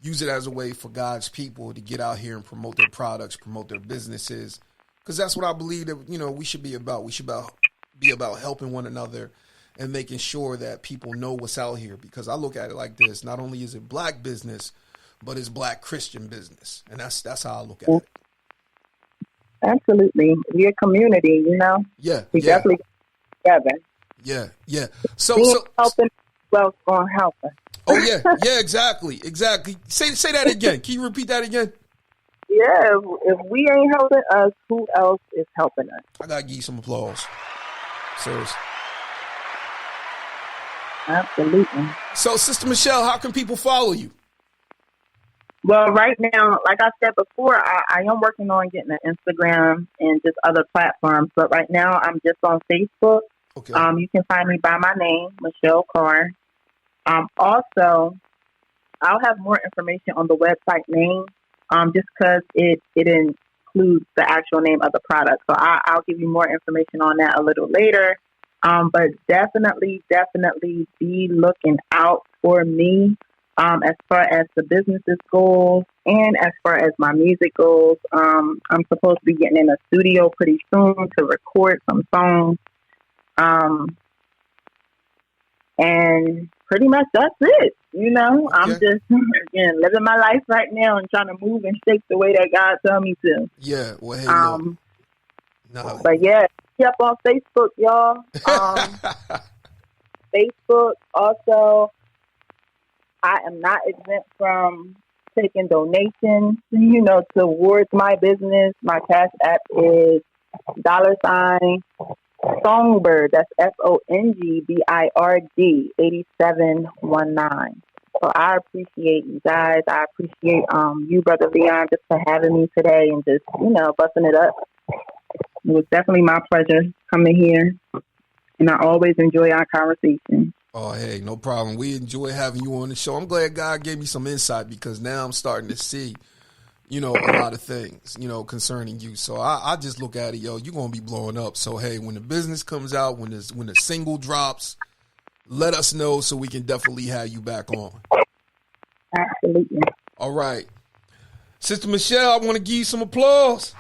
use it as a way for God's people to get out here and promote their products, promote their businesses. Because that's what I believe that, we should be about. We should be about helping one another and making sure that people know what's out here. Because I look at it like this. Not only is it black business, but it's black Christian business. And that's how I look at it. Absolutely. We're a community, Yeah. We definitely get together. Yeah. So helping well going to help us. Oh, yeah. Yeah, exactly. Say that again. Can you repeat that again? Yeah, if we ain't helping us, who else is helping us? I got to give you some applause. Seriously. Absolutely. So, Sister Michelle, how can people follow you? Well, right now, like I said before, I am working on getting an Instagram and just other platforms. But right now, I'm just on Facebook. Okay. You can find me by my name, Michelle Carr. Also, I'll have more information on the website name, just because it includes the actual name of the product. So I'll give you more information on that a little later. But definitely be looking out for me as far as the business's goals and as far as my music goals. I'm supposed to be getting in a studio pretty soon to record some songs. And pretty much that's it. I'm just, again, living my life right now and trying to move and shake the way that God told me to. Yeah. Well, hey, no. But yeah, up on Facebook, y'all. Facebook. Also, I am not exempt from taking donations, towards my business. My cash app is $Songbird. That's SONGBIRD 8719. So I appreciate you guys. I appreciate you, Brother Leon, just for having me today and just busting it up. It was definitely my pleasure coming here, and I always enjoy our conversation. Oh, hey, no problem. We enjoy having you on the show. I'm glad God gave me some insight because now I'm starting to see, a lot of things, concerning you. So I just look at it, you're going to be blowing up. So, hey, when the business comes out, when the single drops, let us know so we can definitely have you back on. Absolutely. All right. Sister Michelle, I want to give you some applause.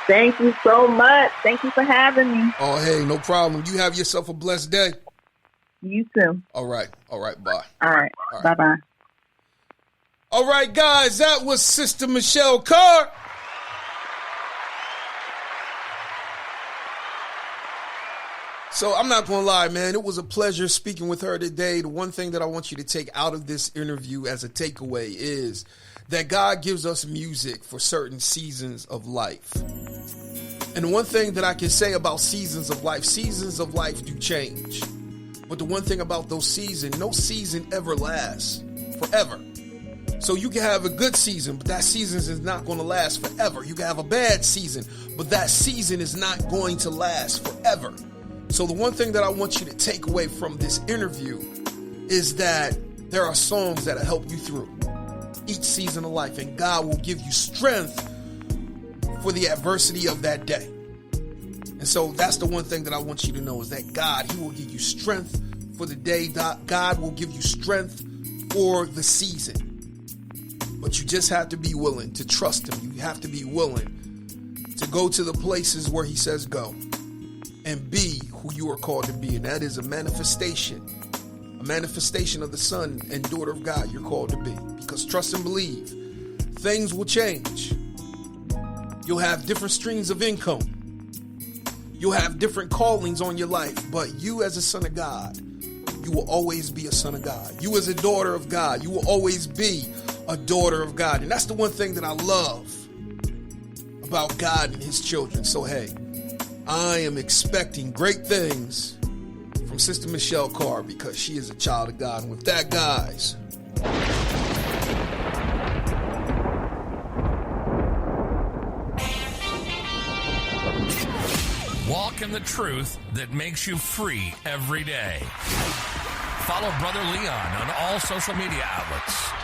Thank you so much. Thank you for having me. Oh, hey, no problem. You have yourself a blessed day. You too. All right. Bye. All right. Bye-bye. All right, guys, that was Sister Michelle Carr. So I'm not going to lie, man. It was a pleasure speaking with her today. The one thing that I want you to take out of this interview as a takeaway is that God gives us music for certain seasons of life. And the one thing that I can say about seasons of life do change. But the one thing about those seasons, no season ever lasts forever. So you can have a good season, but that season is not going to last forever. You can have a bad season, but that season is not going to last forever. So the one thing that I want you to take away from this interview is that there are songs that help you through each season of life, and God will give you strength for the adversity of that day. And so that's the one thing that I want you to know is that God, He will give you strength for the day. God will give you strength for the season. But you just have to be willing to trust Him. You have to be willing to go to the places where He says go and be who you are called to be. And that is a manifestation of the son and daughter of God you're called to be. Because trust and believe, things will change. You'll have different streams of income. You'll have different callings on your life. But you as a son of God, you will always be a son of God. You as a daughter of God, you will always be a daughter of God. And that's the one thing that I love about God and his children. So, hey, I am expecting great things from Sister Michelle Carr because she is a child of God. And with that, guys, walk in the truth that makes you free every day. Follow Brother Leon on all social media outlets.